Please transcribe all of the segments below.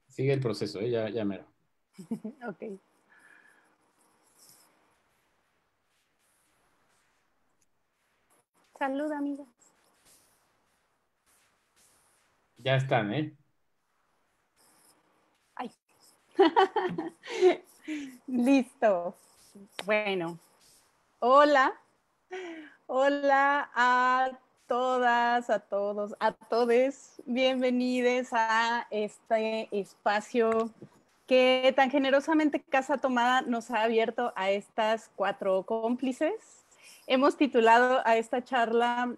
Sigue el proceso, ya, ya mero. Ok. Salud, amiga. Ya están, ¿eh? Ay. Listo. Bueno, hola, hola a todas, a todos, a todes. Bienvenidos a este espacio que tan generosamente Casa Tomada nos ha abierto a estas cuatro cómplices. Hemos titulado a esta charla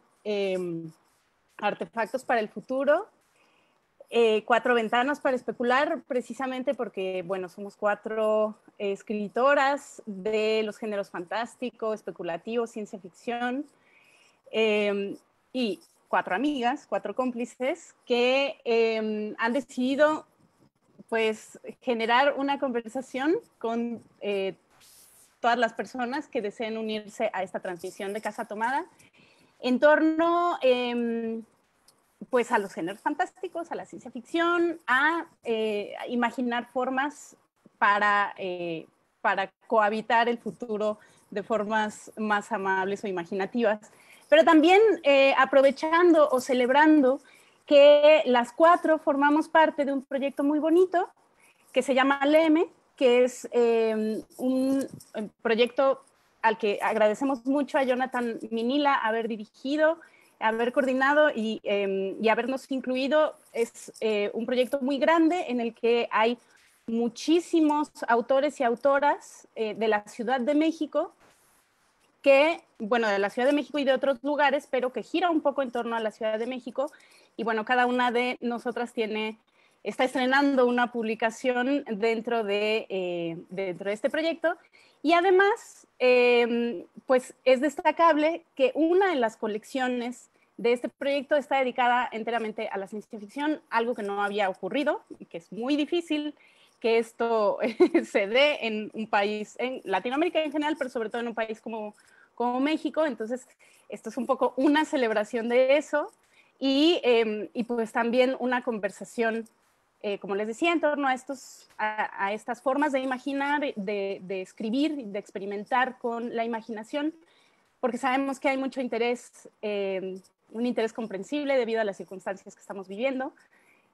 Artefactos para el futuro, cuatro ventanas para especular, precisamente porque, bueno, somos cuatro escritoras de los géneros fantástico, especulativo, ciencia ficción, y cuatro amigas, cuatro cómplices que han decidido, pues, generar una conversación con todas las personas que deseen unirse a esta transmisión de Casa Tomada en torno pues a los géneros fantásticos, a la ciencia ficción, a imaginar formas para cohabitar el futuro de formas más amables o imaginativas, pero también aprovechando o celebrando que las cuatro formamos parte de un proyecto muy bonito que se llama LEME, que es un proyecto al que agradecemos mucho a Jonathan Minila haber dirigido, haber coordinado y habernos incluido. Es un proyecto muy grande en el que hay muchísimos autores y autoras de la Ciudad de México que, bueno, de la Ciudad de México y de otros lugares, pero que gira un poco en torno a la Ciudad de México. Y bueno, cada una de nosotras está estrenando una publicación dentro de este proyecto. Y además, pues es destacable que una de las colecciones de este proyecto está dedicada enteramente a la ciencia ficción, algo que no había ocurrido y que es muy difícil que esto se dé en un país, en Latinoamérica en general, pero sobre todo en un país como México. Entonces, esto es un poco una celebración de eso y pues también una conversación, como les decía, en torno a estas formas de imaginar, de escribir, de experimentar con la imaginación, porque sabemos que hay mucho interés, un interés comprensible debido a las circunstancias que estamos viviendo.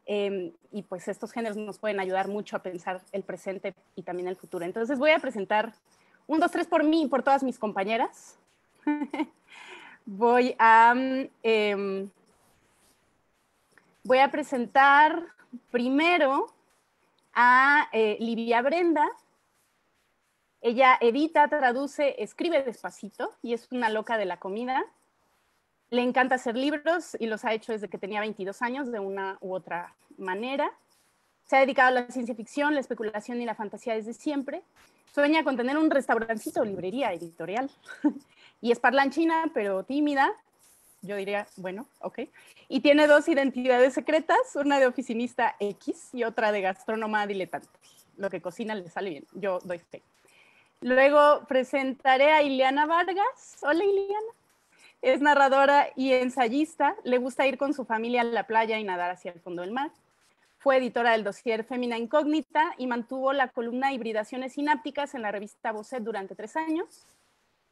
Y pues estos géneros nos pueden ayudar mucho a pensar el presente y también el futuro. Entonces voy a presentar un, dos, tres por mí y por todas mis compañeras. voy, a, eh, voy a presentar primero a Livia Brenda. Ella edita, traduce, escribe despacito y es una loca de la comida. Le encanta hacer libros y los ha hecho desde que tenía 22 años de una u otra manera. Se ha dedicado a la ciencia ficción, la especulación y la fantasía desde siempre. Sueña con tener un restaurancito o librería editorial. Y es parlanchina, pero tímida. Yo diría, bueno, ok. Y tiene dos identidades secretas, una de oficinista X y otra de gastrónoma diletante. Lo que cocina le sale bien, yo doy fe. Luego presentaré a Ileana Vargas. Hola, Ileana. Es narradora y ensayista. Le gusta ir con su familia a la playa y nadar hacia el fondo del mar. Fue editora del dossier Femina Incógnita y mantuvo la columna Hibridaciones Sinápticas en la revista Bosset durante 3 años.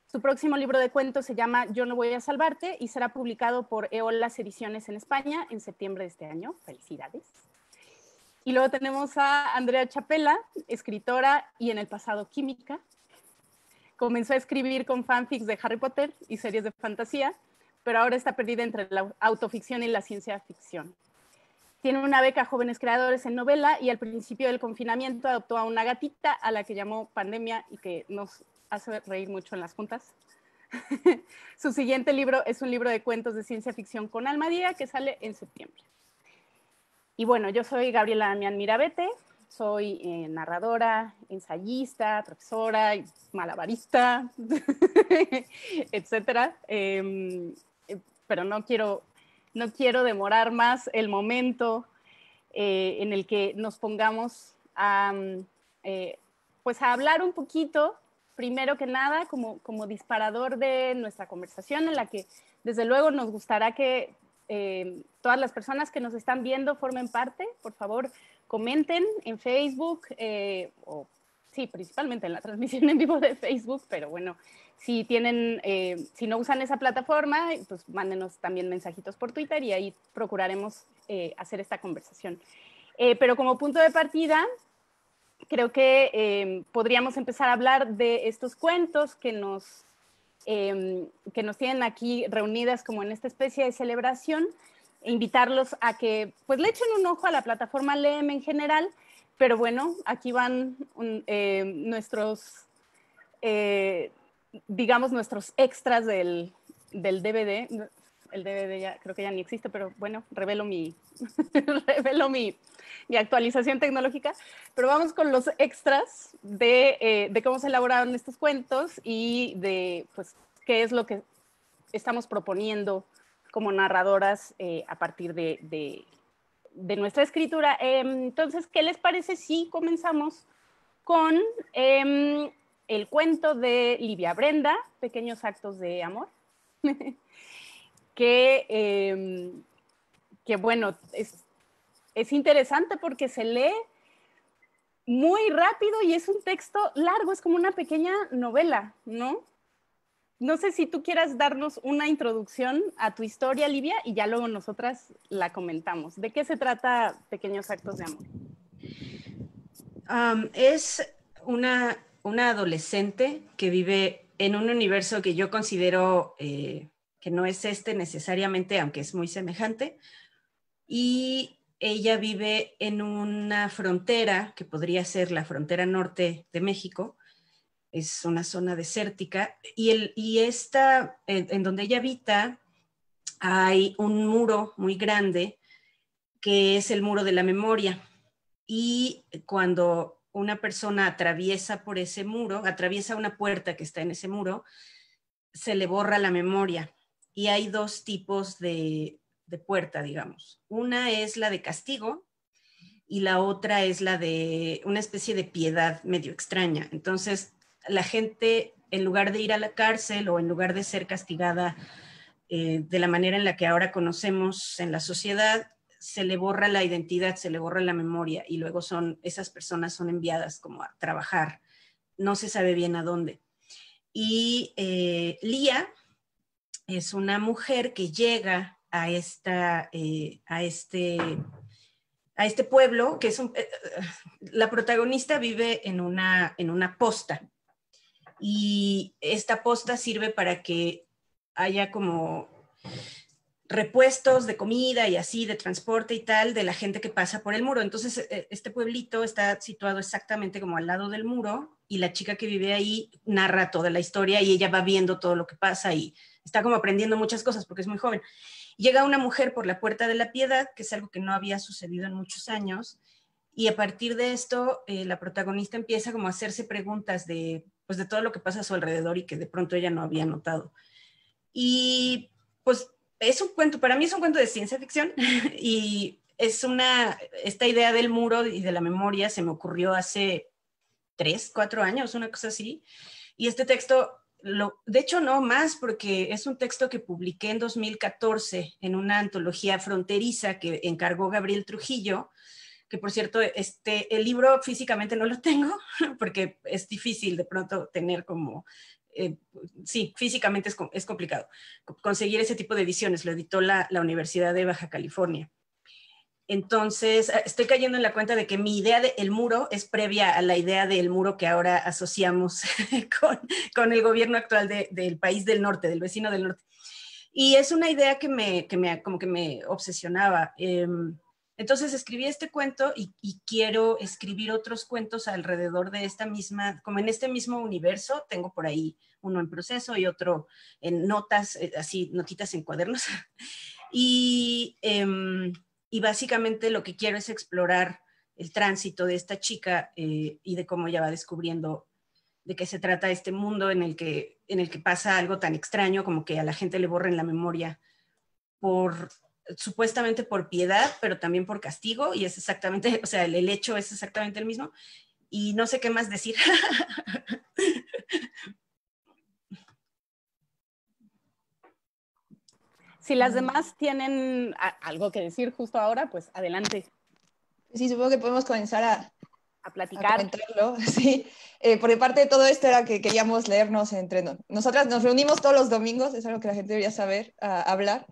Su próximo libro de cuentos se llama Yo no voy a salvarte y será publicado por Eolas Ediciones en España en septiembre de este año. Felicidades. Y luego tenemos a Andrea Chapela, escritora y en el pasado química. Comenzó a escribir con fanfics de Harry Potter y series de fantasía, pero ahora está perdida entre la autoficción y la ciencia ficción. Tiene una beca Jóvenes Creadores en novela y al principio del confinamiento adoptó a una gatita a la que llamó Pandemia y que nos hace reír mucho en las juntas. Su siguiente libro es un libro de cuentos de ciencia ficción con Almadía que sale en septiembre. Y bueno, yo soy Gabriela Damián Mirabete, soy narradora, ensayista, profesora, malabarista, etcétera. Pero no quiero demorar más el momento en el que nos pongamos eh, pues a hablar un poquito, primero que nada, como disparador de nuestra conversación, en la que desde luego nos gustará que todas las personas que nos están viendo formen parte. Por favor, comenten en Facebook, o sí, principalmente en la transmisión en vivo de Facebook, pero bueno, si tienen, si no usan esa plataforma, pues mándenos también mensajitos por Twitter y ahí procuraremos hacer esta conversación. Pero como punto de partida, creo que podríamos empezar a hablar de estos cuentos que nos tienen aquí reunidas como en esta especie de celebración, e invitarlos a que pues le echen un ojo a la plataforma LEM en general, pero bueno, aquí van nuestros, digamos, nuestros extras del DVD. El DVD ya creo que ya ni existe, pero bueno, revelo mi, revelo mi actualización tecnológica. Pero vamos con los extras de cómo se elaboraron estos cuentos y de pues qué es lo que estamos proponiendo como narradoras a partir de nuestra escritura. Entonces, ¿qué les parece si comenzamos con el cuento de Livia Brenda, Pequeños actos de amor? que, que bueno, es interesante porque se lee muy rápido y es un texto largo, es como una pequeña novela, ¿no? No sé si tú quieras darnos una introducción a tu historia, Livia, y ya luego nosotras la comentamos. ¿De qué se trata Pequeños actos de amor? Es una adolescente que vive en un universo que yo considero que no es este necesariamente, aunque es muy semejante, y ella vive en una frontera que podría ser la frontera norte de México. Es una zona desértica, y en donde ella habita hay un muro muy grande que es el muro de la memoria. Y cuando una persona atraviesa por ese muro, atraviesa una puerta que está en ese muro, se le borra la memoria. Y hay dos tipos de puerta, digamos. Una es la de castigo y la otra es la de una especie de piedad medio extraña. Entonces, la gente, en lugar de ir a la cárcel o en lugar de ser castigada de la manera en la que ahora conocemos en la sociedad, se le borra la identidad, se le borra la memoria y luego esas personas son enviadas como a trabajar. No se sabe bien a dónde. Y Lía es una mujer que llega a este pueblo, que es la protagonista vive en una posta, y esta posta sirve para que haya como repuestos de comida y así, de transporte y tal, de la gente que pasa por el muro. Entonces, este pueblito está situado exactamente como al lado del muro, y la chica que vive ahí narra toda la historia y ella va viendo todo lo que pasa y está como aprendiendo muchas cosas porque es muy joven. Llega una mujer por la Puerta de la Piedad, que es algo que no había sucedido en muchos años, y a partir de esto, la protagonista empieza como a hacerse preguntas pues, de todo lo que pasa a su alrededor y que de pronto ella no había notado. Y pues es un cuento, para mí es un cuento de ciencia ficción y esta idea del muro y de la memoria se me ocurrió hace 3, 4 años, una cosa así. Y este texto, de hecho no más, porque es un texto que publiqué en 2014 en una antología fronteriza que encargó Gabriel Trujillo, que por cierto, el libro físicamente no lo tengo, porque es difícil de pronto tener como sí, físicamente es complicado conseguir ese tipo de ediciones. Lo editó la Universidad de Baja California. Entonces, estoy cayendo en la cuenta de que mi idea del muro es previa a la idea del muro que ahora asociamos con el gobierno actual del país del norte, del vecino del norte. Y es una idea que como que me obsesionaba. Entonces escribí este cuento y quiero escribir otros cuentos alrededor de esta misma, como en este mismo universo. Tengo por ahí uno en proceso y otro en notas, así notitas en cuadernos. Y básicamente lo que quiero es explorar el tránsito de esta chica y de cómo ella va descubriendo de qué se trata este mundo en el que pasa algo tan extraño como que a la gente le borren la memoria supuestamente por piedad, pero también por castigo, y es exactamente, o sea, el hecho es exactamente el mismo, y no sé qué más decir. Si las demás tienen algo que decir justo ahora, pues adelante. Sí, supongo que podemos comenzar A a platicar. comentarlo, sí. Por parte de todo esto era que queríamos leernos entre nosotras. Nos reunimos todos los domingos, es algo que la gente debería saber, a hablar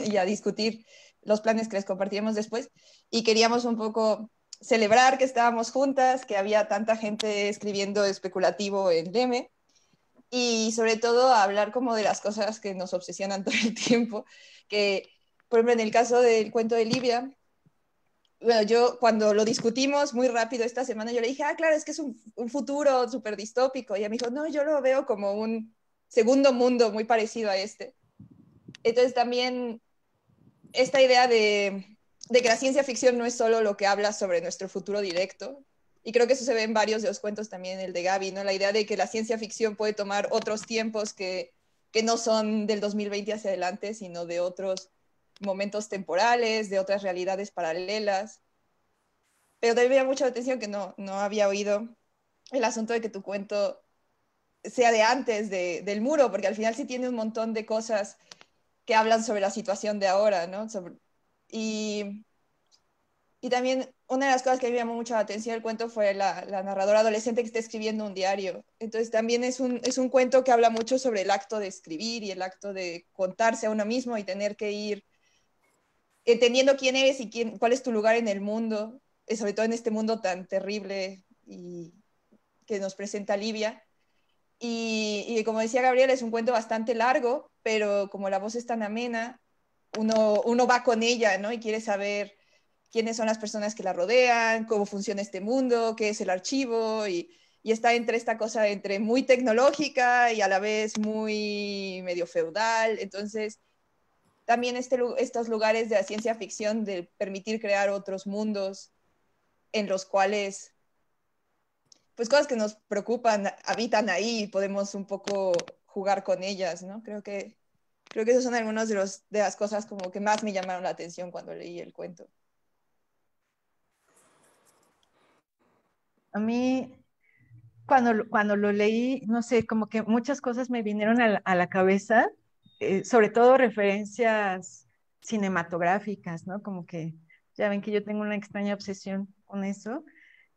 y a discutir los planes que les compartiremos después. Y queríamos un poco celebrar que estábamos juntas, que había tanta gente escribiendo especulativo en Leme, y sobre todo hablar como de las cosas que nos obsesionan todo el tiempo, que por ejemplo en el caso del cuento de Livia, bueno, yo cuando lo discutimos muy rápido esta semana, yo le dije, claro, es que es un futuro súper distópico. Y ella me dijo, no, yo lo veo como un segundo mundo muy parecido a este. Entonces también esta idea de que la ciencia ficción no es solo lo que habla sobre nuestro futuro directo, y creo que eso se ve en varios de los cuentos también, el de Gaby, ¿no? La idea de que la ciencia ficción puede tomar otros tiempos que no son del 2020 hacia adelante, sino de otros momentos temporales, de otras realidades paralelas. Pero también me llama mucho la atención que no había oído el asunto de que tu cuento sea de antes del muro, porque al final sí tiene un montón de cosas que hablan sobre la situación de ahora, ¿no? Y, y también una de las cosas que a mí me llamó mucho la atención del cuento fue la narradora adolescente que está escribiendo un diario. Entonces también es un cuento que habla mucho sobre el acto de escribir y el acto de contarse a uno mismo y tener que ir entendiendo quién eres y cuál es tu lugar en el mundo, sobre todo en este mundo tan terrible y que nos presenta Livia. Y como decía Gabriel, es un cuento bastante largo, pero como la voz es tan amena, uno va con ella, ¿no? Y quiere saber quiénes son las personas que la rodean, cómo funciona este mundo, qué es el archivo, y está entre esta cosa entre muy tecnológica y a la vez muy medio feudal. Entonces, también estos lugares de la ciencia ficción de permitir crear otros mundos en los cuales, pues cosas que nos preocupan habitan ahí y podemos un poco jugar con ellas, ¿no? Creo que esos son algunos de las cosas como que más me llamaron la atención cuando leí el cuento. A mí, cuando lo leí, no sé, como que muchas cosas me vinieron a la cabeza, sobre todo referencias cinematográficas, ¿no? Como que ya ven que yo tengo una extraña obsesión con eso.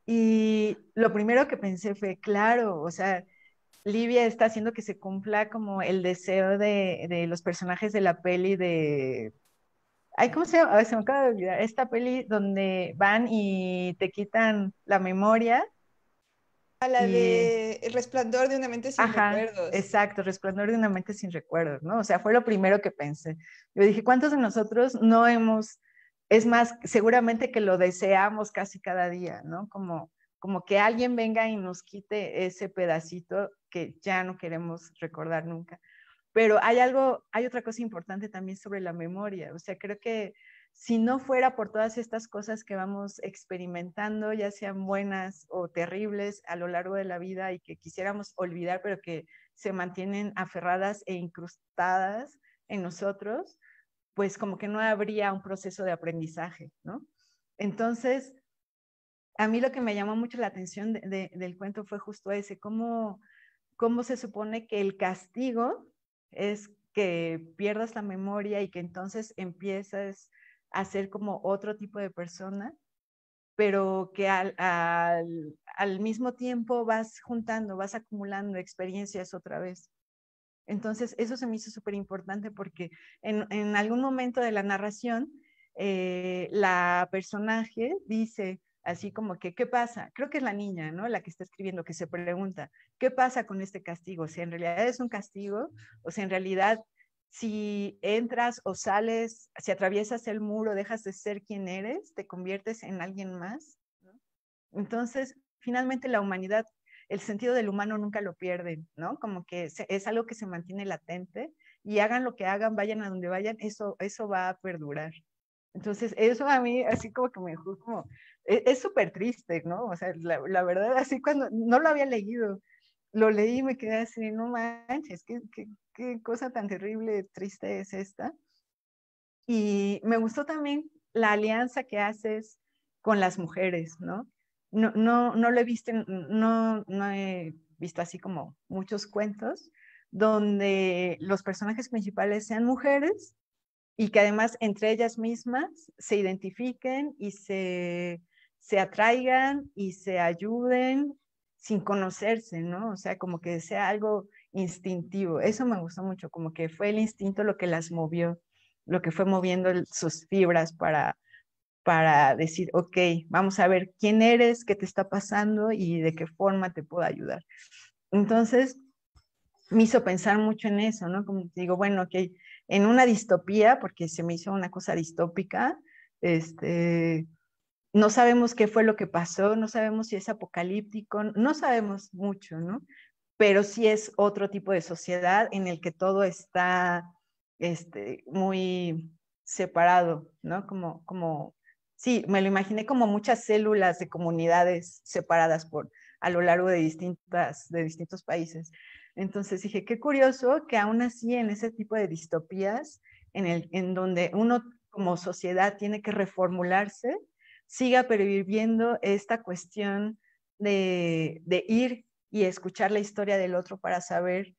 Y lo primero que pensé fue, claro, o sea, Livia está haciendo que se cumpla como el deseo de los personajes de la peli de... Ay, ¿cómo se llama? A ver, se me acaba de olvidar. Esta peli donde van y te quitan la memoria A la y... de El resplandor de una mente sin Ajá, recuerdos. exacto, Resplandor de una mente sin recuerdos, ¿no? O sea, fue lo primero que pensé. Yo dije, ¿cuántos de nosotros no hemos, es más, seguramente que lo deseamos casi cada día, ¿no? Como que alguien venga y nos quite ese pedacito que ya no queremos recordar nunca. Pero hay otra cosa importante también sobre la memoria. O sea, creo que si no fuera por todas estas cosas que vamos experimentando, ya sean buenas o terribles a lo largo de la vida y que quisiéramos olvidar, pero que se mantienen aferradas e incrustadas en nosotros, pues como que no habría un proceso de aprendizaje, ¿no? Entonces, a mí lo que me llamó mucho la atención del cuento fue justo ese, cómo se supone que el castigo es que pierdas la memoria y que entonces empiezas a ser como otro tipo de persona, pero que al mismo tiempo vas juntando, vas acumulando experiencias otra vez. Entonces, eso se me hizo súper importante porque en algún momento de la narración, la personaje dice así como que, ¿qué pasa? Creo que es la niña, ¿no? La que está escribiendo, que se pregunta, ¿qué pasa con este castigo? Si en realidad es un castigo o si en realidad si entras o sales, si atraviesas el muro, dejas de ser quien eres, te conviertes en alguien más, ¿no? Entonces, finalmente la humanidad, el sentido del humano nunca lo pierden, ¿no? Como que es algo que se mantiene latente y hagan lo que hagan, vayan a donde vayan, eso va a perdurar. Entonces, eso a mí así como que me dejó como, es súper triste, ¿no? O sea, la verdad, así cuando no lo había leído, lo leí y me quedé así, no manches, qué cosa tan terrible, triste es esta. Y me gustó también la alianza que haces con las mujeres, ¿no? No lo he visto, no he visto así como muchos cuentos donde los personajes principales sean mujeres y que además entre ellas mismas se identifiquen y se atraigan y se ayuden sin conocerse, ¿no? O sea, como que sea algo instintivo. Eso me gustó mucho, como que fue el instinto lo que las movió, lo que fue moviendo sus fibras para decir, ok, vamos a ver quién eres, qué te está pasando y de qué forma te puedo ayudar. Entonces, me hizo pensar mucho en eso, ¿no? Como digo, bueno, ok, en una distopía, porque se me hizo una cosa distópica, no sabemos qué fue lo que pasó, no sabemos si es apocalíptico, no sabemos mucho, ¿no? Pero sí es otro tipo de sociedad en el que todo está muy separado, ¿no? Sí, me lo imaginé como muchas células de comunidades separadas a lo largo de distintos países. Entonces dije, qué curioso que aún así en ese tipo de distopías, en donde uno como sociedad tiene que reformularse, siga perviviendo esta cuestión de ir y escuchar la historia del otro para saber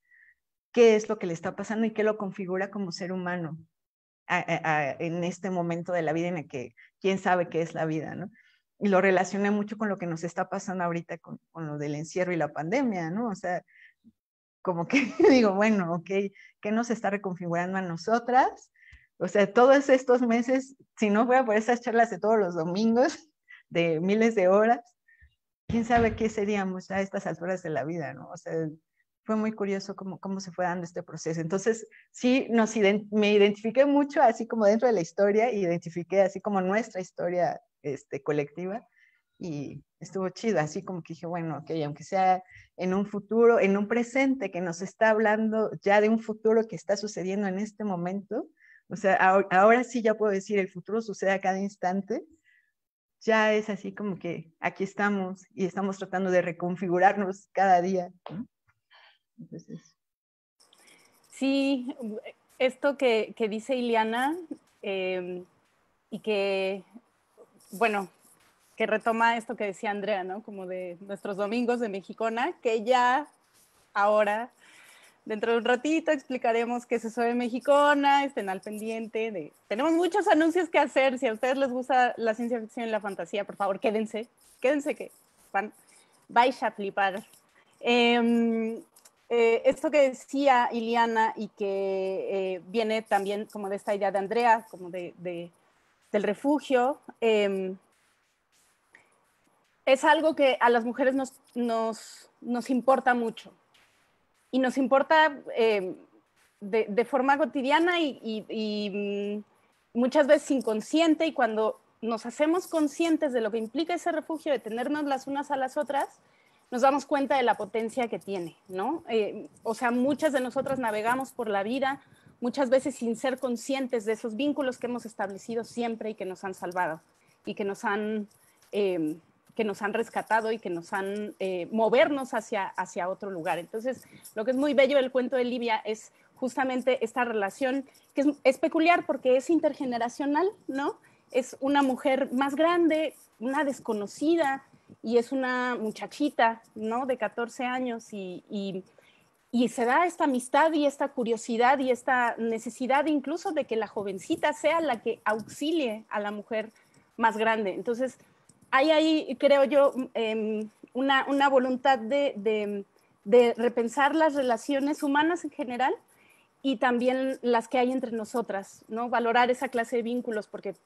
qué es lo que le está pasando y qué lo configura como ser humano en este momento de la vida en el que quién sabe qué es la vida, ¿no? Y lo relacioné mucho con lo que nos está pasando ahorita con lo del encierro y la pandemia, ¿no? O sea, como que digo, bueno, ok, ¿qué nos está reconfigurando a nosotras? O sea, todos estos meses, si no fuera por esas charlas de todos los domingos, de miles de horas, quién sabe qué seríamos a estas alturas de la vida, ¿no? O sea, fue muy curioso cómo se fue dando este proceso. Entonces, sí, me identifiqué mucho, así como dentro de la historia, identifiqué así como nuestra historia colectiva, y estuvo chido, así como que dije, bueno, ok, aunque sea en un futuro, en un presente que nos está hablando ya de un futuro que está sucediendo en este momento, o sea, ahora sí ya puedo decir, el futuro sucede a cada instante, ya es así como que aquí estamos y estamos tratando de reconfigurarnos cada día, ¿no? Entonces, Sí, esto que dice Ileana y que, bueno, que retoma esto que decía Andrea, ¿no? Como de nuestros domingos de Mexicona, que ya ahora, dentro de un ratito, explicaremos qué es eso de Mexicona, estén al pendiente. Tenemos muchos anuncios que hacer. Si a ustedes les gusta la ciencia ficción y la fantasía, por favor, quédense que vais a flipar. Esto que decía Ileana y que viene también como de esta idea de Andrea, como del refugio, es algo que a las mujeres nos importa mucho. Y nos importa de forma cotidiana y muchas veces inconsciente, y cuando nos hacemos conscientes de lo que implica ese refugio, de tenernos las unas a las otras, nos damos cuenta de la potencia que tiene, ¿no? O sea, muchas de nosotras navegamos por la vida, muchas veces sin ser conscientes de esos vínculos que hemos establecido siempre y que nos han salvado y que nos han rescatado y que nos han movernos hacia otro lugar. Entonces, lo que es muy bello del cuento de Livia es justamente esta relación que es peculiar porque es intergeneracional, ¿no? Es una mujer más grande, una desconocida, y es una muchachita, ¿no? De 14 años y se da esta amistad y esta curiosidad y esta necesidad incluso de que la jovencita sea la que auxilie a la mujer más grande. Entonces, hay ahí, creo yo, una voluntad de repensar las relaciones humanas en general y también las que hay entre nosotras, ¿no? Valorar esa clase de vínculos, porque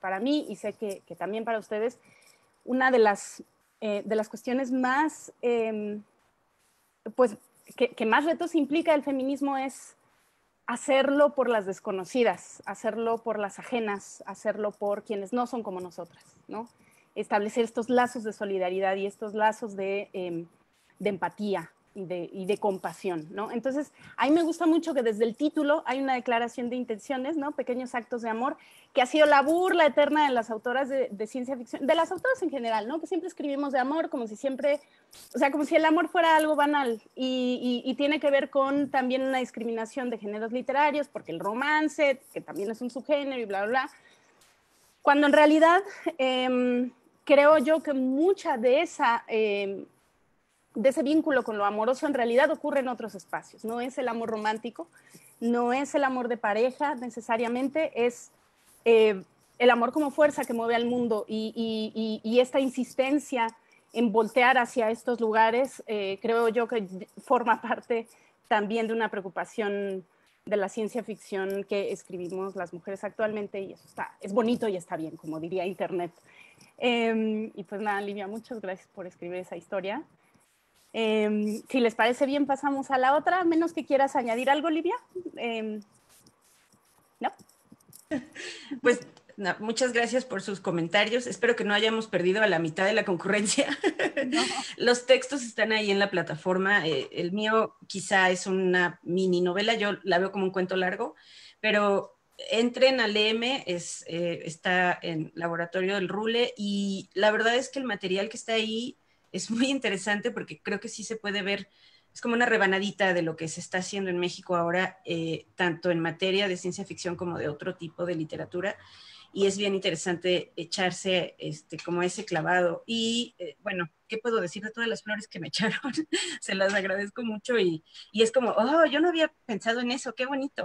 para mí, y sé que también para ustedes, una de las cuestiones más, pues, que más retos implica el feminismo es hacerlo por las desconocidas, hacerlo por las ajenas, hacerlo por quienes no son como nosotras, ¿no? Establecer estos lazos de solidaridad y estos lazos de empatía y de compasión, ¿no? Entonces, a mí me gusta mucho que desde el título hay una declaración de intenciones, ¿no? Pequeños actos de amor, que ha sido la burla eterna de las autoras de ciencia ficción, de las autoras en general, ¿no? Que siempre escribimos de amor como si siempre, o sea, como si el amor fuera algo banal y tiene que ver con también una discriminación de géneros literarios, porque el romance, que también es un subgénero y bla, bla, bla, cuando en realidad creo yo que mucha de esa de ese vínculo con lo amoroso en realidad ocurre en otros espacios. No es el amor romántico, no es el amor de pareja necesariamente, es el amor como fuerza que mueve al mundo y esta insistencia en voltear hacia estos lugares, creo yo que forma parte también de una preocupación de la ciencia ficción que escribimos las mujeres actualmente, y eso es bonito y está bien, como diría Internet. Y pues nada, Livia, muchas gracias por escribir esa historia. Si les parece bien, pasamos a la otra, a menos que quieras añadir algo, Livia. ¿No? Pues no, muchas gracias por sus comentarios. Espero que no hayamos perdido a la mitad de la concurrencia. No. Los textos están ahí en la plataforma. El mío quizá es una mini novela, yo la veo como un cuento largo, pero entren a Léeme, está en Laboratorio del Rule, y la verdad es que el material que está ahí es muy interesante porque creo que sí se puede ver, es como una rebanadita de lo que se está haciendo en México ahora, tanto en materia de ciencia ficción como de otro tipo de literatura, y es bien interesante echarse como ese clavado. Y bueno, ¿qué puedo decir de todas las flores que me echaron? Se las agradezco mucho y es como, oh, yo no había pensado en eso, qué bonito.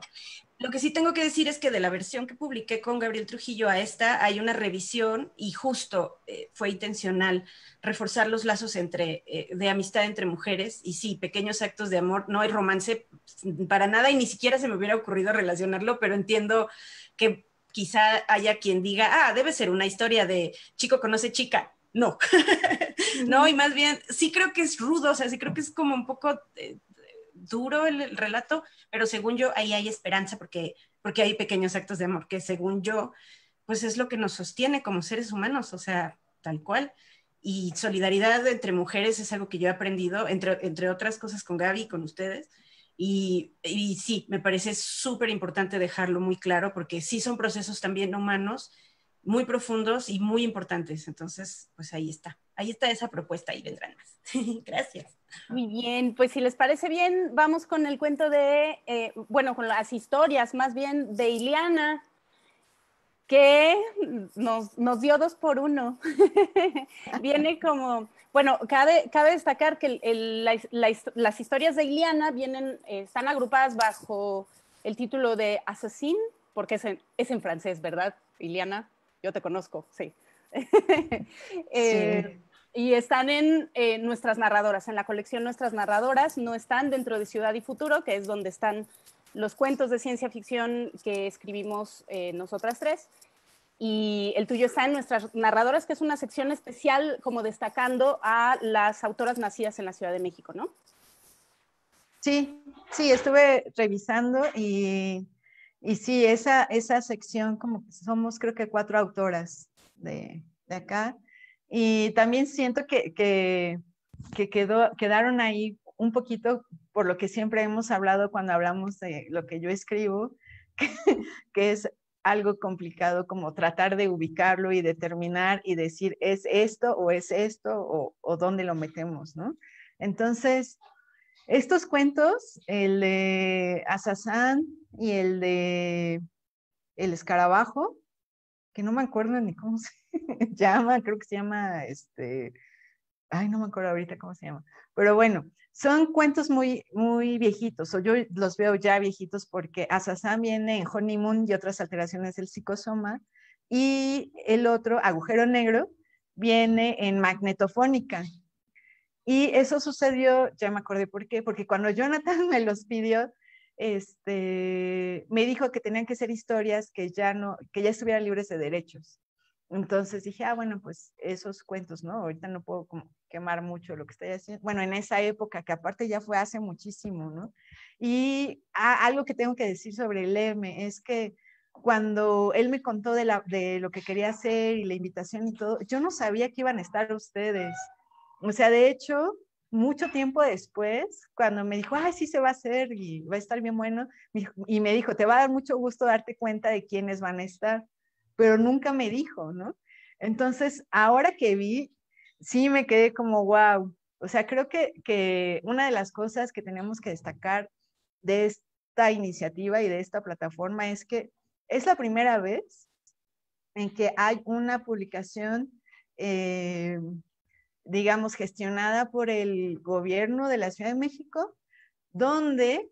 Lo que sí tengo que decir es que de la versión que publiqué con Gabriel Trujillo a esta hay una revisión, y justo fue intencional reforzar los lazos de amistad entre mujeres, y sí, pequeños actos de amor, no hay romance para nada y ni siquiera se me hubiera ocurrido relacionarlo, pero entiendo que quizá haya quien diga, debe ser una historia de chico conoce chica. No, no, y más bien sí creo que es rudo, o sea, sí creo que es como un poco duro el relato, pero según yo ahí hay esperanza porque hay pequeños actos de amor que según yo pues es lo que nos sostiene como seres humanos, o sea, tal cual. Y solidaridad entre mujeres es algo que yo he aprendido, entre otras cosas, con Gaby y con ustedes. Y sí, me parece súper importante dejarlo muy claro porque sí son procesos también humanos muy profundos y muy importantes. Entonces, pues ahí está esa propuesta y vendrán más. Gracias. Muy bien, pues si les parece bien, vamos con el cuento bueno, con las historias más bien de Iliana, que nos dio 2 por 1. Viene como, bueno, cabe destacar que las historias de Iliana están agrupadas bajo el título de Assassin, porque es en francés, ¿verdad, Iliana? Yo te conozco, sí. Sí. Y están en Nuestras Narradoras, en la colección Nuestras Narradoras. No están dentro de Ciudad y Futuro, que es donde están los cuentos de ciencia ficción que escribimos nosotras tres. Y el tuyo está en Nuestras Narradoras, que es una sección especial como destacando a las autoras nacidas en la Ciudad de México, ¿no? Sí, estuve revisando y sí, esa sección, como que somos creo que 4 autoras de acá, y también siento que quedaron ahí un poquito por lo que siempre hemos hablado cuando hablamos de lo que yo escribo, que es algo complicado como tratar de ubicarlo y determinar y decir es esto o dónde lo metemos, ¿no? Entonces, estos cuentos, el de Azazán y el de El Escarabajo, que no me acuerdo ni cómo se llama, creo que se llama, ay, no me acuerdo ahorita cómo se llama, pero bueno, son cuentos muy, muy viejitos, o yo los veo ya viejitos porque Azazán viene en Honeymoon y otras alteraciones del psicosoma, y el otro, Agujero Negro, viene en Magnetofónica. Y eso sucedió, ya me acordé por qué, porque cuando Jonathan me los pidió, me dijo que tenían que ser historias que ya estuvieran libres de derechos. Entonces dije, bueno, pues esos cuentos, ¿no? Ahorita no puedo como quemar mucho lo que estoy haciendo. Bueno, en esa época, que aparte ya fue hace muchísimo, ¿no? Y algo que tengo que decir sobre el M es que cuando él me contó de lo que quería hacer y la invitación y todo, yo no sabía que iban a estar ustedes. O sea, de hecho, mucho tiempo después, cuando me dijo, ay, sí se va a hacer y va a estar bien bueno, y me dijo, te va a dar mucho gusto darte cuenta de quiénes van a estar, pero nunca me dijo, ¿no? Entonces, ahora que vi, sí me quedé como, wow. O sea, creo que una de las cosas que tenemos que destacar de esta iniciativa y de esta plataforma es que es la primera vez en que hay una publicación digamos, gestionada por el gobierno de la Ciudad de México, donde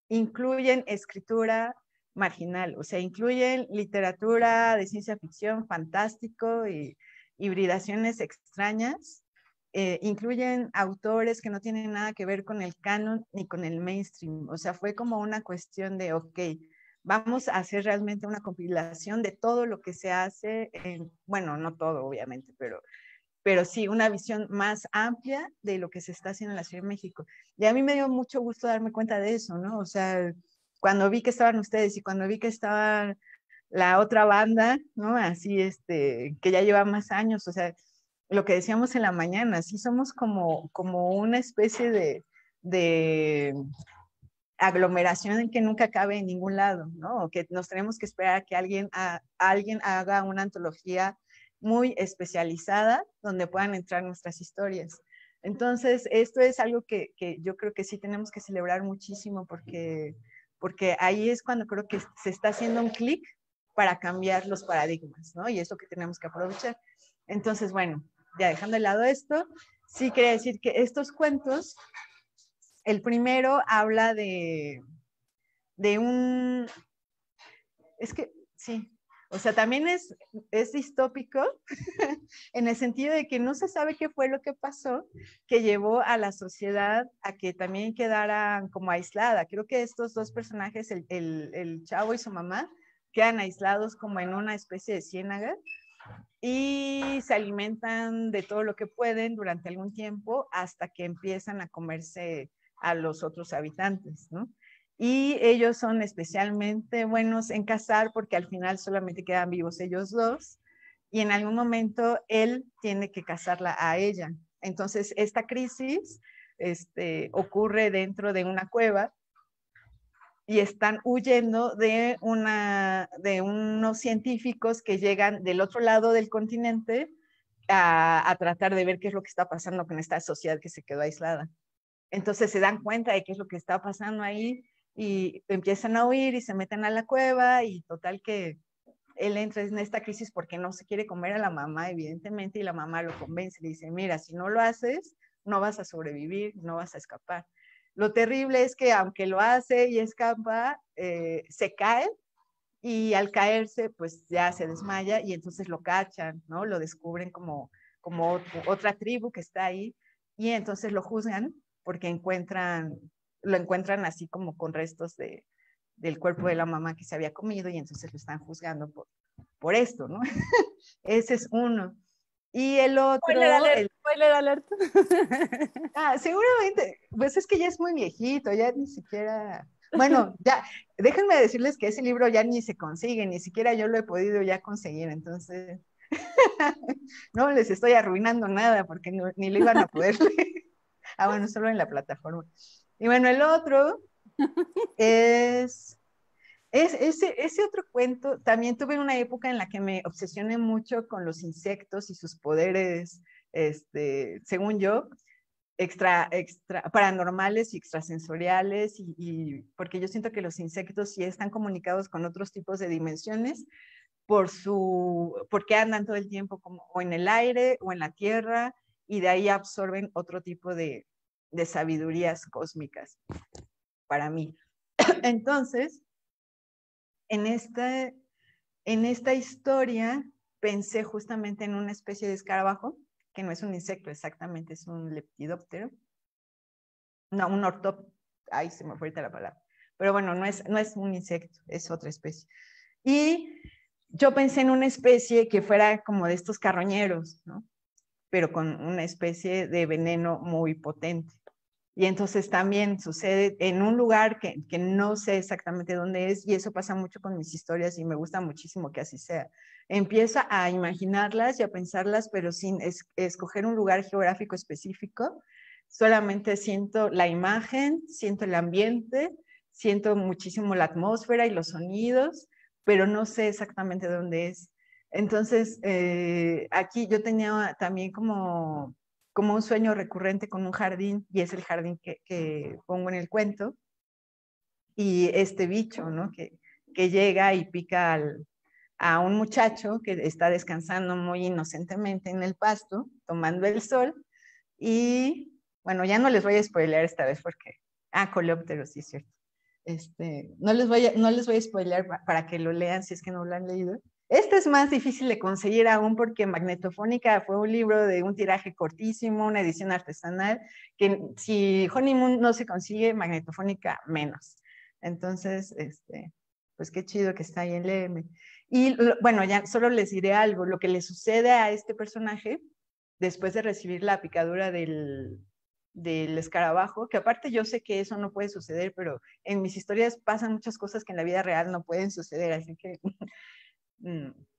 incluyen escritura marginal, o sea, incluyen literatura de ciencia ficción, fantástico y hibridaciones extrañas, incluyen autores que no tienen nada que ver con el canon ni con el mainstream, o sea, fue como una cuestión de, ok, vamos a hacer realmente una compilación de todo lo que se hace, bueno, no todo obviamente, pero sí una visión más amplia de lo que se está haciendo en la Ciudad de México. Y a mí me dio mucho gusto darme cuenta de eso, ¿no? O sea, cuando vi que estaban ustedes y cuando vi que estaba la otra banda, ¿no? Así, que ya lleva más años, o sea, lo que decíamos en la mañana, sí somos como una especie de aglomeración en que nunca cabe en ningún lado, ¿no? O que nos tenemos que esperar a que alguien haga una antología muy especializada donde puedan entrar nuestras historias. Entonces, esto es algo que yo creo que sí tenemos que celebrar muchísimo porque ahí es cuando creo que se está haciendo un clic para cambiar los paradigmas, ¿no? Y es lo que tenemos que aprovechar. Entonces, bueno, ya dejando de lado esto, sí quería decir que estos cuentos, el primero habla de un, es que sí, o sea, también es distópico en el sentido de que no se sabe qué fue lo que pasó que llevó a la sociedad a que también quedara como aislada. Creo que estos dos personajes, el chavo y su mamá, quedan aislados como en una especie de ciénaga y se alimentan de todo lo que pueden durante algún tiempo hasta que empiezan a comerse a los otros habitantes, ¿no? Y ellos son especialmente buenos en cazar porque al final solamente quedan vivos ellos dos y en algún momento él tiene que cazarla a ella. Entonces esta crisis ocurre dentro de una cueva y están huyendo de unos científicos que llegan del otro lado del continente a tratar de ver qué es lo que está pasando con esta sociedad que se quedó aislada. Entonces se dan cuenta de qué es lo que está pasando ahí y empiezan a huir y se meten a la cueva y total que él entra en esta crisis porque no se quiere comer a la mamá, evidentemente, y la mamá lo convence, le dice, mira, si no lo haces, no vas a sobrevivir, no vas a escapar. Lo terrible es que aunque lo hace y escapa, se cae y al caerse, pues ya se desmaya y entonces lo cachan, ¿no? Lo descubren como otra tribu que está ahí y entonces lo juzgan porque lo encuentran así como con restos del cuerpo de la mamá que se había comido y entonces lo están juzgando por esto, ¿no? Ese es uno. Y el otro... Spoiler alert, spoiler alert. Seguramente, pues es que ya es muy viejito, ya ni siquiera... Bueno, ya, déjenme decirles que ese libro ya ni se consigue, ni siquiera yo lo he podido ya conseguir, entonces no les estoy arruinando nada porque ni lo iban a poder leer. Bueno, solo en la plataforma. Y bueno, el otro es ese otro cuento. También tuve una época en la que me obsesioné mucho con los insectos y sus poderes, según yo, extra paranormales y extrasensoriales, porque yo siento que los insectos sí están comunicados con otros tipos de dimensiones porque andan todo el tiempo como o en el aire o en la tierra y de ahí absorben otro tipo de sabidurías cósmicas para mí. Entonces, en esta historia pensé justamente en una especie de escarabajo, que no es un insecto exactamente, es un lepidóptero. No, un ortóptero. Ay, se me fue ahorita la palabra. Pero bueno, no es un insecto, es otra especie. Y yo pensé en una especie que fuera como de estos carroñeros, ¿no? Pero con una especie de veneno muy potente. Y entonces también sucede en un lugar que no sé exactamente dónde es, y eso pasa mucho con mis historias y me gusta muchísimo que así sea. Empieza a imaginarlas y a pensarlas, pero sin escoger un lugar geográfico específico. Solamente siento la imagen, siento el ambiente, siento muchísimo la atmósfera y los sonidos, pero no sé exactamente dónde es. Entonces, aquí yo tenía también como un sueño recurrente con un jardín, y es el jardín que pongo en el cuento, y este bicho, ¿no? Que llega y pica a un muchacho que está descansando muy inocentemente en el pasto, tomando el sol, y bueno, ya no les voy a spoilear esta vez porque, coleópteros, sí es cierto. No les voy a spoilear para que lo lean si es que no lo han leído. Este es más difícil de conseguir aún porque Magnetofónica fue un libro de un tiraje cortísimo, una edición artesanal, que si Honeymoon no se consigue, Magnetofónica menos. Entonces, pues qué chido que está ahí en Léeme. Y bueno, ya solo les diré algo, lo que le sucede a este personaje después de recibir la picadura del escarabajo, que aparte yo sé que eso no puede suceder, pero en mis historias pasan muchas cosas que en la vida real no pueden suceder, así que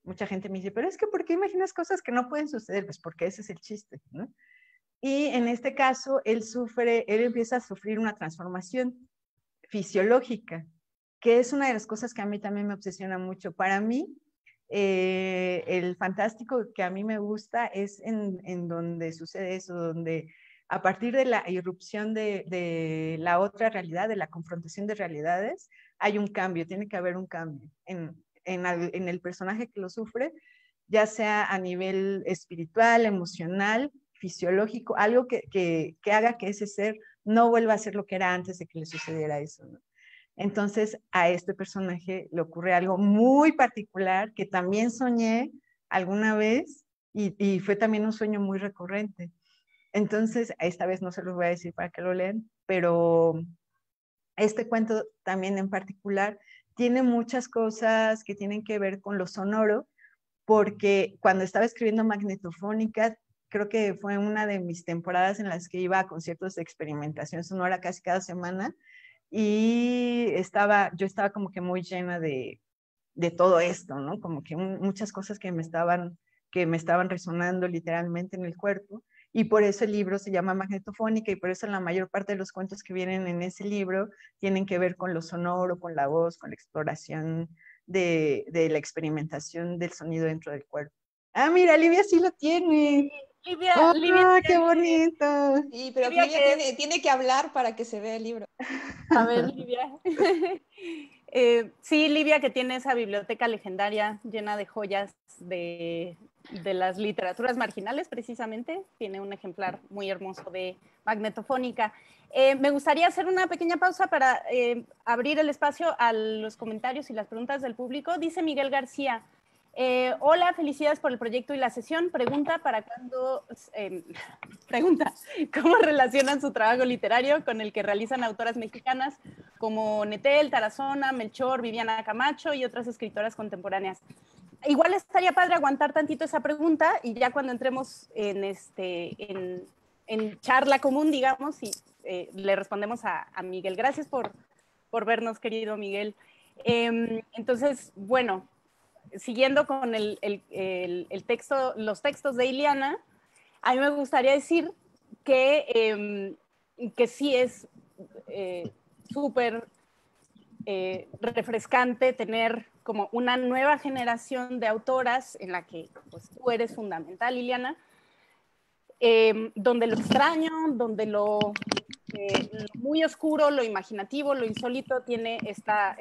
mucha gente me dice, pero es que ¿por qué imaginas cosas que no pueden suceder? Pues porque ese es el chiste, ¿no? Y en este caso, él empieza a sufrir una transformación fisiológica, que es una de las cosas que a mí también me obsesiona mucho. Para mí, el fantástico que a mí me gusta es en donde sucede eso, donde a partir de la irrupción de la otra realidad, de la confrontación de realidades, hay un cambio, tiene que haber un cambio en el personaje que lo sufre, ya sea a nivel espiritual, emocional, fisiológico, algo que haga que ese ser no vuelva a ser lo que era antes de que le sucediera eso, ¿no? Entonces a este personaje le ocurre algo muy particular que también soñé alguna vez y fue también un sueño muy recurrente. Entonces, esta vez no se los voy a decir para que lo lean, pero este cuento también en particular tiene muchas cosas que tienen que ver con lo sonoro, porque cuando estaba escribiendo Magnetofónica, creo que fue una de mis temporadas en las que iba a conciertos de experimentación sonora casi cada semana, y yo estaba como que muy llena de todo esto, ¿no? Como que muchas cosas que me estaban resonando literalmente en el cuerpo, y por eso el libro se llama Magnetofónica, y por eso la mayor parte de los cuentos que vienen en ese libro tienen que ver con lo sonoro, con la voz, con la exploración de la experimentación del sonido dentro del cuerpo. Ah, mira, Livia sí lo tiene. Livia, ¡Oh, Livia qué tiene, bonito! Sí, pero Livia Livia que es, tiene que hablar para que se vea el libro. a ver, Livia. Sí, Livia que tiene esa biblioteca legendaria llena de joyas de las literaturas marginales, precisamente. Tiene un ejemplar muy hermoso de Magnetofónica. Me gustaría hacer una pequeña pausa para abrir el espacio a los comentarios y las preguntas del público. Dice Miguel García, hola, felicidades por el proyecto y la sesión. Pregunta, ¿cómo relacionan su trabajo literario con el que realizan autoras mexicaas como Netel, Tarazona, Melchor, Viviana Camacho y otras escritoras contemporáneas? Igual estaría padre aguantar tantito esa pregunta y ya cuando entremos en charla común, digamos, y le respondemos a Miguel. Gracias por vernos, querido Miguel. Entonces, bueno, siguiendo con el texto, los textos de Iliana, a mí me gustaría decir que sí es súper refrescante tener como una nueva generación de autoras en la que pues, tú eres fundamental, Liliana, donde lo extraño, donde lo muy oscuro, lo imaginativo, lo insólito tiene esta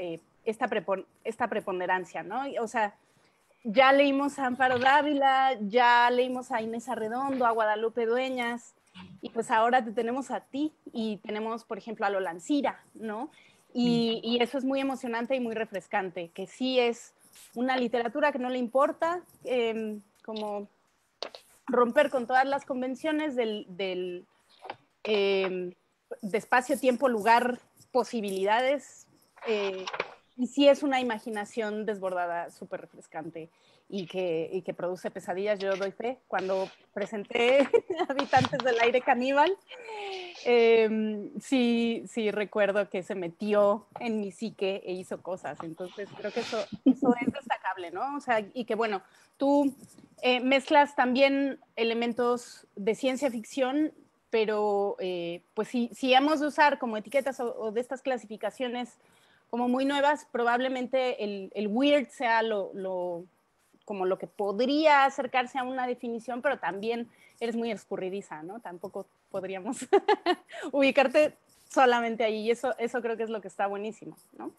preponderancia, ¿no? O sea, ya leímos a Amparo Dávila, ya leímos a Inés Arredondo, a Guadalupe Dueñas, y pues ahora te tenemos a ti y tenemos, por ejemplo, a Lola Ancira, ¿no? Y eso es muy emocionante y muy refrescante, que sí es una literatura que no le importa, como romper con todas las convenciones de espacio, tiempo, lugar, posibilidades, y sí es una imaginación desbordada, súper refrescante y que produce pesadillas. Yo doy fe. Cuando presenté Habitantes del Aire Caníbal, sí recuerdo que se metió en mi psique e hizo cosas. Entonces creo que eso es destacable, ¿no? O sea, y que bueno, tú mezclas también elementos de ciencia ficción, pero pues si hemos de usar como etiquetas o de estas clasificaciones como muy nuevas, probablemente el weird sea como lo que podría acercarse a una definición, pero también eres muy escurridiza, ¿no? Tampoco podríamos ubicarte solamente ahí, y eso creo que es lo que está buenísimo, ¿no?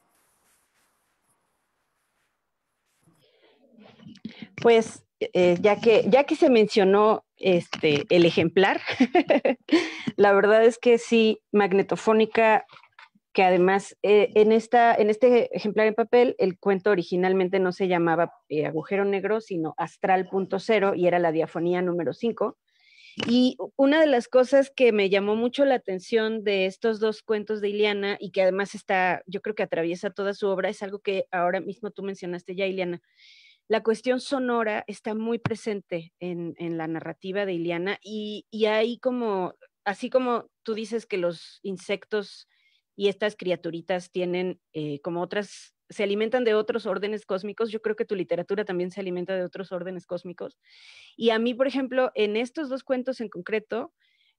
Pues ya que se mencionó el ejemplar, la verdad es que sí, Magnetofónica, que además en este ejemplar en papel, el cuento originalmente no se llamaba Agujero Negro, sino Astral.0 y era la diafonía número 5. Y una de las cosas que me llamó mucho la atención de estos dos cuentos de Iliana y que además yo creo que atraviesa toda su obra, es algo que ahora mismo tú mencionaste ya, Iliana. La cuestión sonora está muy presente en la narrativa de Iliana y hay como, así como tú dices que los insectos y estas criaturitas tienen como otras, se alimentan de otros órdenes cósmicos, yo creo que tu literatura también se alimenta de otros órdenes cósmicos. Y a mí, por ejemplo, en estos dos cuentos en concreto,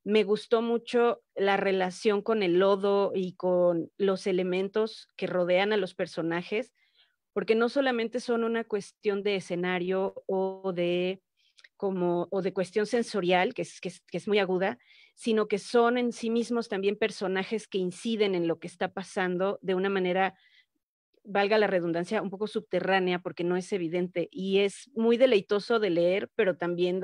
me gustó mucho la relación con el lodo y con los elementos que rodean a los personajes, porque no solamente son una cuestión de escenario o de cuestión sensorial, que es muy aguda, sino que son en sí mismos también personajes que inciden en lo que está pasando de una manera, valga la redundancia, un poco subterránea, porque no es evidente. Y es muy deleitoso de leer, pero también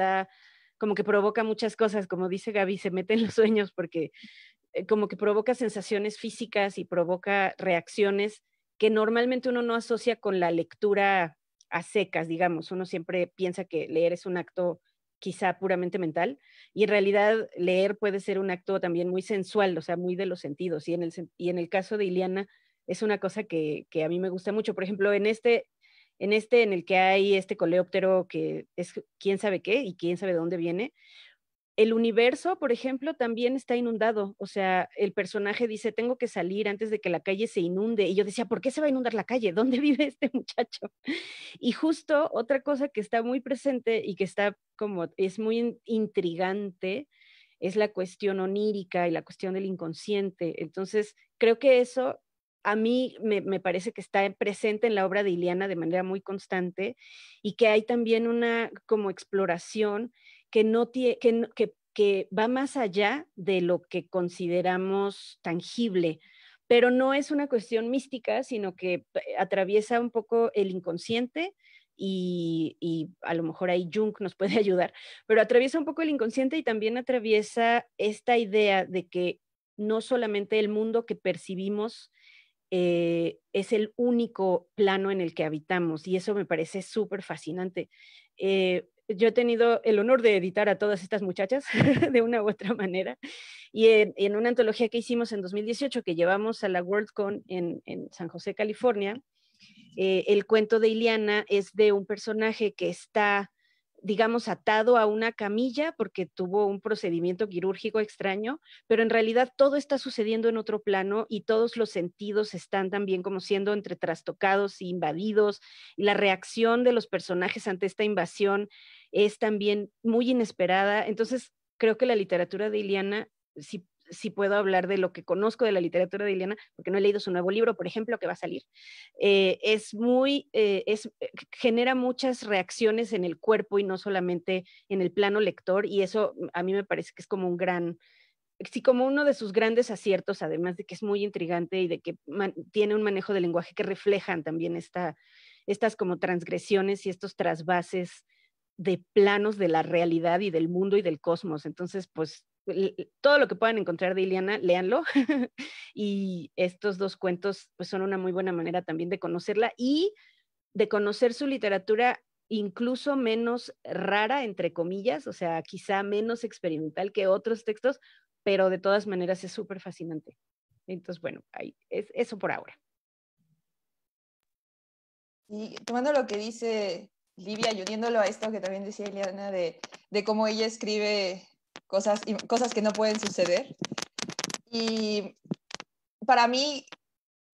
como que provoca muchas cosas, como dice Gaby, se mete en los sueños, porque como que provoca sensaciones físicas y provoca reacciones que normalmente uno no asocia con la lectura a secas, digamos. Uno siempre piensa que leer es un acto quizá puramente mental, y en realidad leer puede ser un acto también muy sensual, o sea, muy de los sentidos. Y en el caso de Iliana, es una cosa que a mí me gusta mucho. Por ejemplo, en el que hay este coleóptero que es quién sabe qué y quién sabe de dónde viene, el universo, por ejemplo, también está inundado. O sea, el personaje dice, tengo que salir antes de que la calle se inunde. Y yo decía, ¿por qué se va a inundar la calle? ¿Dónde vive este muchacho? Y justo otra cosa que está muy presente y que está como, es muy intrigante, es la cuestión onírica y la cuestión del inconsciente. Entonces, creo que eso a mí me parece que está presente en la obra de Iliana de manera muy constante y que hay también una como exploración que, no tie, que va más allá de lo que consideramos tangible, pero no es una cuestión mística, sino que atraviesa un poco el inconsciente y a lo mejor ahí Jung nos puede ayudar, pero atraviesa un poco el inconsciente y también atraviesa esta idea de que no solamente el mundo que percibimos es el único plano en el que habitamos y eso me parece súper fascinante. Yo he tenido el honor de editar a todas estas muchachas de una u otra manera y en una antología que hicimos en 2018 que llevamos a la Worldcon en San José, California, el cuento de Iliana es de un personaje que está, digamos, atado a una camilla porque tuvo un procedimiento quirúrgico extraño, pero en realidad todo está sucediendo en otro plano y todos los sentidos están también como siendo entre trastocados e invadidos, y la reacción de los personajes ante esta invasión es también muy inesperada. Entonces, creo que la literatura de Iliana, si puedo hablar de lo que conozco de la literatura de Iliana, porque no he leído su nuevo libro, por ejemplo, que va a salir, genera muchas reacciones en el cuerpo y no solamente en el plano lector, y eso a mí me parece que es como un gran, sí, como uno de sus grandes aciertos, además de que es muy intrigante y de que tiene un manejo del lenguaje que reflejan también estas como transgresiones y estos trasvases de planos de la realidad y del mundo y del cosmos. Entonces, pues todo lo que puedan encontrar de Iliana, léanlo. Y estos dos cuentos pues son una muy buena manera también de conocerla y de conocer su literatura incluso menos rara, entre comillas, o sea, quizá menos experimental que otros textos, pero de todas maneras es súper fascinante. Entonces, bueno, ahí es eso por ahora. Y tomando lo que dice Livia y uniéndolo a esto que también decía Eliana de cómo ella escribe cosas que no pueden suceder. Y para mí,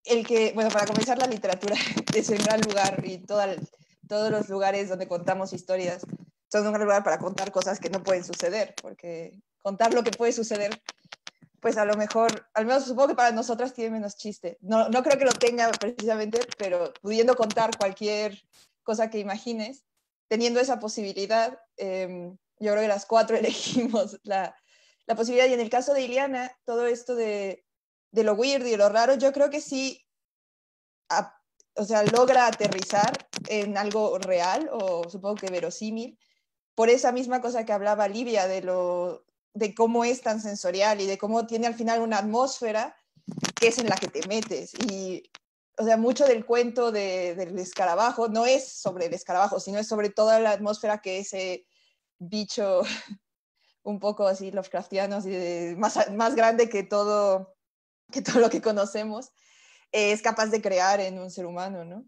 para comenzar, la literatura es un gran lugar y todos los lugares donde contamos historias son un gran lugar para contar cosas que no pueden suceder, porque contar lo que puede suceder, pues a lo mejor, al menos supongo que para nosotras tiene menos chiste. No creo que lo tenga precisamente, pero pudiendo contar cualquier cosa que imagines, teniendo esa posibilidad, yo creo que las cuatro elegimos la posibilidad. Y en el caso de Iliana, todo esto de lo weird y de lo raro, yo creo que sí, o sea, logra aterrizar en algo real o supongo que verosímil, por esa misma cosa que hablaba Livia de cómo es tan sensorial y de cómo tiene al final una atmósfera que es en la que te metes. Y, o sea, mucho del cuento del escarabajo no es sobre el escarabajo, sino es sobre toda la atmósfera que ese bicho un poco así Lovecraftiano, así más grande que todo lo que conocemos, es capaz de crear en un ser humano, ¿no?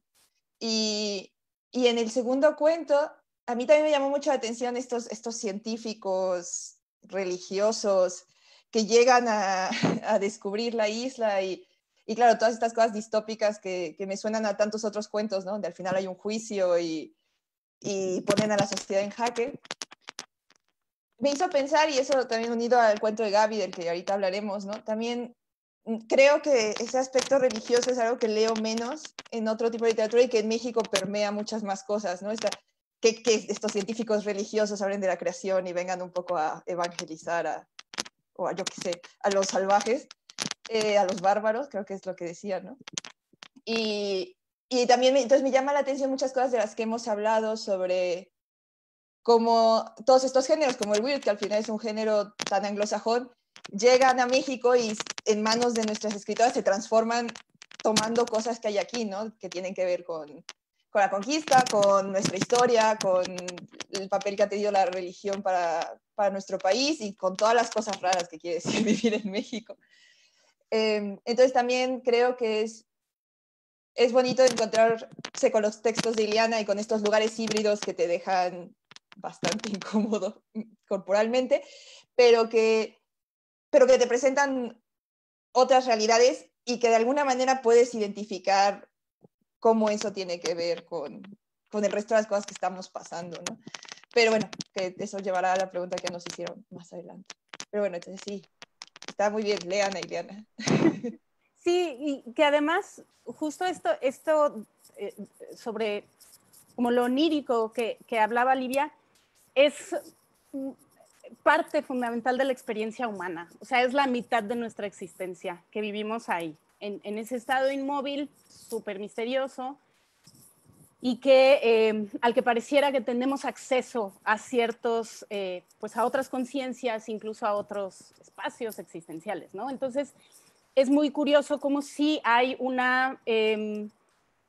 Y en el segundo cuento, a mí también me llamó mucho la atención estos científicos religiosos que llegan a descubrir la isla y claro, todas estas cosas distópicas que me suenan a tantos otros cuentos, ¿no? Donde al final hay un juicio y ponen a la sociedad en jaque. Me hizo pensar, y eso también unido al cuento de Gaby, del que ahorita hablaremos, ¿no? También creo que ese aspecto religioso es algo que leo menos en otro tipo de literatura y que en México permea muchas más cosas, ¿no? Que estos científicos religiosos hablen de la creación y vengan un poco a evangelizar o a, yo qué sé, a los salvajes, a los bárbaros, creo que es lo que decía, ¿no? Y también entonces me llama la atención muchas cosas de las que hemos hablado sobre cómo todos estos géneros, como el weird, que al final es un género tan anglosajón, llegan a México y en manos de nuestras escritoras se transforman tomando cosas que hay aquí, ¿no? Que tienen que ver con la conquista, con nuestra historia, con el papel que ha tenido la religión para nuestro país y con todas las cosas raras que quiere decir vivir en México. Entonces también creo que es bonito encontrarse con los textos de Iliana y con estos lugares híbridos que te dejan bastante incómodo corporalmente, pero que te presentan otras realidades y que de alguna manera puedes identificar cómo eso tiene que ver con el resto de las cosas que estamos pasando, ¿no? Pero bueno, que eso llevará a la pregunta que nos hicieron más adelante. Pero bueno, entonces sí, está muy bien, lean a Iliana. Sí, y que además justo esto sobre como lo onírico que hablaba Livia, es parte fundamental de la experiencia humana. O sea, es la mitad de nuestra existencia que vivimos ahí, en ese estado inmóvil, súper misterioso, y que al que pareciera que tenemos acceso a ciertos, pues a otras conciencias, incluso a otros espacios existenciales, ¿no? Entonces, es muy curioso como si hay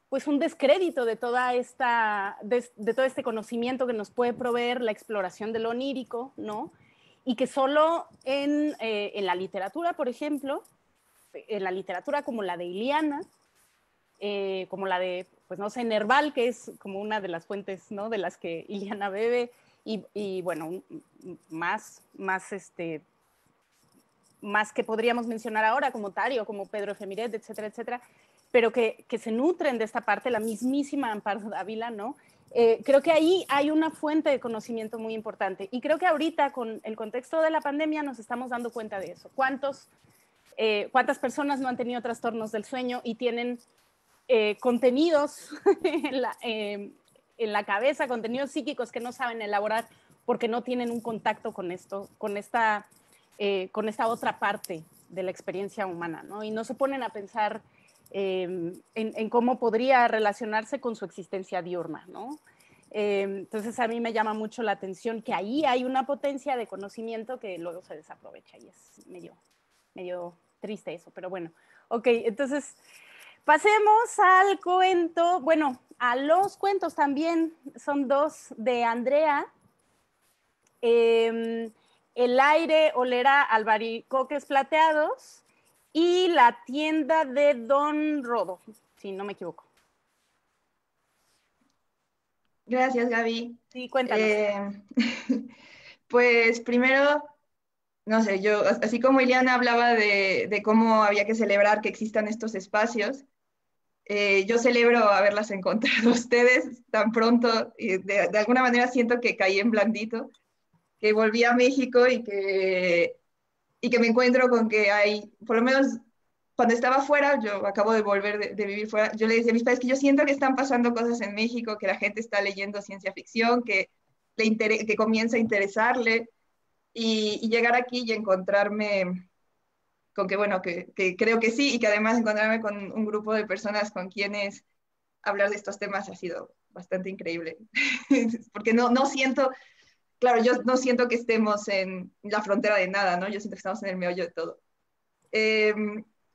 pues un descrédito de toda de todo este conocimiento que nos puede proveer la exploración de lo onírico, ¿no? Y que solo en la literatura, por ejemplo, en la literatura como la de Iliana, como la de, pues no sé, Nerval, que es como una de las fuentes, ¿no? De las que Iliana bebe, y bueno, más que podríamos mencionar ahora, como Tario, como Pedro Efemiret, etcétera, etcétera, pero que se nutren de esta parte, la mismísima Amparo Dávila, ¿no? Creo que ahí hay una fuente de conocimiento muy importante. Y creo que ahorita, con el contexto de la pandemia, nos estamos dando cuenta de eso. ¿Cuántas personas no han tenido trastornos del sueño y tienen contenidos en la cabeza, contenidos psíquicos que no saben elaborar porque no tienen un contacto con esto, con esta otra parte de la experiencia humana, ¿no? Y no se ponen a pensar en cómo podría relacionarse con su existencia diurna, ¿no? Entonces a mí me llama mucho la atención que ahí hay una potencia de conocimiento que luego se desaprovecha y es medio triste eso, pero bueno. Ok, entonces pasemos al cuento, bueno, a los cuentos también, son dos de Andrea. El aire olerá albaricoques plateados y la tienda de Don Rodo, si no me equivoco. Gracias, Gaby. Sí, cuéntanos. Pues primero, no sé, yo, así como Ileana hablaba de cómo había que celebrar que existan estos espacios, yo celebro haberlas encontrado a ustedes tan pronto y de alguna manera siento que caí en blandito, que volví a México y que me encuentro con que hay, por lo menos cuando estaba fuera, yo acabo de volver de vivir fuera, yo le decía a mis padres que yo siento que están pasando cosas en México, que la gente está leyendo ciencia ficción, que comienza a interesarle y llegar aquí y encontrarme con que, bueno, que creo que sí y que además encontrarme con un grupo de personas con quienes hablar de estos temas ha sido bastante increíble, porque no siento, claro, yo no siento que estemos en la frontera de nada, ¿no? Yo siento que estamos en el meollo de todo.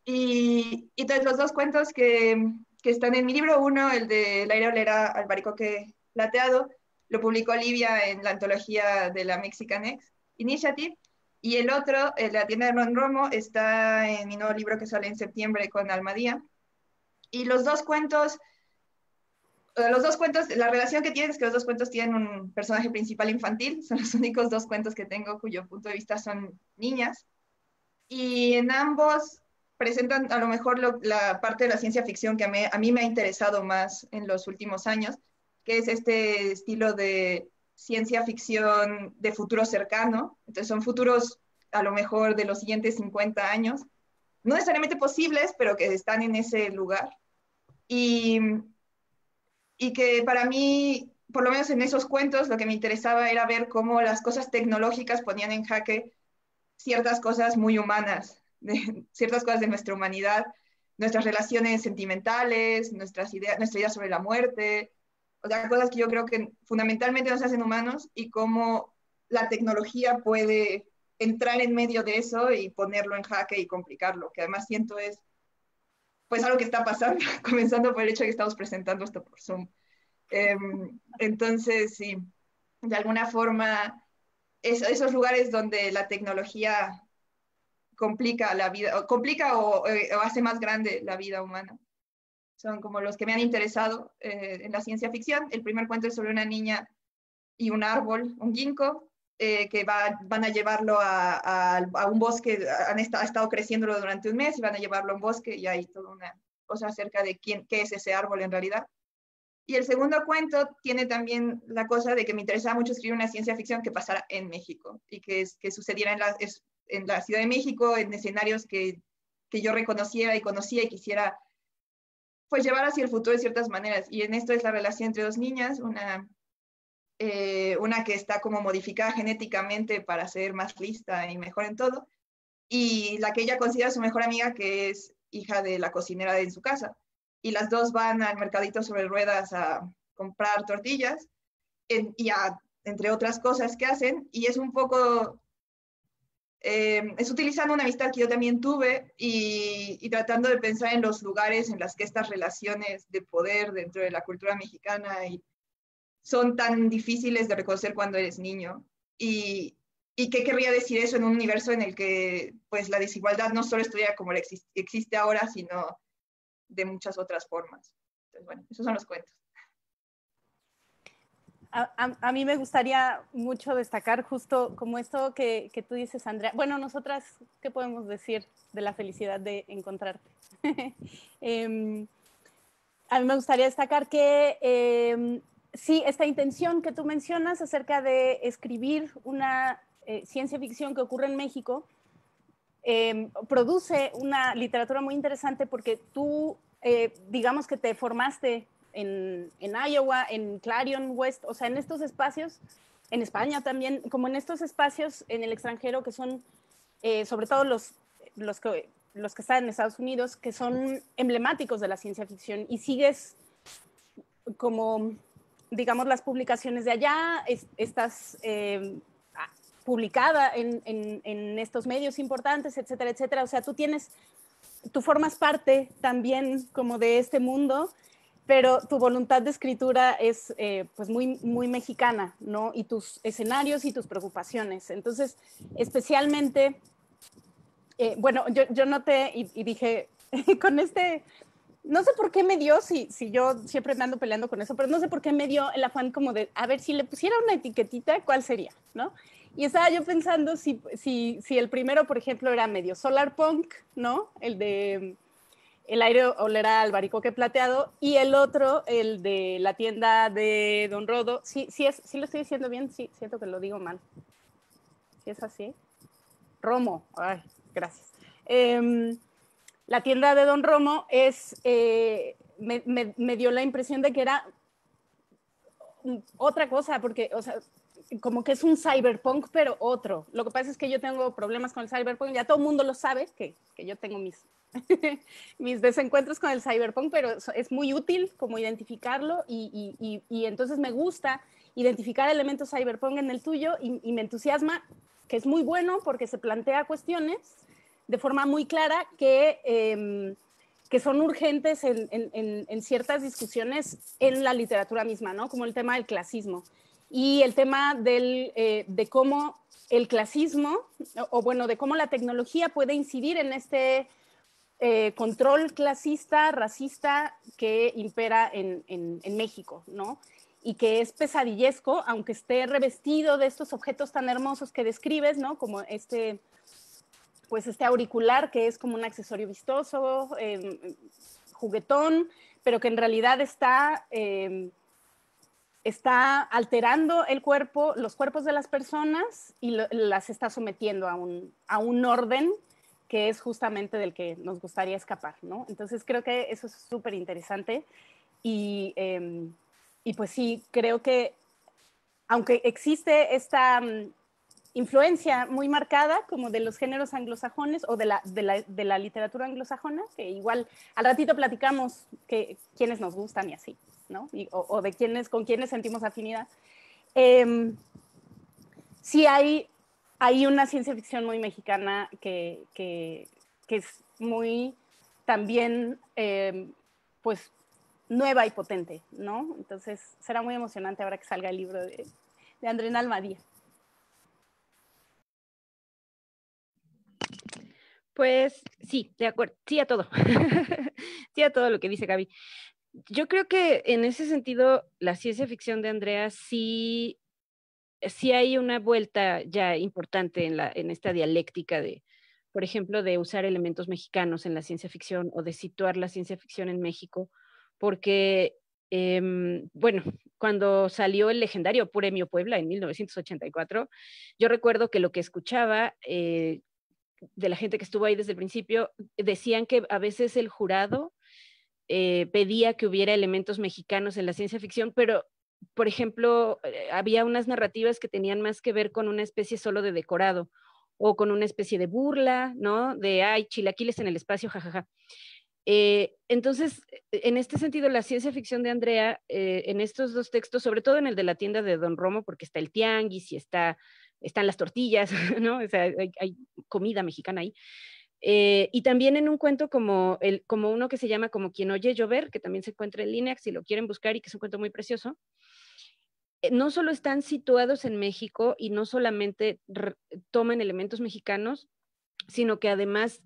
Y entonces los dos cuentos que están en mi libro, uno, el de El aire olerá al albaricoque plateado, lo publicó Olivia en la antología de la Mexican X Initiative, y el otro, La tienda de Don Romo, está en mi nuevo libro que sale en septiembre con Almadía. Y los dos cuentos, la relación que tienen es que los dos cuentos tienen un personaje principal infantil, son los únicos dos cuentos que tengo cuyo punto de vista son niñas, y en ambos presentan a lo mejor la parte de la ciencia ficción que a mí me ha interesado más en los últimos años, que es este estilo de ciencia ficción de futuro cercano. Entonces son futuros a lo mejor de los siguientes 50 años, no necesariamente posibles, pero que están en ese lugar. Y, y que para mí, por lo menos en esos cuentos, lo que me interesaba era ver cómo las cosas tecnológicas ponían en jaque ciertas cosas muy humanas, ciertas cosas de nuestra humanidad, nuestras relaciones sentimentales, nuestra idea sobre la muerte, o sea, cosas que yo creo que fundamentalmente nos hacen humanos, y cómo la tecnología puede entrar en medio de eso y ponerlo en jaque y complicarlo, que además siento es pues algo que está pasando, comenzando por el hecho de que estamos presentando esto por Zoom. Entonces, sí, de alguna forma, esos lugares donde la tecnología complica la vida, o hace más grande la vida humana, son como los que me han interesado en la ciencia ficción. El primer cuento es sobre una niña y un árbol, un ginkgo, que van a llevarlo a un bosque, ha estado creciéndolo durante un mes y van a llevarlo a un bosque, y hay toda una cosa acerca de qué es ese árbol en realidad. Y el segundo cuento tiene también la cosa de que me interesaba mucho escribir una ciencia ficción que pasara en México, y que sucediera en la Ciudad de México, en escenarios que yo reconociera y conocía y quisiera pues llevar hacia el futuro de ciertas maneras. Y en esto es la relación entre dos niñas, una que está como modificada genéticamente para ser más lista y mejor en todo, y la que ella considera su mejor amiga, que es hija de la cocinera de su casa. Y las dos van al mercadito sobre ruedas a comprar tortillas, entre otras cosas que hacen, y es un poco, es utilizando una amistad que yo también tuve, y tratando de pensar en los lugares en los que estas relaciones de poder dentro de la cultura mexicana son tan difíciles de reconocer cuando eres niño. Y qué querría decir eso en un universo en el que pues la desigualdad no solo estuviera como existe ahora, sino de muchas otras formas. Entonces, bueno, esos son los cuentos. A mí me gustaría mucho destacar justo como esto que tú dices, Andrea. Bueno, nosotras, ¿qué podemos decir de la felicidad de encontrarte? A mí me gustaría destacar que sí, esta intención que tú mencionas acerca de escribir una ciencia ficción que ocurre en México produce una literatura muy interesante, porque tú, digamos que te formaste en Iowa, en Clarion West, o sea, en estos espacios, en España también, como en estos espacios en el extranjero que son, sobre todo los que están en Estados Unidos, que son emblemáticos de la ciencia ficción, y sigues como, digamos, las publicaciones de allá, estás publicada en estos medios importantes, etcétera, etcétera. O sea, tú formas parte también como de este mundo, pero tu voluntad de escritura es pues muy, muy mexicana, ¿no? Y tus escenarios y tus preocupaciones. Entonces, especialmente, bueno, yo noté y dije, con no sé por qué me dio, si yo siempre me ando peleando con eso, pero no sé por qué me dio el afán como de, a ver, si le pusiera una etiquetita, ¿cuál sería? ¿No? Y estaba yo pensando si el primero, por ejemplo, era medio solar punk, ¿no? El de El aire olerá al albaricoque plateado, y el otro, el de La tienda de Don Rodo. Sí lo estoy diciendo bien, sí, siento que lo digo mal. ¿Sí es así? Romo, ay, gracias. La tienda de Don Romo me dio la impresión de que era otra cosa, porque, o sea, como que es un cyberpunk, pero otro. Lo que pasa es que yo tengo problemas con el cyberpunk, ya todo el mundo lo sabe, que yo tengo mis, mis desencuentros con el cyberpunk, pero es muy útil como identificarlo y entonces me gusta identificar elementos cyberpunk en el tuyo y me entusiasma, que es muy bueno porque se plantea cuestiones de forma muy clara que son urgentes en ciertas discusiones en la literatura misma, ¿no? Como el tema del clasismo y el tema de cómo el clasismo, o bueno, de cómo la tecnología puede incidir en este control clasista, racista que impera en México, ¿no? Y que es pesadillesco, aunque esté revestido de estos objetos tan hermosos que describes, ¿no? Como pues este auricular que es como un accesorio vistoso, juguetón, pero que en realidad está alterando el cuerpo, los cuerpos de las personas y las está sometiendo a un orden que es justamente del que nos gustaría escapar, ¿no? Entonces creo que eso es súper interesante y pues sí, creo que aunque existe esta influencia muy marcada como de los géneros anglosajones o de la literatura anglosajona, que igual al ratito platicamos quiénes nos gustan y así, ¿no? O de con quiénes sentimos afinidad. Sí hay una ciencia ficción muy mexicana que es muy también, pues, nueva y potente, ¿no? Entonces será muy emocionante ahora que salga el libro de Andrea Almadía. Pues sí, de acuerdo, sí a todo, sí a todo lo que dice Gaby. Yo creo que en ese sentido la ciencia ficción de Andrea sí hay una vuelta ya importante en esta dialéctica de, por ejemplo, de usar elementos mexicanos en la ciencia ficción o de situar la ciencia ficción en México, porque, bueno, cuando salió el legendario Premio Puebla en 1984, yo recuerdo que lo que escuchaba de la gente que estuvo ahí desde el principio, decían que a veces el jurado pedía que hubiera elementos mexicanos en la ciencia ficción, pero por ejemplo, había unas narrativas que tenían más que ver con una especie solo de decorado o con una especie de burla, ¿no? De, ay, chilaquiles en el espacio, jajaja. Entonces, en este sentido, la ciencia ficción de Andrea, en estos dos textos, sobre todo en el de la tienda de Don Romo, porque está el tianguis y están las tortillas, ¿no? O sea, hay comida mexicana ahí. Y también en un cuento como uno que se llama Como quien oye llover, que también se encuentra en línea, si lo quieren buscar, y que es un cuento muy precioso. No solo están situados en México y no solamente toman elementos mexicanos, sino que además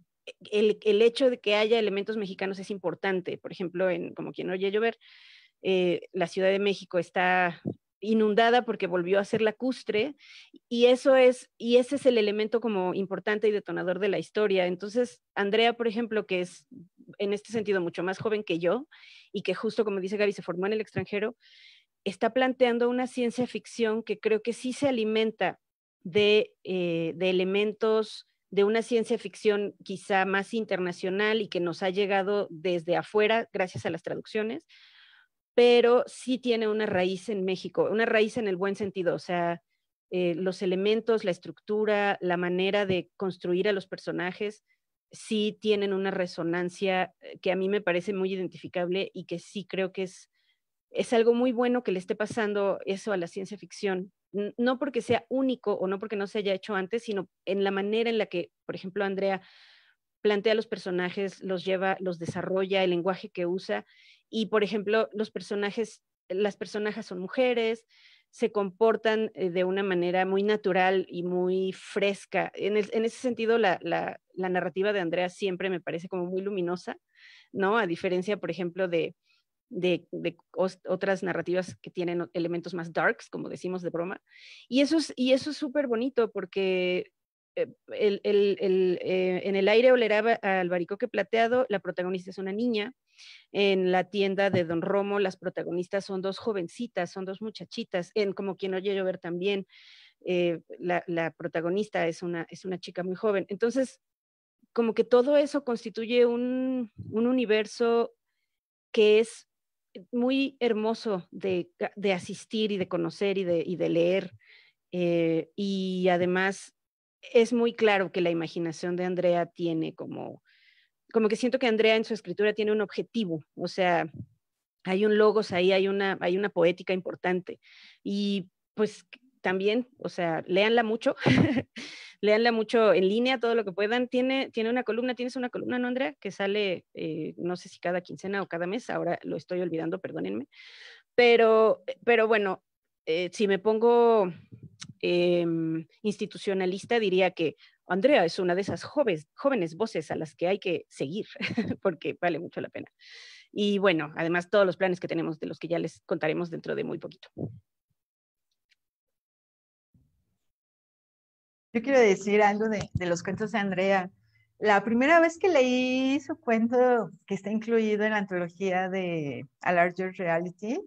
el hecho de que haya elementos mexicanos es importante. Por ejemplo, en Como quien oye llover, la Ciudad de México está inundada porque volvió a ser lacustre y ese es el elemento como importante y detonador de la historia. Entonces, Andrea, por ejemplo, que es en este sentido mucho más joven que yo y que justo como dice Gaby se formó en el extranjero, está planteando una ciencia ficción que creo que sí se alimenta de elementos de una ciencia ficción quizá más internacional y que nos ha llegado desde afuera gracias a las traducciones, pero sí tiene una raíz en México, una raíz en el buen sentido, o sea, los elementos, la estructura, la manera de construir a los personajes, sí tienen una resonancia que a mí me parece muy identificable y que sí creo que es algo muy bueno que le esté pasando eso a la ciencia ficción, no porque sea único o no porque no se haya hecho antes, sino en la manera en la que, por ejemplo, Andrea plantea los personajes, los lleva, los desarrolla, el lenguaje que usa y, por ejemplo, las personajes son mujeres, se comportan de una manera muy natural y muy fresca. En ese sentido, la narrativa de Andrea siempre me parece como muy luminosa, ¿no? A diferencia, por ejemplo, de otras narrativas que tienen elementos más darks, como decimos de broma. Y eso es súper bonito porque en El aire olerá albaricoque plateado, la protagonista es una niña. En la tienda de Don Romo, las protagonistas son dos jovencitas, son dos muchachitas. En Como quien oye llover también, la protagonista es una chica muy joven. Entonces, como que todo eso constituye un universo que es muy hermoso de asistir y de conocer y de leer. y además es muy claro que la imaginación de Andrea tiene como que siento que Andrea en su escritura tiene un objetivo, o sea, hay un logos ahí, hay una poética importante. Y pues también, o sea, léanla mucho, léanla mucho en línea, todo lo que puedan. Tiene una columna, tienes una columna, ¿no, Andrea? Que sale, no sé si cada quincena o cada mes, ahora lo estoy olvidando, perdónenme. Pero bueno, si me pongo institucionalista, diría que Andrea es una de esas jóvenes voces a las que hay que seguir, porque vale mucho la pena. Y bueno, además todos los planes que tenemos, de los que ya les contaremos dentro de muy poquito. Yo quiero decir algo de los cuentos de Andrea. La primera vez que leí su cuento, que está incluido en la antología de A Larger Reality,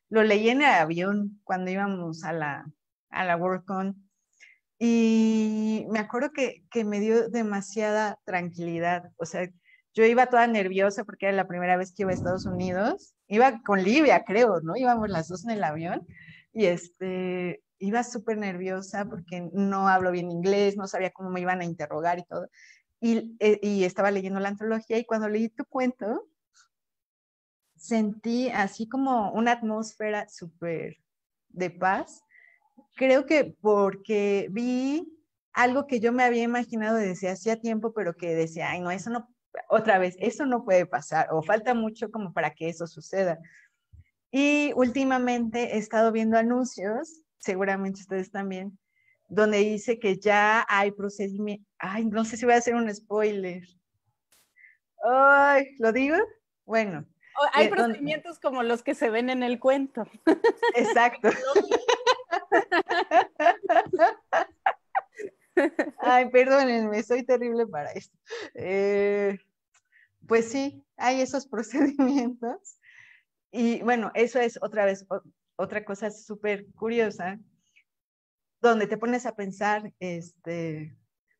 lo leí en el avión cuando íbamos a la Worldcon. Y me acuerdo que me dio demasiada tranquilidad. O sea, yo iba toda nerviosa porque era la primera vez que iba a Estados Unidos. Iba con Livia, creo, ¿no? Íbamos las dos en el avión. Y iba súper nerviosa porque no hablo bien inglés, no sabía cómo me iban a interrogar y todo. Y estaba leyendo la antología y cuando leí tu cuento, sentí así como una atmósfera súper de paz. Creo que porque vi algo que yo me había imaginado desde hacía tiempo, pero que decía, ay, no, eso no, otra vez, eso no puede pasar, o falta mucho como para que eso suceda. Y últimamente he estado viendo anuncios, seguramente ustedes también, donde dice que ya hay procedimiento. Ay, no sé si voy a hacer un spoiler. Ay, ¿lo digo? Bueno. Hay procedimientos como los que se ven en el cuento. Exacto. Ay, perdónenme, soy terrible para esto. Pues sí, hay esos procedimientos. Y bueno, eso es otra vez otra cosa súper curiosa, donde te pones a pensar,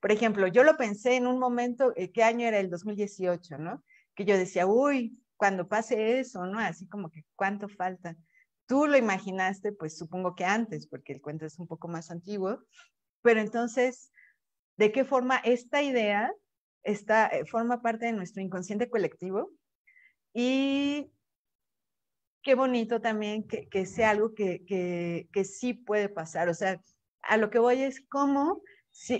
por ejemplo, yo lo pensé en un momento, ¿qué año era? El 2018, ¿no? Que yo decía, uy, cuando pase eso, ¿no? Así como que, ¿cuánto falta? Tú lo imaginaste, pues supongo que antes, porque el cuento es un poco más antiguo, pero entonces, ¿de qué forma esta idea forma parte de nuestro inconsciente colectivo? Y qué bonito también que sea algo que sí puede pasar. O sea, a lo que voy es cómo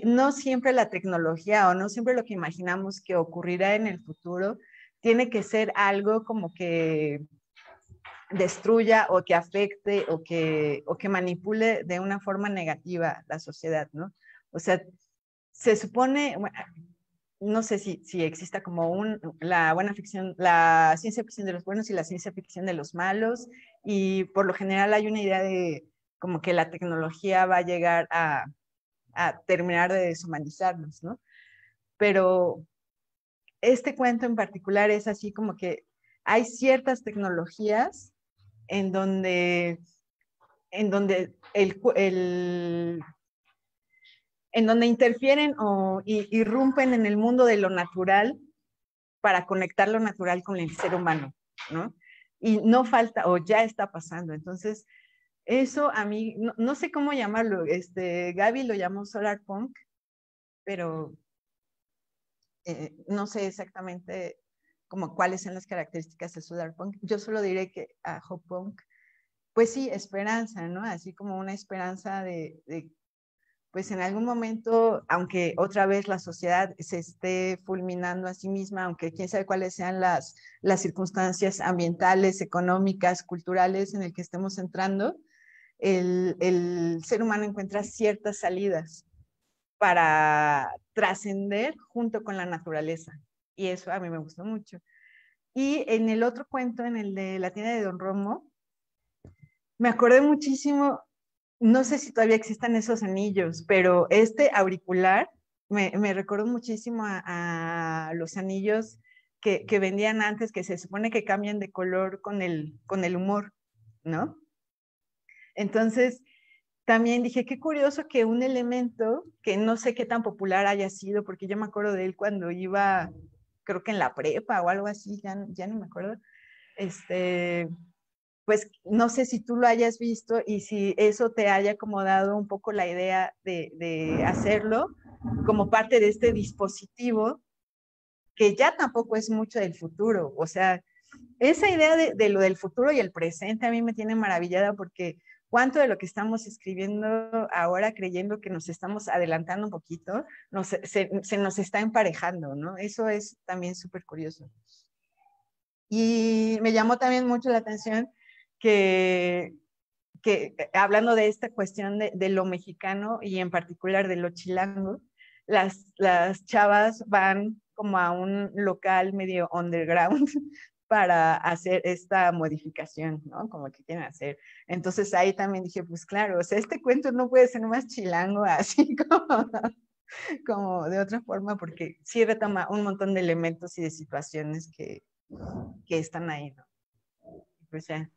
no siempre la tecnología o no siempre lo que imaginamos que ocurrirá en el futuro tiene que ser algo como que destruya o que afecte o que manipule de una forma negativa la sociedad, ¿no? O sea, se supone, no sé si exista como la buena ficción, la ciencia ficción de los buenos y la ciencia ficción de los malos, y por lo general hay una idea de como que la tecnología va a llegar a terminar de deshumanizarnos, ¿no? Pero este cuento en particular es así como que hay ciertas tecnologías en donde, en donde en donde interfieren o irrumpen en el mundo de lo natural para conectar lo natural con el ser humano, ¿no? Y no falta, o ya está pasando. Entonces, eso a mí, no sé cómo llamarlo, Gaby lo llamó solar punk, pero no sé exactamente como cuáles son las características del solar punk. Yo solo diré que a Hop Punk, pues sí, esperanza, ¿no? Así como una esperanza de pues en algún momento, aunque otra vez la sociedad se esté fulminando a sí misma, aunque quién sabe cuáles sean las circunstancias ambientales, económicas, culturales en el que estemos entrando, el ser humano encuentra ciertas salidas para trascender junto con la naturaleza. Y eso a mí me gustó mucho. Y en el otro cuento, en el de la tienda de Don Romo, me acordé muchísimo, no sé si todavía existan esos anillos, pero este auricular me recordó muchísimo a los anillos que vendían antes, que se supone que cambian de color con el humor, ¿no? Entonces, también dije, qué curioso que un elemento que no sé qué tan popular haya sido, porque yo me acuerdo de él cuando iba, creo que en la prepa o algo así, ya no me acuerdo, pues no sé si tú lo hayas visto y si eso te haya como dado un poco la idea de hacerlo como parte de este dispositivo que ya tampoco es mucho del futuro. O sea, esa idea de lo del futuro y el presente a mí me tiene maravillada porque cuánto de lo que estamos escribiendo ahora creyendo que nos estamos adelantando un poquito, se nos está emparejando, ¿no? Eso es también súper curioso. Y me llamó también mucho la atención que hablando de esta cuestión de lo mexicano y en particular de lo chilango, las chavas van como a un local medio underground para hacer esta modificación, ¿no? Como que quieren hacer. Entonces ahí también dije, pues claro, o sea, este cuento no puede ser más chilango así como de otra forma, porque sí retoma un montón de elementos y de situaciones que están ahí, ¿no? Pues ya.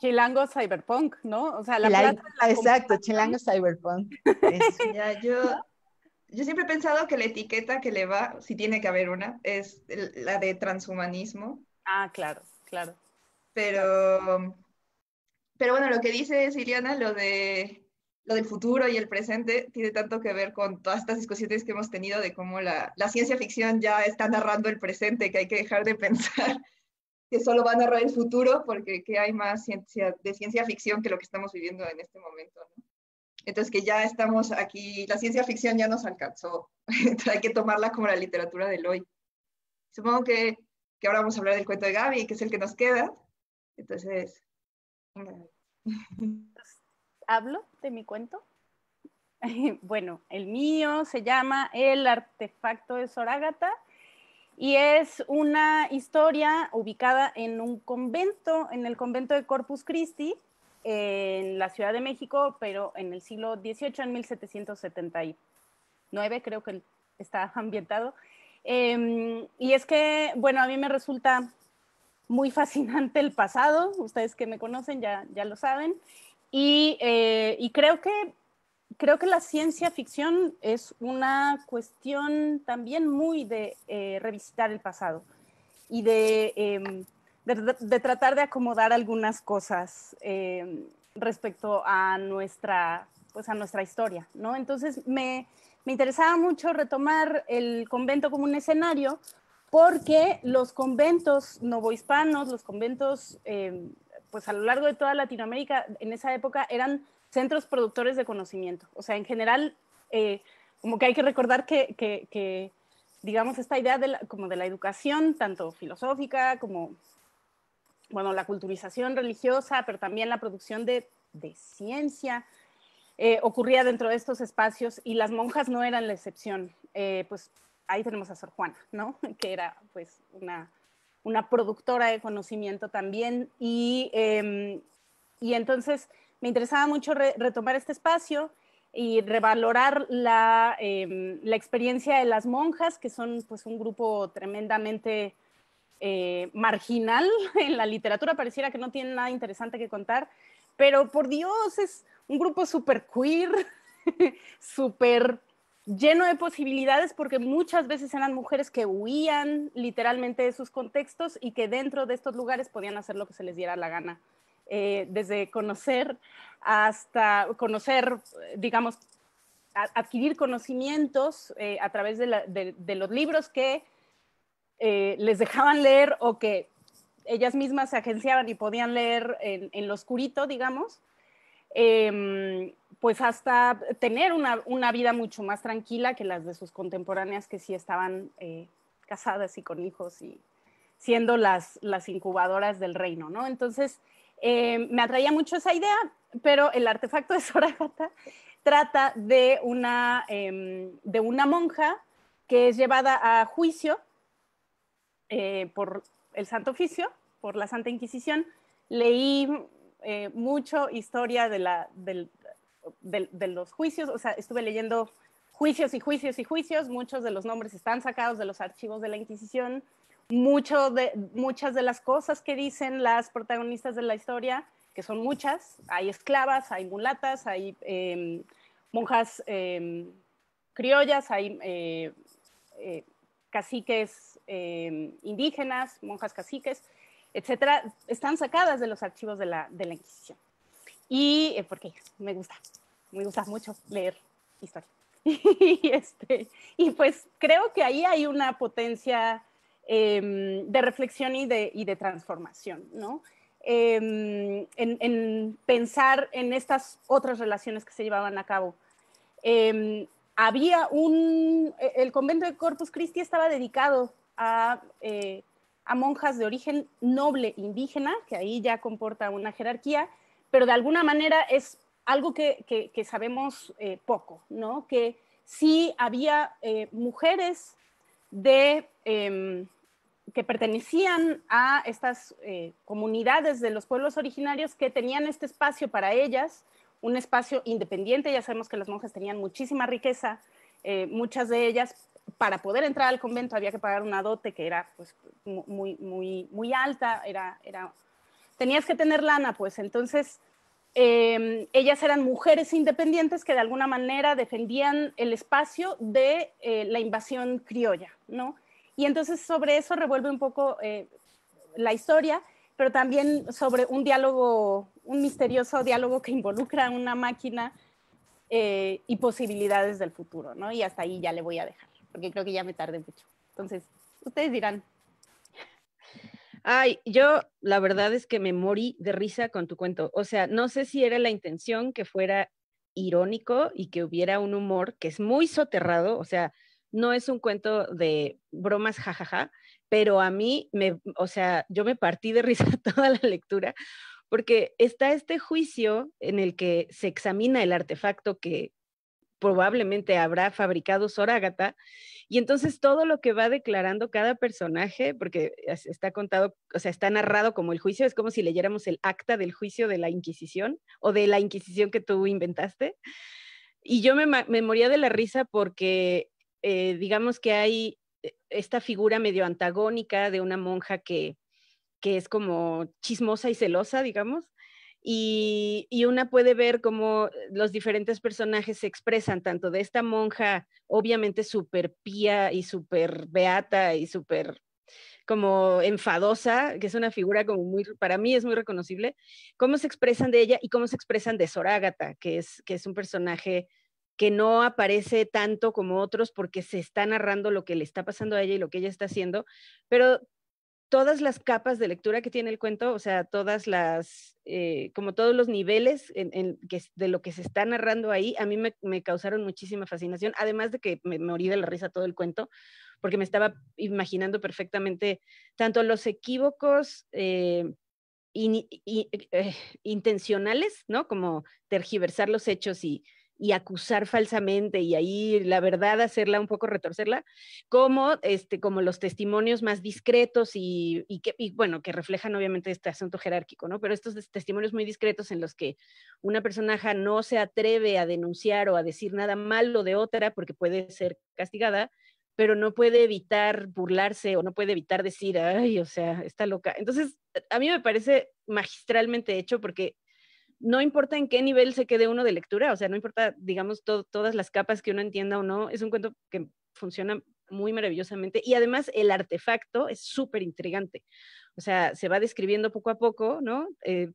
Chilango cyberpunk, ¿no? O sea, la plaza de la Exacto, computación. chilango cyberpunk. Ya, yo siempre he pensado que la etiqueta que le va, si tiene que haber una, es la de transhumanismo, Ah, claro, claro. pero, pero bueno, lo que dice Ileana, lo del futuro y el presente, tiene tanto que ver con todas estas discusiones que hemos tenido de cómo la ciencia ficción ya está narrando el presente, que hay que dejar de pensar que solo va a narrar el futuro, porque ¿qué hay más de ciencia ficción que lo que estamos viviendo en este momento, ¿no? Entonces, que ya estamos aquí, la ciencia ficción ya nos alcanzó. Entonces, hay que tomarla como la literatura del hoy. Supongo que ahora vamos a hablar del cuento de Gaby, que es el que nos queda. Entonces, ¿Hablo de mi cuento? Bueno, el mío se llama El artefacto de Sor Ágata y es una historia ubicada en un convento, en el convento de Corpus Christi, en la Ciudad de México, pero en el siglo XVIII, en 1779, creo que está ambientado. Y es que, bueno, a mí me resulta muy fascinante el pasado, ustedes que me conocen ya lo saben, y creo que la ciencia ficción es una cuestión también muy de revisitar el pasado y de tratar de acomodar algunas cosas respecto a nuestra historia, ¿no? Entonces me interesaba mucho retomar el convento como un escenario porque los conventos novohispanos, los conventos pues a lo largo de toda Latinoamérica en esa época eran centros productores de conocimiento. O sea, en general, como que hay que recordar que digamos, esta idea como de la educación, tanto filosófica como, bueno, la culturización religiosa, pero también la producción de ciencia, ocurría dentro de estos espacios y las monjas no eran la excepción. Pues ahí tenemos a Sor Juana, ¿no? Que era pues una productora de conocimiento también y entonces me interesaba mucho retomar este espacio y revalorar la experiencia de las monjas, que son pues un grupo tremendamente marginal en la literatura, pareciera que no tienen nada interesante que contar, pero por Dios es un grupo súper queer, súper lleno de posibilidades, porque muchas veces eran mujeres que huían literalmente de sus contextos y que dentro de estos lugares podían hacer lo que se les diera la gana. Desde conocer hasta conocer, digamos, adquirir conocimientos a través de los libros que les dejaban leer o que ellas mismas se agenciaban y podían leer en lo oscurito, digamos, pues hasta tener una vida mucho más tranquila que las de sus contemporáneas que sí estaban casadas y con hijos y siendo las incubadoras del reino, ¿no? Entonces, me atraía mucho esa idea, pero el artefacto de Sor Ágata trata de una monja que es llevada a juicio por el Santo Oficio, por la Santa Inquisición. Leí mucho historia de los juicios, o sea, estuve leyendo juicios y juicios y juicios, muchos de los nombres están sacados de los archivos de la Inquisición, muchas de las cosas que dicen las protagonistas de la historia, que son muchas, hay esclavas, hay mulatas, hay monjas criollas, hay caciques indígenas, monjas caciques, etcétera, están sacadas de los archivos de la Inquisición. Y porque me gusta mucho leer historia. Y pues creo que ahí hay una potencia de reflexión y de transformación, ¿no? En pensar en estas otras relaciones que se llevaban a cabo. El convento de Corpus Christi estaba dedicado a monjas de origen noble indígena, que ahí ya comporta una jerarquía, pero de alguna manera es algo que sabemos poco, ¿no? Que sí había mujeres que pertenecían a estas comunidades de los pueblos originarios que tenían este espacio para ellas, un espacio independiente. Ya sabemos que las monjas tenían muchísima riqueza, muchas de ellas, para poder entrar al convento había que pagar una dote que era pues, muy alta, tenías que tener lana, pues. Entonces ellas eran mujeres independientes que de alguna manera defendían el espacio de la invasión criolla, ¿no? Y entonces sobre eso revuelve un poco la historia, pero también sobre un diálogo, un misterioso diálogo que involucra una máquina y posibilidades del futuro, ¿no? Y hasta ahí ya le voy a dejar, porque creo que ya me tardé mucho. Entonces, ustedes dirán. Ay, yo la verdad es que me morí de risa con tu cuento. O sea, no sé si era la intención que fuera irónico y que hubiera un humor que es muy soterrado, o sea, no es un cuento de bromas jajaja, pero a mí, o sea, yo me partí de risa toda la lectura, porque está este juicio en el que se examina el artefacto que probablemente habrá fabricado Sor Ágata, y entonces todo lo que va declarando cada personaje, porque está contado, o sea, está narrado como el juicio, es como si leyéramos el acta del juicio de la Inquisición o de la Inquisición que tú inventaste. Y yo me moría de la risa porque digamos que hay esta figura medio antagónica de una monja que es como chismosa y celosa, digamos, y una puede ver cómo los diferentes personajes se expresan, tanto de esta monja, obviamente súper pía y súper beata y súper como enfadosa, que es una figura como muy, para mí es muy reconocible, cómo se expresan de ella y cómo se expresan de Sor Ágata, que es un personaje que no aparece tanto como otros porque se está narrando lo que le está pasando a ella y lo que ella está haciendo, pero todas las capas de lectura que tiene el cuento, o sea, como todos los niveles de lo que se está narrando ahí, a mí me causaron muchísima fascinación, además de que me morí de la risa todo el cuento, porque me estaba imaginando perfectamente tanto los equívocos intencionales, ¿no? Como tergiversar los hechos y acusar falsamente y ahí la verdad hacerla un poco retorcerla, como los testimonios más discretos y bueno, que reflejan obviamente este asunto jerárquico, ¿no? Pero estos testimonios muy discretos en los que una personaje no se atreve a denunciar o a decir nada malo de otra porque puede ser castigada, pero no puede evitar burlarse o no puede evitar decir, ay, o sea, está loca. Entonces, a mí me parece magistralmente hecho porque no importa en qué nivel se quede uno de lectura, o sea, no importa, digamos, todas las capas que uno entienda o no, es un cuento que funciona muy maravillosamente y además el artefacto es súper intrigante. O sea, se va describiendo poco a poco, ¿no?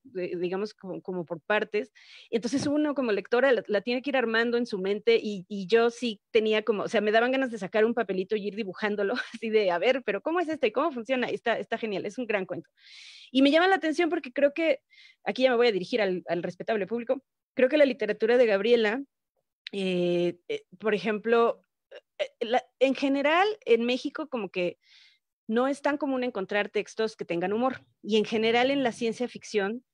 Digamos como por partes. Y entonces uno como lectora la tiene que ir armando en su mente y yo sí tenía como, o sea, me daban ganas de sacar un papelito y ir dibujándolo, así de, a ver, pero ¿cómo es este? ¿Cómo funciona? Está genial, es un gran cuento. Y me llama la atención porque creo que, aquí ya me voy a dirigir al respetable público, creo que la literatura de Gabriela, por ejemplo, en general en México como que no es tan común encontrar textos que tengan humor. Y en general en la ciencia ficción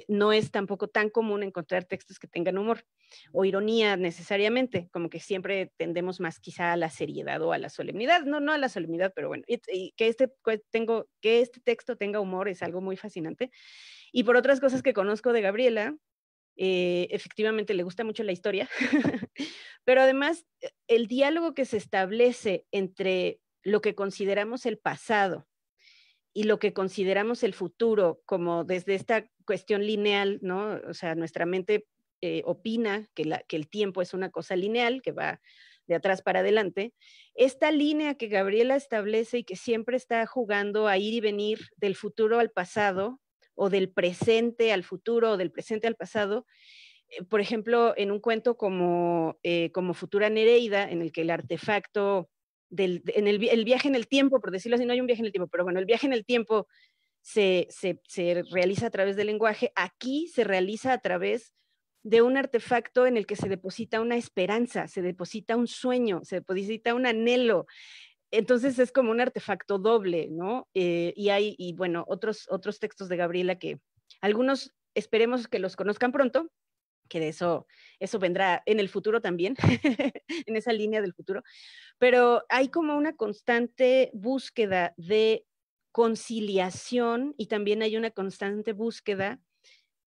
no es tampoco tan común encontrar textos que tengan humor o ironía necesariamente, como que siempre tendemos más quizá a la seriedad o a la solemnidad, no a la solemnidad, pero bueno, y que este texto tenga humor es algo muy fascinante. Y por otras cosas que conozco de Gabriela, efectivamente le gusta mucho la historia, pero además el diálogo que se establece entre lo que consideramos el pasado y lo que consideramos el futuro, como desde esta cuestión lineal, ¿no? O sea, nuestra mente opina que el tiempo es una cosa lineal, que va de atrás para adelante, esta línea que Gabriela establece y que siempre está jugando a ir y venir del futuro al pasado, o del presente al futuro, o del presente al pasado, por ejemplo, en un cuento como Futura Nereida, en el que el artefacto, el viaje en el tiempo, por decirlo así, no hay un viaje en el tiempo, pero bueno, el viaje en el tiempo se realiza a través del lenguaje, aquí se realiza a través de un artefacto en el que se deposita una esperanza, se deposita un sueño, se deposita un anhelo. Entonces es como un artefacto doble, ¿no? Y bueno, otros textos de Gabriela que algunos esperemos que los conozcan pronto, que de eso vendrá en el futuro también, en esa línea del futuro, pero hay como una constante búsqueda de conciliación y también hay una constante búsqueda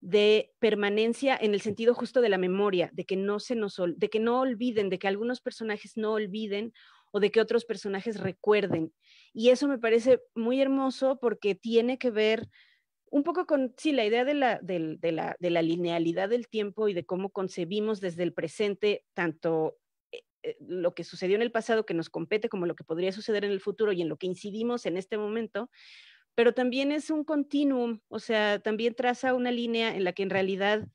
de permanencia en el sentido justo de la memoria, de que de que no olviden, de que algunos personajes no olviden o de que otros personajes recuerden. Y eso me parece muy hermoso porque tiene que ver un poco con, sí, la idea de la linealidad del tiempo y de cómo concebimos desde el presente tanto lo que sucedió en el pasado que nos compete como lo que podría suceder en el futuro y en lo que incidimos en este momento, pero también es un continuum, o sea, también traza una línea en la que en realidad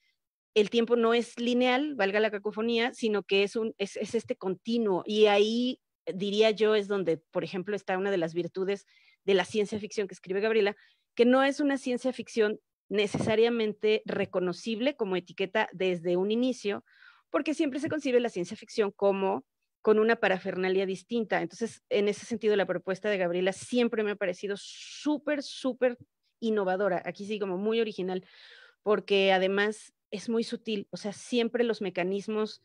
el tiempo no es lineal, valga la cacofonía, sino que es este continuo. Y ahí diría yo es donde, por ejemplo, está una de las virtudes de la ciencia ficción que escribe Gabriela, que no es una ciencia ficción necesariamente reconocible como etiqueta desde un inicio, porque siempre se concibe la ciencia ficción como con una parafernalia distinta. Entonces, en ese sentido, la propuesta de Gabriela siempre me ha parecido súper, súper innovadora, aquí sí como muy original, porque además es muy sutil, o sea, siempre los mecanismos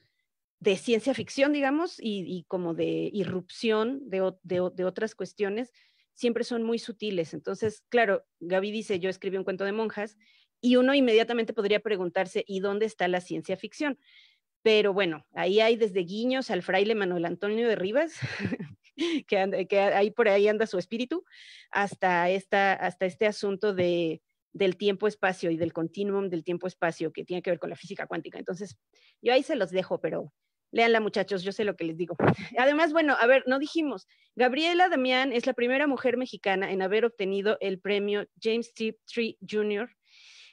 de ciencia ficción, digamos, y como de irrupción de otras cuestiones, siempre son muy sutiles. Entonces, claro, Gaby dice, yo escribí un cuento de monjas, y uno inmediatamente podría preguntarse, ¿y dónde está la ciencia ficción? Pero bueno, ahí hay desde guiños al fraile Manuel Antonio de Rivas, que ahí por ahí anda su espíritu, hasta este asunto del tiempo-espacio y del continuum del tiempo-espacio que tiene que ver con la física cuántica. Entonces, yo ahí se los dejo, pero léanla, muchachos, yo sé lo que les digo. Además, bueno, a ver, no dijimos, Gabriela Damián es la primera mujer mexicana en haber obtenido el premio James T. Tree Jr.,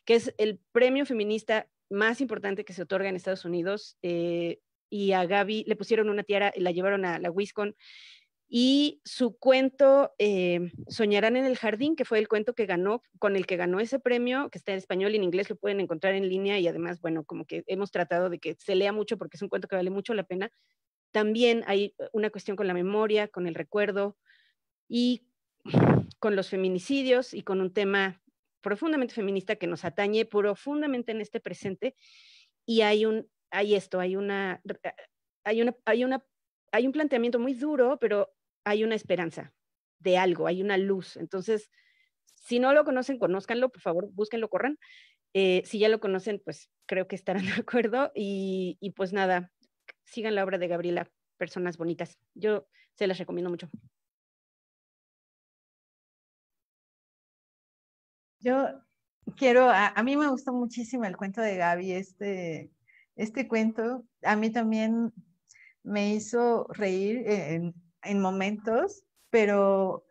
que es el premio feminista más importante que se otorga en Estados Unidos, y a Gaby le pusieron una tiara y la llevaron a la WisCon, y su cuento Soñarán en el Jardín, que fue el cuento que ganó, con el que ganó ese premio, que está en español y en inglés, lo pueden encontrar en línea, y además, bueno, como que hemos tratado de que se lea mucho porque es un cuento que vale mucho la pena. También hay una cuestión con la memoria, con el recuerdo y con los feminicidios y con un tema profundamente feminista que nos atañe profundamente en este presente, y hay un planteamiento muy duro, pero hay una esperanza de algo, hay una luz. Entonces, si no lo conocen, conózcanlo, por favor, búsquenlo, corran. Si ya lo conocen, pues creo que estarán de acuerdo, y pues nada, sigan la obra de Gabriela, personas bonitas. Yo se las recomiendo mucho. Yo quiero, a mí me gustó muchísimo el cuento de Gaby, este cuento a mí también me hizo reír en momentos, pero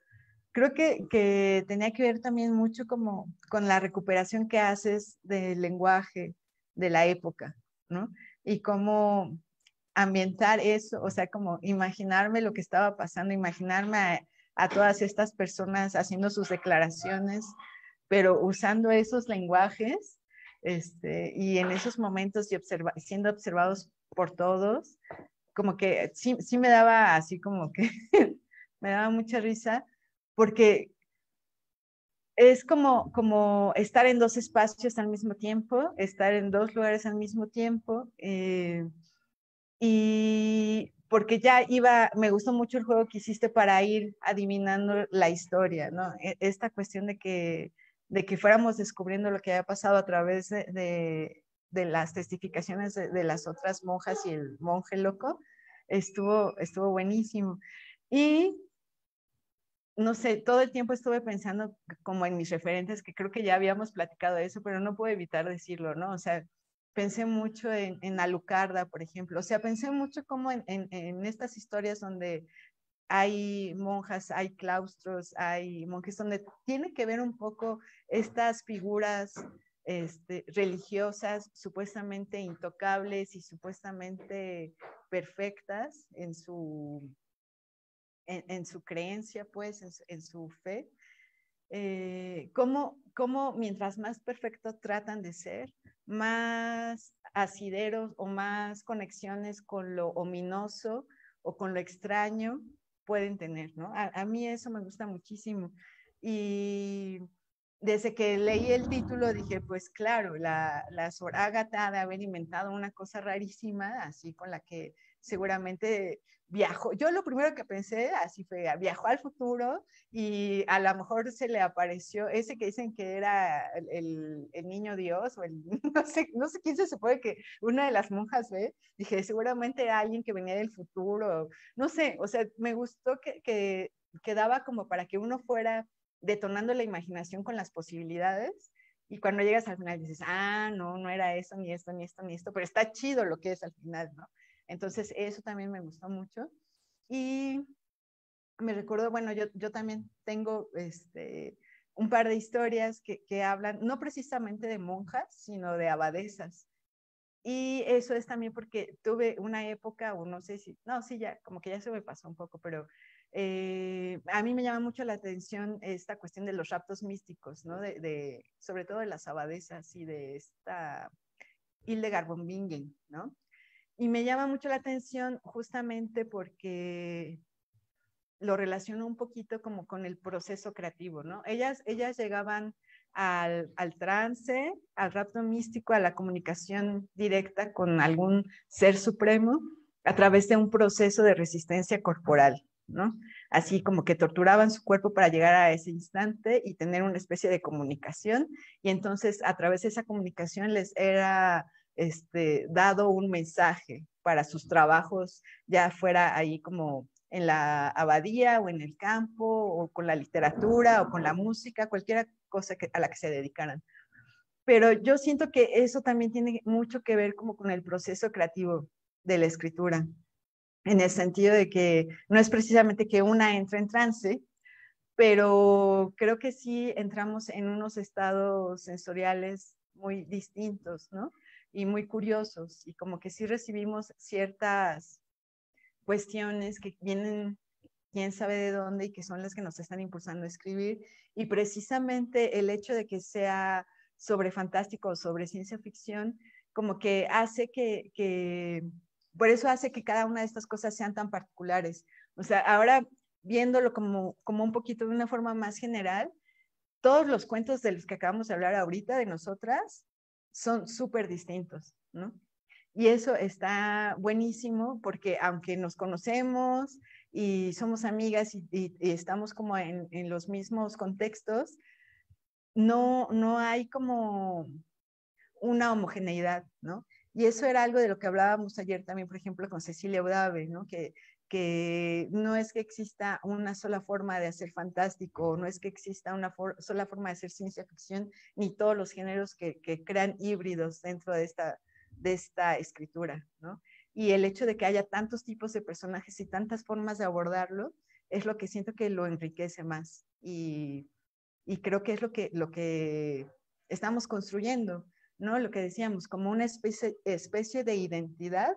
creo que tenía que ver también mucho como con la recuperación que haces del lenguaje de la época, ¿no? Y cómo ambientar eso, o sea, como imaginarme lo que estaba pasando, imaginarme a todas estas personas haciendo sus declaraciones, pero usando esos lenguajes, y en esos momentos y siendo observados por todos, como que sí me daba así como que me daba mucha risa, porque es como estar en dos espacios al mismo tiempo, estar en dos lugares al mismo tiempo, y porque me gustó mucho el juego que hiciste para ir adivinando la historia, ¿no? Esta cuestión de que fuéramos descubriendo lo que había pasado a través de las testificaciones de las otras monjas y el monje loco, estuvo buenísimo. Y no sé, todo el tiempo estuve pensando como en mis referentes, que creo que ya habíamos platicado de eso, pero no puedo evitar decirlo, ¿no? O sea, pensé mucho en Alucarda, por ejemplo. O sea, pensé mucho como en estas historias donde hay monjas, hay claustros, hay monjes, donde tiene que ver un poco estas figuras religiosas supuestamente intocables y supuestamente perfectas en su creencia, pues, en su fe. Cómo mientras más perfecto tratan de ser, más asideros o más conexiones con lo ominoso o con lo extraño pueden tener, ¿no? A mí eso me gusta muchísimo. Y desde que leí el título dije, pues claro, la Sor Ágata ha de haber inventado una cosa rarísima, así con la que seguramente viajó. Yo lo primero que pensé, así fue, viajó al futuro y a lo mejor se le apareció ese que dicen que era el niño Dios, o no sé quién se supone que una de las monjas ve. Dije, seguramente era alguien que venía del futuro, no sé, o sea, me gustó que daba como para que uno fuera detonando la imaginación con las posibilidades, y cuando llegas al final dices, no era eso, ni esto, ni esto, ni esto, pero está chido lo que es al final, ¿no? Entonces eso también me gustó mucho. Y me recuerdo, bueno, yo también tengo un par de historias que hablan no precisamente de monjas, sino de abadesas. Y eso es también porque tuve una época, o no sé si, no, sí, ya, como que ya se me pasó un poco, pero a mí me llama mucho la atención esta cuestión de los raptos místicos, ¿no? Sobre todo de las abadesas y de esta Hildegard von Bingen, ¿no? Y me llama mucho la atención justamente porque lo relaciono un poquito como con el proceso creativo, ¿no? Ellas llegaban al trance, al rapto místico, a la comunicación directa con algún ser supremo a través de un proceso de resistencia corporal, ¿no? Así como que torturaban su cuerpo para llegar a ese instante y tener una especie de comunicación, y entonces a través de esa comunicación les era dado un mensaje para sus trabajos, ya fuera ahí como en la abadía o en el campo o con la literatura o con la música, cualquier cosa a la que se dedicaran. Pero yo siento que eso también tiene mucho que ver como con el proceso creativo de la escritura, en el sentido de que no es precisamente que una entre en trance, pero creo que sí entramos en unos estados sensoriales muy distintos, ¿no? Y muy curiosos, y como que sí recibimos ciertas cuestiones que vienen quién sabe de dónde y que son las que nos están impulsando a escribir. Y precisamente el hecho de que sea sobre fantástico o sobre ciencia ficción, como que hace por eso hace que cada una de estas cosas sean tan particulares. O sea, ahora viéndolo como un poquito de una forma más general, todos los cuentos de los que acabamos de hablar ahorita de nosotras son súper distintos, ¿no? Y eso está buenísimo porque aunque nos conocemos y somos amigas y estamos como en los mismos contextos, no hay como una homogeneidad, ¿no? Y eso era algo de lo que hablábamos ayer también, por ejemplo, con Cecilia Udave, ¿no? Que no es que exista una sola forma de hacer fantástico, no es que exista una sola forma de hacer ciencia ficción, ni todos los géneros que crean híbridos dentro de esta escritura, ¿no? Y el hecho de que haya tantos tipos de personajes y tantas formas de abordarlo es lo que siento que lo enriquece más, y creo que es lo que estamos construyendo, ¿no? Lo que decíamos, como una especie de identidad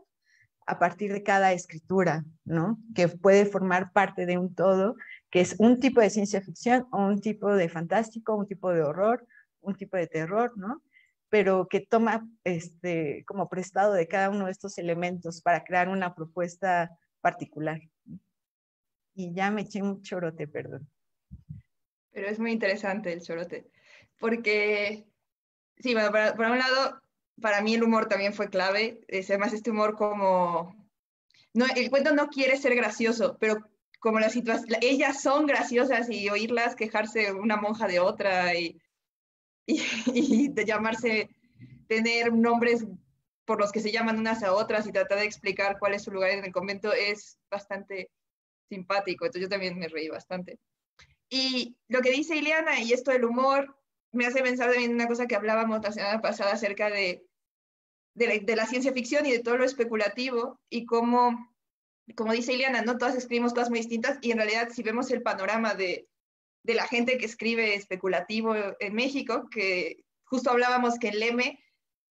a partir de cada escritura, ¿no? Que puede formar parte de un todo, que es un tipo de ciencia ficción, o un tipo de fantástico, un tipo de horror, un tipo de terror, ¿no? Pero que toma como prestado de cada uno de estos elementos para crear una propuesta particular. Y ya me eché un chorote, perdón. Pero es muy interesante el chorote, porque, sí, bueno, por un lado, para mí el humor también fue clave, además este humor como, no, el cuento no quiere ser gracioso, pero como ellas son graciosas, y oírlas quejarse una monja de otra y de llamarse, tener nombres por los que se llaman unas a otras y tratar de explicar cuál es su lugar en el convento es bastante simpático, entonces yo también me reí bastante. Y lo que dice Ileana y esto del humor me hace pensar también en una cosa que hablábamos la semana pasada acerca de de la ciencia ficción y de todo lo especulativo, y como dice Ileana, ¿no? Todas escribimos cosas muy distintas, y en realidad si vemos el panorama de la gente que escribe especulativo en México, que justo hablábamos que en Leme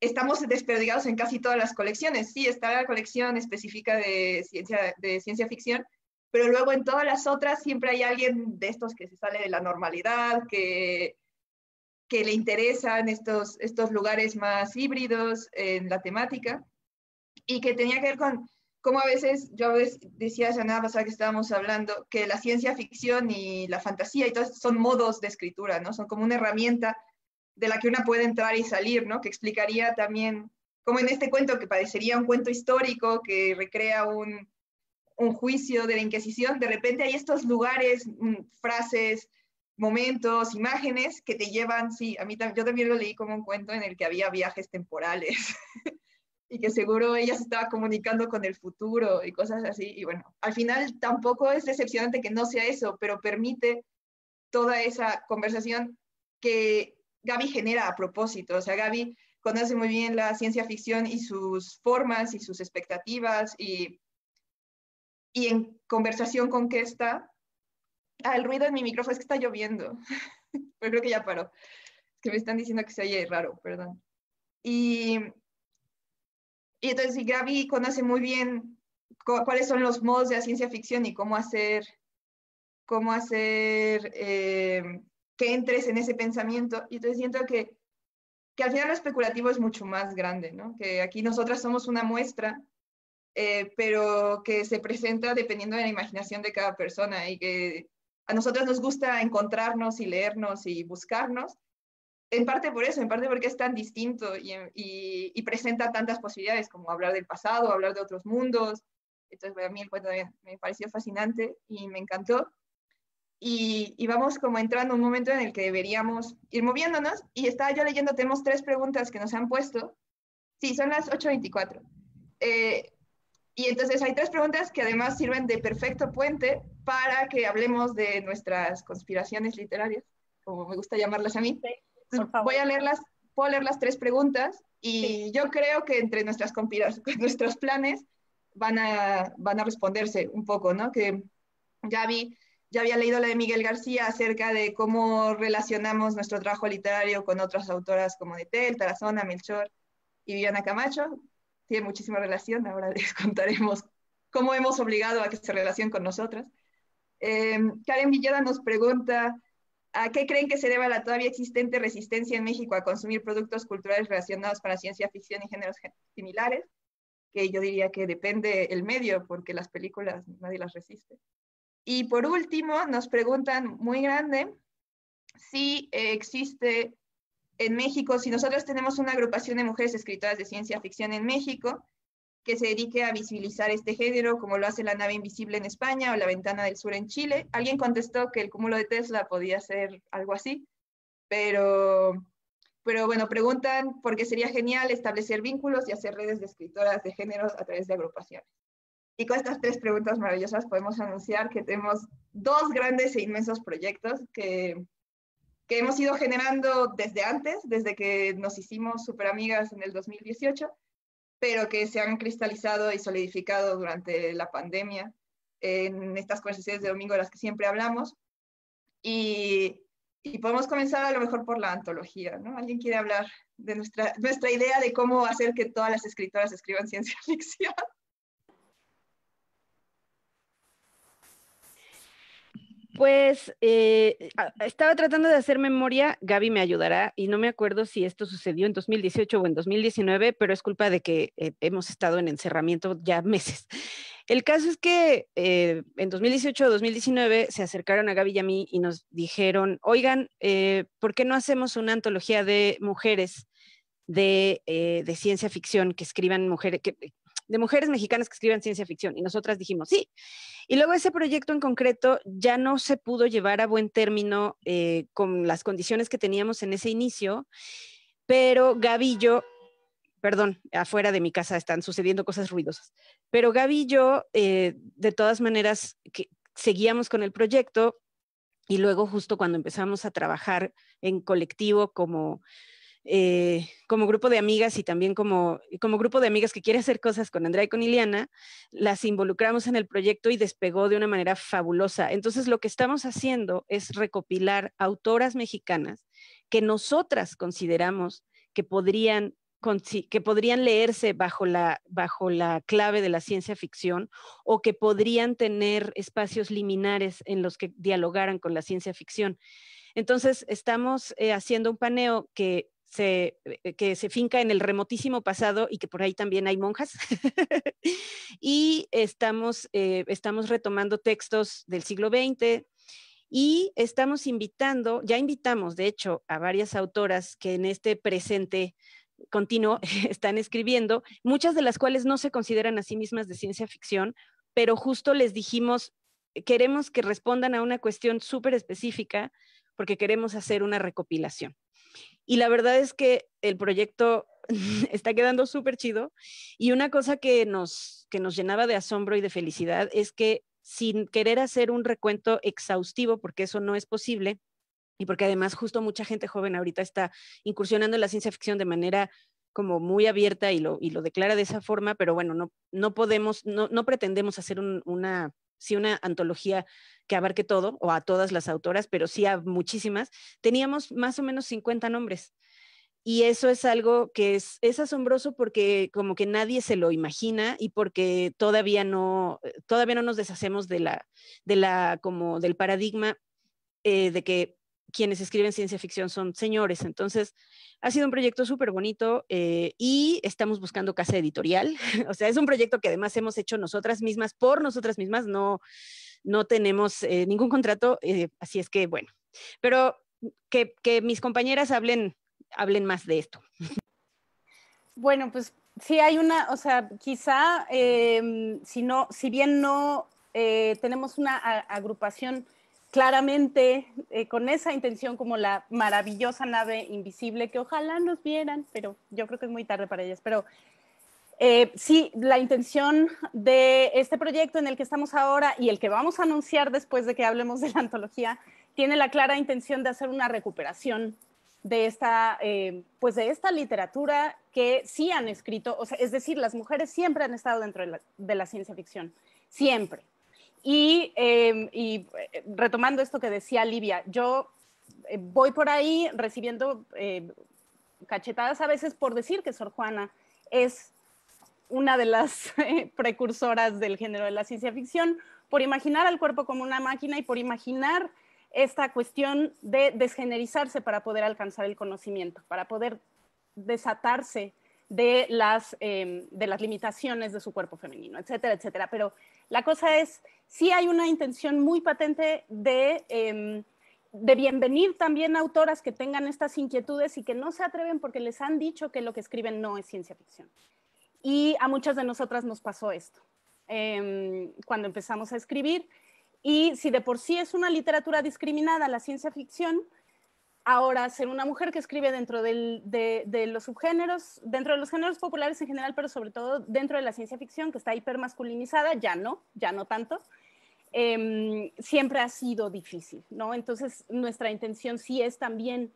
estamos desperdigados en casi todas las colecciones. Sí, está la colección específica de ciencia ficción, pero luego en todas las otras siempre hay alguien de estos que se sale de la normalidad, que le interesan estos lugares más híbridos en la temática, y que tenía que ver con cómo a veces, yo decía la semana pasada que estábamos hablando, que la ciencia ficción y la fantasía y todo son modos de escritura, ¿no? Son como una herramienta de la que una puede entrar y salir, ¿no? Que explicaría también, como en este cuento que parecería un cuento histórico que recrea un juicio de la Inquisición, de repente hay estos lugares, frases, momentos, imágenes que te llevan, sí, yo también lo leí como un cuento en el que había viajes temporales y que seguro ella se estaba comunicando con el futuro y cosas así, y bueno, al final tampoco es decepcionante que no sea eso, pero permite toda esa conversación que Gaby genera a propósito. O sea, Gaby conoce muy bien la ciencia ficción y sus formas y sus expectativas, y en conversación con qué está. El ruido en mi micrófono es que está lloviendo, pero creo que ya paró. Es que me están diciendo que se oye raro, perdón. Y entonces Gaby conoce muy bien cuáles son los modos de la ciencia ficción y cómo hacer que entres en ese pensamiento. Y entonces siento que al final lo especulativo es mucho más grande, ¿no? Que aquí nosotras somos una muestra, pero que se presenta dependiendo de la imaginación de cada persona, y que a nosotras nos gusta encontrarnos y leernos y buscarnos, en parte por eso, en parte porque es tan distinto y presenta tantas posibilidades, como hablar del pasado, hablar de otros mundos. Entonces, a mí el cuento me pareció fascinante y me encantó. Y vamos como entrando a un momento en el que deberíamos ir moviéndonos, y estaba yo leyendo, tenemos 3 preguntas que nos han puesto. Sí, son las 8:24. Y entonces hay 3 preguntas que además sirven de perfecto puente para que hablemos de nuestras conspiraciones literarias, como me gusta llamarlas a mí. Entonces, puedo leer las 3 preguntas, y sí, yo creo que entre nuestros planes van a responderse un poco, ¿no? Que ya había leído la de Miguel García acerca de cómo relacionamos nuestro trabajo literario con otras autoras como Netel, Tarazona, Melchor y Viviana Camacho. Tiene muchísima relación, ahora les contaremos cómo hemos obligado a que se relacionen con nosotras. Karen Villada nos pregunta, ¿a qué creen que se deba la todavía existente resistencia en México a consumir productos culturales relacionados con la ciencia ficción y géneros similares? Que yo diría que depende el medio, porque las películas nadie las resiste. Y por último, nos preguntan muy grande si existe en México, si nosotros tenemos una agrupación de mujeres escritoras de ciencia ficción en México que se dedique a visibilizar este género, como lo hace La Nave Invisible en España o La Ventana del Sur en Chile. Alguien contestó que El Cúmulo de Tesla podía ser algo así, pero bueno, preguntan porque sería genial establecer vínculos y hacer redes de escritoras de géneros a través de agrupaciones. Y con estas 3 preguntas maravillosas podemos anunciar que tenemos 2 grandes e inmensos proyectos que hemos ido generando desde antes, desde que nos hicimos súper amigas en el 2018, pero que se han cristalizado y solidificado durante la pandemia en estas conversaciones de domingo de las que siempre hablamos. Y podemos comenzar a lo mejor por la antología, ¿no? ¿Alguien quiere hablar de nuestra idea de cómo hacer que todas las escritoras escriban ciencia ficción? Pues estaba tratando de hacer memoria, Gaby me ayudará, y no me acuerdo si esto sucedió en 2018 o en 2019, pero es culpa de que hemos estado en encerramiento ya meses. El caso es que en 2018 o 2019 se acercaron a Gaby y a mí y nos dijeron, oigan, ¿por qué no hacemos una antología de mujeres de ciencia ficción que escriban de mujeres mexicanas que escriban ciencia ficción? Y nosotras dijimos, sí. Y luego ese proyecto en concreto ya no se pudo llevar a buen término con las condiciones que teníamos en ese inicio, pero Gaby y yo, perdón, afuera de mi casa están sucediendo cosas ruidosas, pero Gaby y yo, de todas maneras, seguíamos con el proyecto, y luego justo cuando empezamos a trabajar en colectivo como como grupo de amigas y también como grupo de amigas que quiere hacer cosas con Andrea y con Ileana, las involucramos en el proyecto y despegó de una manera fabulosa. Entonces lo que estamos haciendo es recopilar autoras mexicanas que nosotras consideramos que podrían leerse bajo la clave de la ciencia ficción o que podrían tener espacios liminares en los que dialogaran con la ciencia ficción. Entonces, estamos haciendo un paneo que se finca en el remotísimo pasado y que por ahí también hay monjas. Y estamos retomando textos del siglo XX y estamos ya invitamos, de hecho, a varias autoras que en este presente continuo están escribiendo, muchas de las cuales no se consideran a sí mismas de ciencia ficción, pero justo les dijimos, queremos que respondan a una cuestión súper específica porque queremos hacer una recopilación. Y la verdad es que el proyecto está quedando súper chido y una cosa que nos llenaba de asombro y de felicidad es que sin querer hacer un recuento exhaustivo, porque eso no es posible, y porque además justo mucha gente joven ahorita está incursionando en la ciencia ficción de manera como muy abierta y lo declara de esa forma, pero bueno, no podemos, no pretendemos hacer una antología que abarque todo o a todas las autoras, pero sí a muchísimas. Teníamos más o menos 50 nombres. Y eso es algo que es asombroso porque como que nadie se lo imagina y porque todavía no nos deshacemos como del paradigma de que quienes escriben ciencia ficción son señores. Entonces, ha sido un proyecto súper bonito y estamos buscando casa editorial. O sea, es un proyecto que además hemos hecho nosotras mismas, por nosotras mismas, no tenemos ningún contrato, así es que bueno. Pero que mis compañeras hablen más de esto. Bueno, pues sí hay o sea, quizá si bien no tenemos una agrupación claramente con esa intención como la maravillosa nave invisible, que ojalá nos vieran, pero yo creo que es muy tarde para ellas, pero sí, la intención de este proyecto en el que estamos ahora y el que vamos a anunciar después de que hablemos de la antología, tiene la clara intención de hacer una recuperación de pues de esta literatura que sí han escrito, o sea, es decir, las mujeres siempre han estado dentro de la ciencia ficción, siempre. Y retomando esto que decía Livia, yo voy por ahí recibiendo cachetadas a veces por decir que Sor Juana es una de las precursoras del género de la ciencia ficción, por imaginar al cuerpo como una máquina y por imaginar esta cuestión de desgenerizarse para poder alcanzar el conocimiento, para poder desatarse de las limitaciones de su cuerpo femenino, etcétera, etcétera. Pero la cosa es, sí hay una intención muy patente de bienvenir también a autoras que tengan estas inquietudes y que no se atreven porque les han dicho que lo que escriben no es ciencia ficción. Y a muchas de nosotras nos pasó esto cuando empezamos a escribir. Y si de por sí es una literatura discriminada la ciencia ficción, ahora ser una mujer que escribe dentro de los subgéneros, dentro de los géneros populares en general, pero sobre todo dentro de la ciencia ficción, que está hipermasculinizada, ya no tanto, siempre ha sido difícil, ¿no? Entonces, nuestra intención sí es también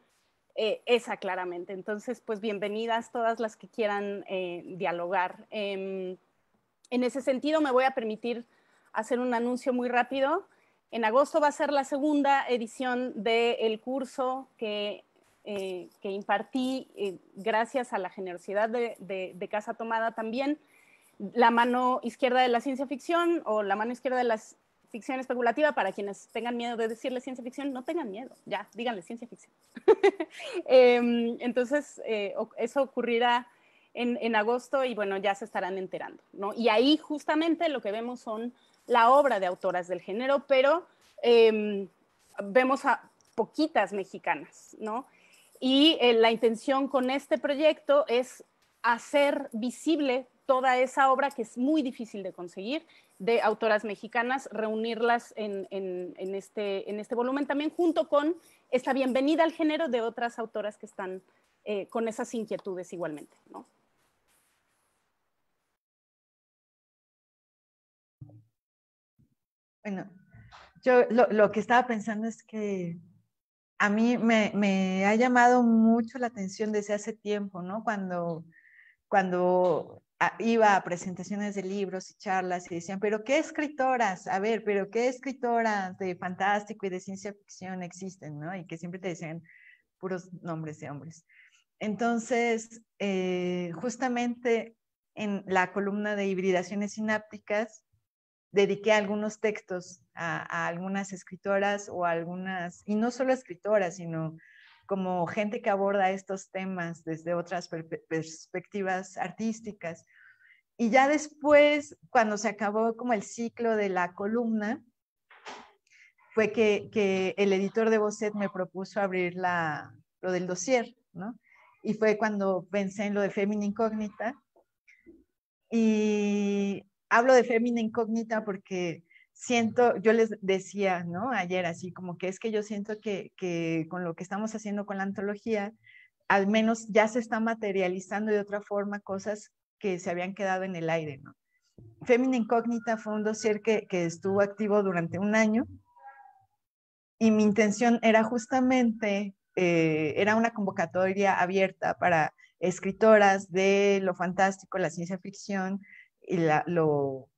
esa claramente. Entonces, pues bienvenidas todas las que quieran dialogar. En ese sentido, me voy a permitir hacer un anuncio muy rápido. En agosto va a ser la segunda edición del curso que impartí gracias a la generosidad de Casa Tomada también. La mano izquierda de la ciencia ficción o la mano izquierda de las ficción especulativa, para quienes tengan miedo de decirle ciencia ficción, no tengan miedo, ya, díganle ciencia ficción. Entonces, eso ocurrirá en agosto y bueno, ya se estarán enterando, ¿no? Y ahí justamente lo que vemos son la obra de autoras del género, pero vemos a poquitas mexicanas, ¿no? Y la intención con este proyecto es hacer visible toda esa obra que es muy difícil de conseguir, de autoras mexicanas, reunirlas en este volumen también junto con esta bienvenida al género de otras autoras que están con esas inquietudes igualmente, ¿no? Bueno, yo lo que estaba pensando es que a mí me ha llamado mucho la atención desde hace tiempo, ¿no? Cuando iba a presentaciones de libros y charlas y decían, pero ¿qué escritoras? A ver, pero ¿qué escritoras de fantástico y de ciencia ficción existen, ¿no? Y que siempre te decían puros nombres de hombres. Entonces, justamente en la columna de hibridaciones sinápticas, dediqué algunos textos a algunas escritoras o a algunas, y no solo escritoras, sino como gente que aborda estos temas desde otras perspectivas artísticas. Y ya después, cuando se acabó como el ciclo de la columna, fue que el editor de Bosset me propuso abrir lo del dossier, ¿no? Y fue cuando pensé en lo de Fémina Incógnita. Y hablo de Fémina Incógnita porque siento, yo les decía, ¿no? Ayer así, como que es que yo siento que con lo que estamos haciendo con la antología, al menos ya se está materializando de otra forma cosas que se habían quedado en el aire, ¿no? Fémina Incógnita fue un dossier que estuvo activo durante un año y mi intención era justamente, era una convocatoria abierta para escritoras de lo fantástico, la ciencia ficción y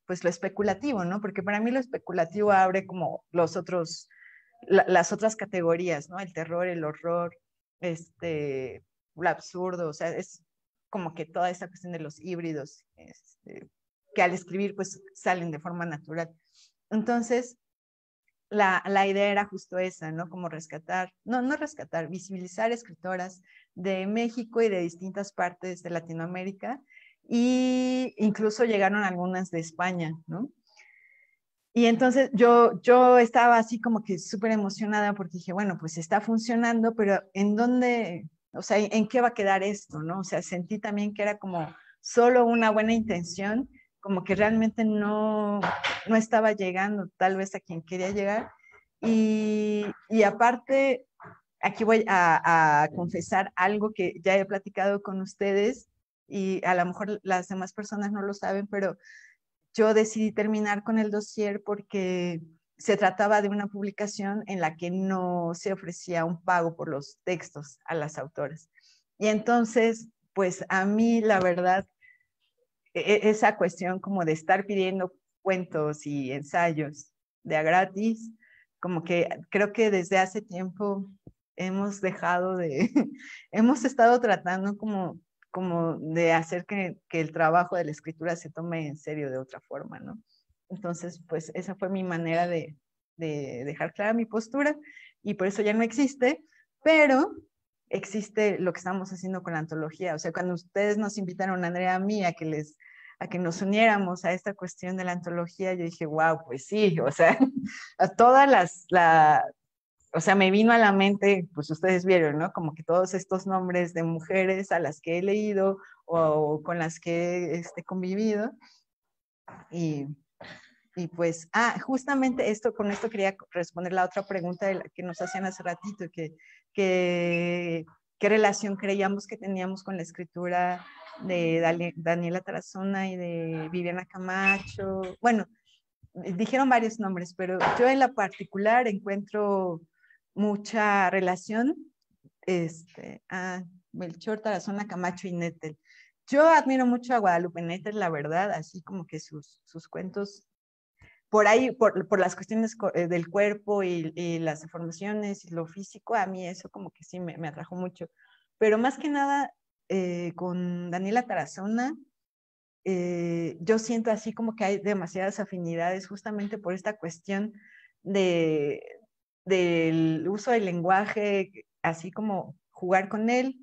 pues lo especulativo, ¿no? Porque para mí lo especulativo abre como las otras categorías, ¿no? El terror, el horror, lo absurdo, o sea, es como que toda esta cuestión de los híbridos, que al escribir pues salen de forma natural. Entonces, la idea era justo esa, ¿no? Como rescatar, no rescatar, visibilizar escritoras de México y de distintas partes de Latinoamérica, y incluso llegaron algunas de España, ¿no? Y entonces yo estaba así como que súper emocionada porque dije, bueno, pues está funcionando, pero ¿en dónde, o sea, en qué va a quedar esto, ¿no? O sea, sentí también que era como solo una buena intención, como que realmente no estaba llegando tal vez a quien quería llegar. Y aparte, aquí voy a confesar algo que ya he platicado con ustedes y a lo mejor las demás personas no lo saben, pero yo decidí terminar con el dossier porque se trataba de una publicación en la que no se ofrecía un pago por los textos a las autoras. Y entonces, pues a mí la verdad, esa cuestión como de estar pidiendo cuentos y ensayos de a gratis, como que creo que desde hace tiempo hemos dejado de, hemos estado tratando como de hacer que el trabajo de la escritura se tome en serio de otra forma, ¿no? Entonces, pues esa fue mi manera de dejar clara mi postura y por eso ya no existe, pero existe lo que estamos haciendo con la antología. O sea, cuando ustedes nos invitaron, Andrea, a mí, a que nos uniéramos a esta cuestión de la antología, yo dije, wow, pues sí, o sea, a todas o sea, me vino a la mente, pues ustedes vieron, ¿no? Como que todos estos nombres de mujeres a las que he leído o con las que he convivido. Y pues, justamente con esto quería responder la otra pregunta que nos hacían hace ratito, qué relación creíamos que teníamos con la escritura de Daniela Tarazona y de Viviana Camacho. Bueno, dijeron varios nombres, pero yo en la particular encuentro mucha relación a Melchor, Tarazona, Camacho y Nettel. Yo admiro mucho a Guadalupe Nettel, la verdad, así como que sus cuentos, por ahí, por las cuestiones del cuerpo y las deformaciones y lo físico, a mí eso como que sí me atrajo mucho. Pero más que nada, con Daniela Tarazona, yo siento así como que hay demasiadas afinidades justamente por esta cuestión del uso del lenguaje, así como jugar con él,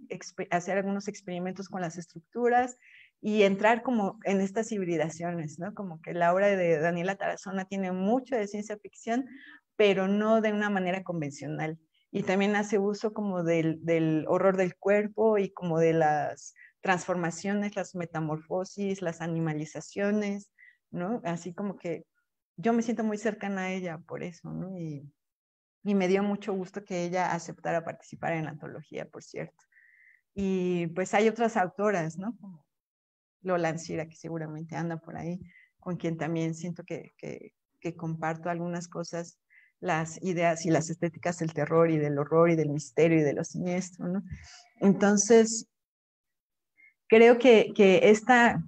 hacer algunos experimentos con las estructuras y entrar como en estas hibridaciones, ¿no? Como que la obra de Daniela Tarazona tiene mucho de ciencia ficción, pero no de una manera convencional. Y también hace uso como del horror del cuerpo y como de las transformaciones, las metamorfosis, las animalizaciones, ¿no? Así como que yo me siento muy cercana a ella por eso, ¿no? Y me dio mucho gusto que ella aceptara participar en la antología, por cierto. Y pues hay otras autoras, ¿no? Como Lola Ancira, que seguramente anda por ahí, con quien también siento que comparto algunas cosas las ideas y las estéticas del terror y del horror y del misterio y de lo siniestro, ¿no? Entonces, creo que esta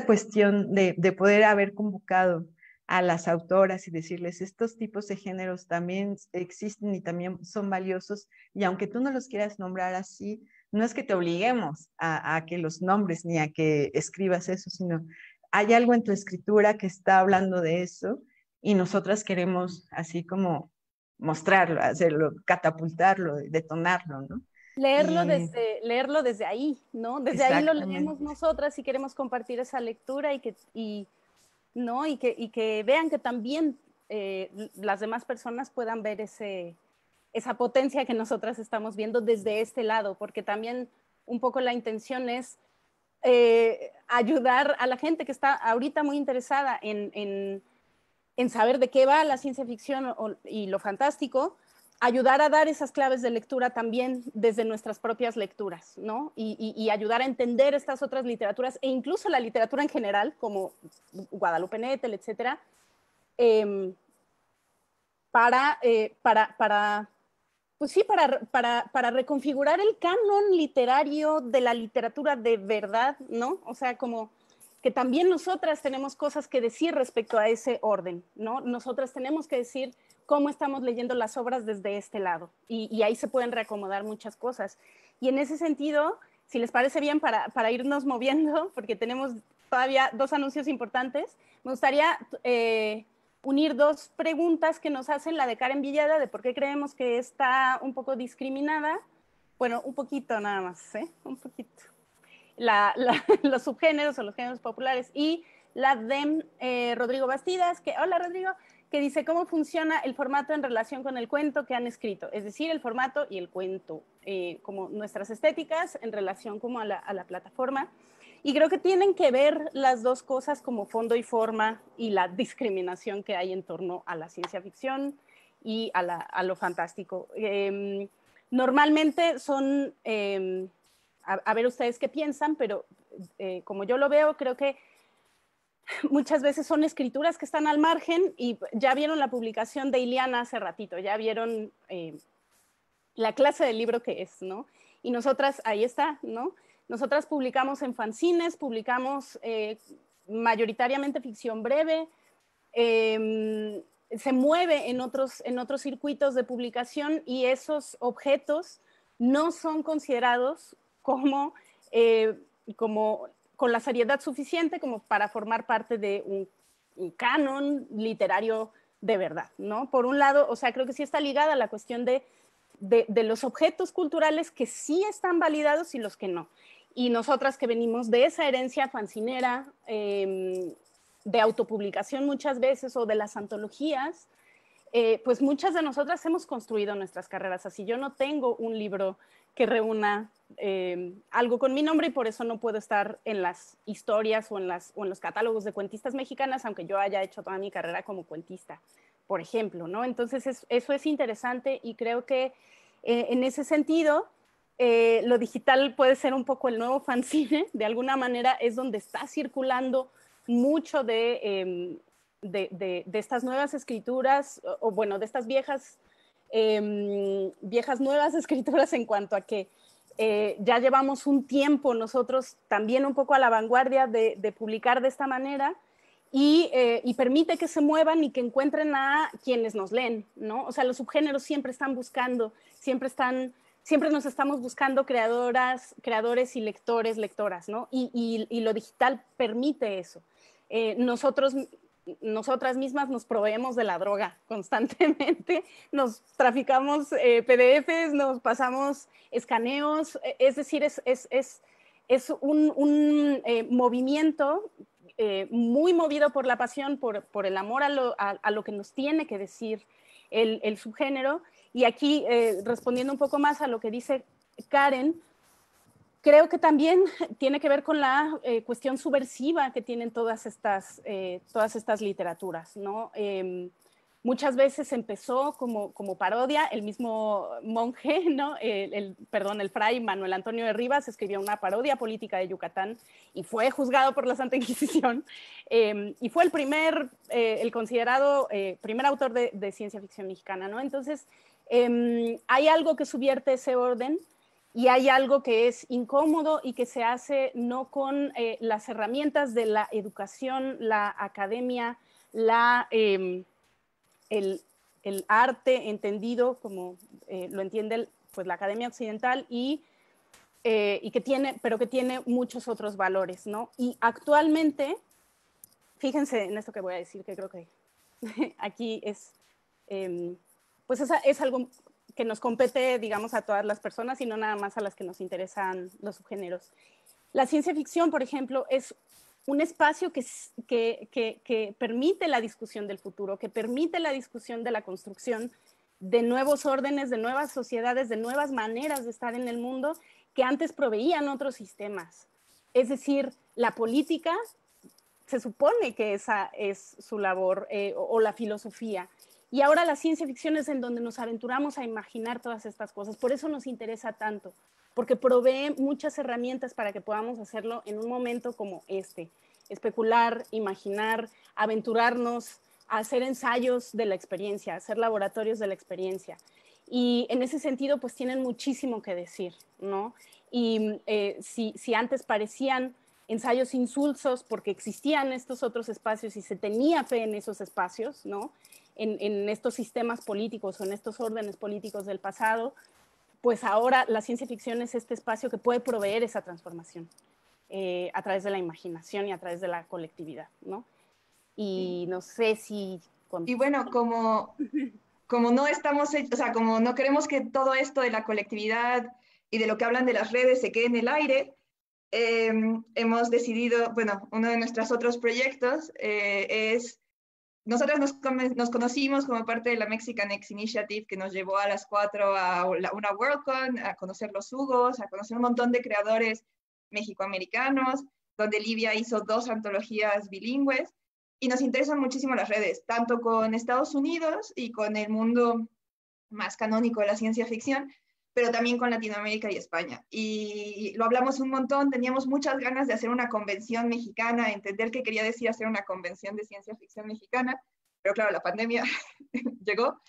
cuestión de poder haber convocado a las autoras y decirles, estos tipos de géneros también existen y también son valiosos, y aunque tú no los quieras nombrar así, no es que te obliguemos a que los nombres ni a que escribas eso, sino hay algo en tu escritura que está hablando de eso, y nosotras queremos así como mostrarlo, hacerlo, catapultarlo, detonarlo, ¿no? Y Leerlo desde ahí, ¿no? Desde ahí lo leemos exactamente. nosotras y queremos compartir esa lectura ¿no? y que vean que también las demás personas puedan ver esa potencia que nosotras estamos viendo desde este lado, porque también un poco la intención es ayudar a la gente que está ahorita muy interesada en saber de qué va la ciencia ficción y lo fantástico, ayudar a dar esas claves de lectura también desde nuestras propias lecturas, ¿no? Y ayudar a entender estas otras literaturas e incluso la literatura en general, como Guadalupe Nettel, etcétera, eh, pues sí, para reconfigurar el canon literario de la literatura de verdad, ¿no? O sea, como que también nosotras tenemos cosas que decir respecto a ese orden, ¿no? Nosotras tenemos que decir cómo estamos leyendo las obras desde este lado, y ahí se pueden reacomodar muchas cosas. Y en ese sentido, si les parece bien, para irnos moviendo, porque tenemos todavía 2 anuncios importantes, me gustaría unir 2 preguntas que nos hacen, la de Karen Villada, de por qué creemos que está un poco discriminada, bueno, un poquito nada más, ¿eh? Un poquito. Los subgéneros o los géneros populares, y la de Rodrigo Bastidas, hola Rodrigo, que dice cómo funciona el formato en relación con el cuento que han escrito, es decir, el formato y el cuento, como nuestras estéticas en relación como a la plataforma. Y creo que tienen que ver las 2 cosas como fondo y forma, y la discriminación que hay en torno a la ciencia ficción y a lo fantástico. Normalmente son... a ver ustedes qué piensan, pero como yo lo veo, creo que muchas veces son escrituras que están al margen, y ya vieron la publicación de Iliana hace ratito, ya vieron la clase del libro que es, ¿no? Y nosotras, ahí está, ¿no? Nosotras publicamos en fanzines, publicamos mayoritariamente ficción breve, se mueve en otros circuitos de publicación, y esos objetos no son considerados como con la seriedad suficiente como para formar parte de un canon literario de verdad, ¿no? Por un lado, o sea, creo que sí está ligada a la cuestión de los objetos culturales que sí están validados y los que no. Y nosotras que venimos de esa herencia fancinera, de autopublicación muchas veces, o de las antologías, pues muchas de nosotras hemos construido nuestras carreras así. Yo no tengo un libro que reúna algo con mi nombre, y por eso no puedo estar en las historias o en los catálogos de cuentistas mexicanas, aunque yo haya hecho toda mi carrera como cuentista, por ejemplo, ¿no? Entonces eso es interesante, y creo que en ese sentido lo digital puede ser un poco el nuevo fanzine. De alguna manera es donde está circulando mucho de estas nuevas escrituras, o bueno, de estas viejas nuevas escrituras, en cuanto a que ya llevamos un tiempo nosotros también un poco a la vanguardia de publicar de esta manera, y permite que se muevan y que encuentren a quienes nos leen, ¿no? O sea, los subgéneros siempre están buscando, siempre nos estamos buscando creadores y lectoras, ¿no? Y lo digital permite eso. Nosotras mismas nos proveemos de la droga constantemente, nos traficamos PDFs, nos pasamos escaneos, es decir, es un movimiento muy movido por la pasión, por el amor a lo que nos tiene que decir el subgénero. Y aquí, respondiendo un poco más a lo que dice Karen, creo que también tiene que ver con la cuestión subversiva que tienen todas estas literaturas, ¿no? Muchas veces empezó como parodia, el mismo monje, ¿no? El fray Manuel Antonio de Rivas escribió una parodia política de Yucatán y fue juzgado por la Santa Inquisición, y fue el considerado primer autor de ciencia ficción mexicana, ¿no? Entonces, hay algo que subvierte ese orden y hay algo que es incómodo y que se hace no con las herramientas de la educación, la academia, el arte entendido como lo entiende pues, la Academia Occidental pero que tiene muchos otros valores, ¿no? Y actualmente, fíjense en esto que voy a decir, que creo que aquí pues es algo que nos compete, digamos, a todas las personas y no nada más a las que nos interesan los subgéneros. La ciencia ficción, por ejemplo, es un espacio que permite la discusión del futuro, que permite la discusión de la construcción de nuevos órdenes, de nuevas sociedades, de nuevas maneras de estar en el mundo que antes proveían otros sistemas. Es decir, la política se supone que esa es su labor, o la filosofía. Y ahora la ciencia ficción es en donde nos aventuramos a imaginar todas estas cosas. Por eso nos interesa tanto, porque provee muchas herramientas para que podamos hacerlo en un momento como este. Especular, imaginar, aventurarnos, hacer ensayos de la experiencia, hacer laboratorios de la experiencia. Y en ese sentido, pues tienen muchísimo que decir, ¿no? Y si antes parecían ensayos insulsos porque existían estos otros espacios y se tenía fe en esos espacios, ¿no? En estos sistemas políticos o en estos órdenes políticos del pasado, pues ahora la ciencia ficción es este espacio que puede proveer esa transformación a través de la imaginación y a través de la colectividad, ¿no? Y no sé si... Y bueno, como no estamos, o sea, como no queremos que todo esto de la colectividad y de lo que hablan de las redes se quede en el aire, hemos decidido, bueno, uno de nuestros otros proyectos es, nosotros nos conocimos como parte de la Mexican X Initiative, que nos llevó a las 4 a una Worldcon, a conocer los Hugos, a conocer un montón de creadores mexicoamericanos, donde Livia hizo 2 antologías bilingües, y nos interesan muchísimo las redes, tanto con Estados Unidos y con el mundo más canónico de la ciencia ficción, pero también con Latinoamérica y España. Y lo hablamos un montón, teníamos muchas ganas de hacer una convención mexicana, entender qué quería decir hacer una convención de ciencia ficción mexicana, pero claro, la pandemia llegó.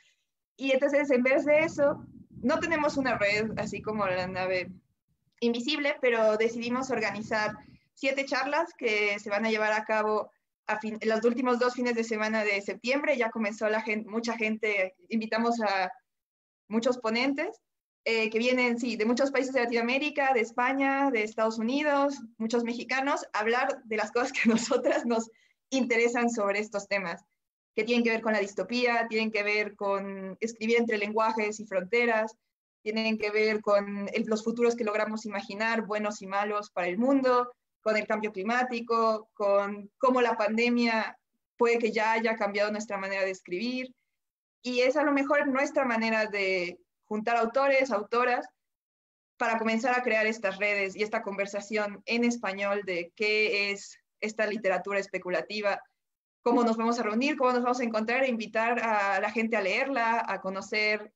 Y entonces, en vez de eso, no tenemos una red así como la nave invisible, pero decidimos organizar 7 charlas que se van a llevar a cabo los últimos 2 fines de semana de septiembre. Ya comenzó mucha gente, invitamos a muchos ponentes que vienen, sí, de muchos países de Latinoamérica, de España, de Estados Unidos, muchos mexicanos, a hablar de las cosas que a nosotras nos interesan sobre estos temas, que tienen que ver con la distopía, tienen que ver con escribir entre lenguajes y fronteras, tienen que ver con los futuros que logramos imaginar, buenos y malos para el mundo, con el cambio climático, con cómo la pandemia puede que ya haya cambiado nuestra manera de escribir, y es a lo mejor nuestra manera de juntar autores, autoras, para comenzar a crear estas redes y esta conversación en español de qué es esta literatura especulativa, cómo nos vamos a reunir, cómo nos vamos a encontrar, e invitar a la gente a leerla, a conocer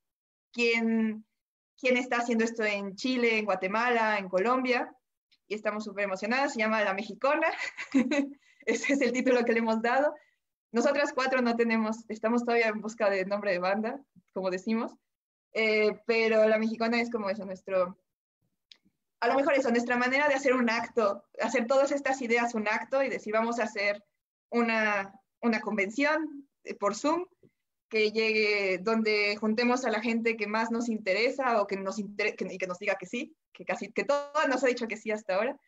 quién está haciendo esto en Chile, en Guatemala, en Colombia, y estamos súper emocionadas. Se llama La Mexicona, ese es el título que le hemos dado. Nosotras 4 no tenemos, estamos todavía en busca de nombre de banda, como decimos, pero La Mexicona es como eso, a lo mejor eso, nuestra manera de hacer un acto, hacer todas estas ideas un acto y decir, vamos a hacer una convención por Zoom que llegue, donde juntemos a la gente que más nos interesa o que nos diga que sí, que todas nos ha dicho que sí hasta ahora,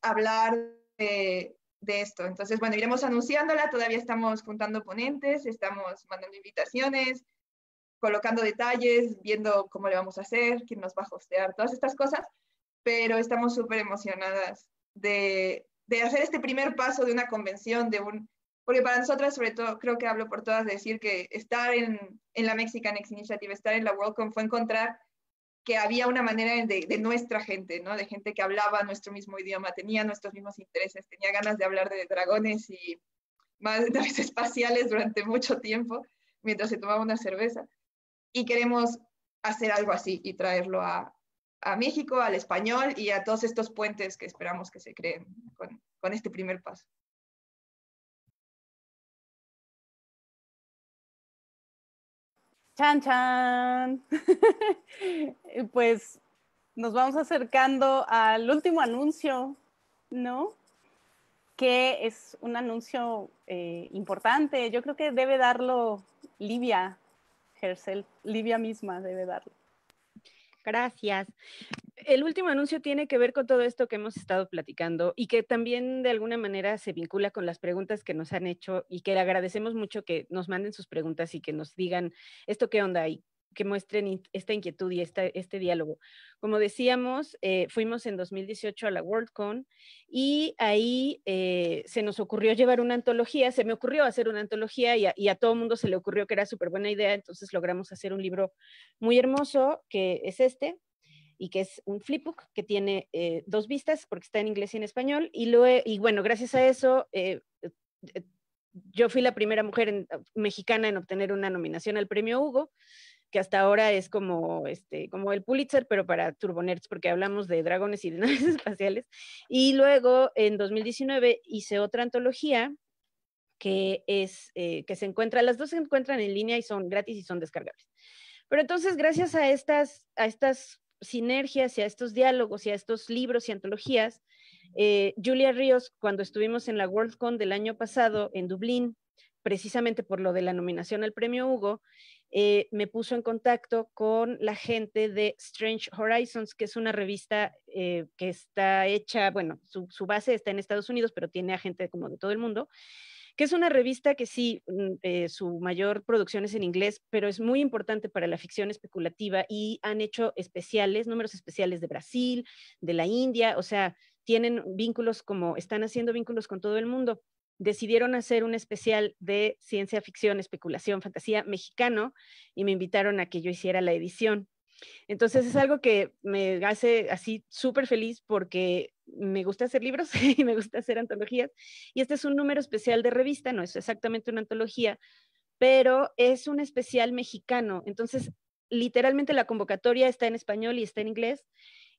hablar de esto. Entonces, bueno, iremos anunciándola, todavía estamos juntando ponentes, estamos mandando invitaciones, colocando detalles, viendo cómo le vamos a hacer, quién nos va a hostear, todas estas cosas, pero estamos súper emocionadas de hacer este primer paso de una convención, porque para nosotras, sobre todo, creo que hablo por todas, de decir que estar en la Mexican X Initiative, estar en la Worldcon, fue encontrar que había una manera de nuestra gente, ¿no? De gente que hablaba nuestro mismo idioma, tenía nuestros mismos intereses, tenía ganas de hablar de dragones y naves espaciales durante mucho tiempo, mientras se tomaba una cerveza. Y queremos hacer algo así y traerlo a México, al español y a todos estos puentes que esperamos que se creen con este primer paso. Chan, chan. Pues nos vamos acercando al último anuncio, ¿no? Que es un anuncio importante. Yo creo que debe darlo Livia herself. Livia misma debe darlo. Gracias. El último anuncio tiene que ver con todo esto que hemos estado platicando y que también de alguna manera se vincula con las preguntas que nos han hecho y que le agradecemos mucho que nos manden sus preguntas y que nos digan esto qué onda y que muestren esta inquietud y este diálogo. Como decíamos, fuimos en 2018 a la Worldcon y ahí se nos ocurrió llevar una antología, se me ocurrió hacer una antología y a todo el mundo se le ocurrió que era súper buena idea, entonces logramos hacer un libro muy hermoso que es este, y que es un flipbook que tiene 2 vistas porque está en inglés y en español. Y bueno, gracias a eso, yo fui la primera mujer mexicana en obtener una nominación al premio Hugo, que hasta ahora es como el Pulitzer, pero para Turbonerds, porque hablamos de dragones y de naves espaciales. Y luego, en 2019, hice otra antología que se encuentra, las dos se encuentran en línea y son gratis y son descargables. Pero entonces, gracias a estas sinergias y a estos diálogos y a estos libros y antologías, Julia Ríos, cuando estuvimos en la Worldcon del año pasado en Dublín, precisamente por lo de la nominación al premio Hugo, me puso en contacto con la gente de Strange Horizons, que es una revista que está hecha, bueno, su base está en Estados Unidos, pero tiene a gente como de todo el mundo, que es una revista que sí, su mayor producción es en inglés, pero es muy importante para la ficción especulativa y han hecho números especiales de Brasil, de la India, o sea, tienen vínculos están haciendo vínculos con todo el mundo. Decidieron hacer un especial de ciencia ficción, especulación, fantasía mexicano y me invitaron a que yo hiciera la edición. Entonces es algo que me hace así súper feliz porque me gusta hacer libros y me gusta hacer antologías. Y este es un número especial de revista, no es exactamente una antología, pero es un especial mexicano. Entonces, literalmente la convocatoria está en español y está en inglés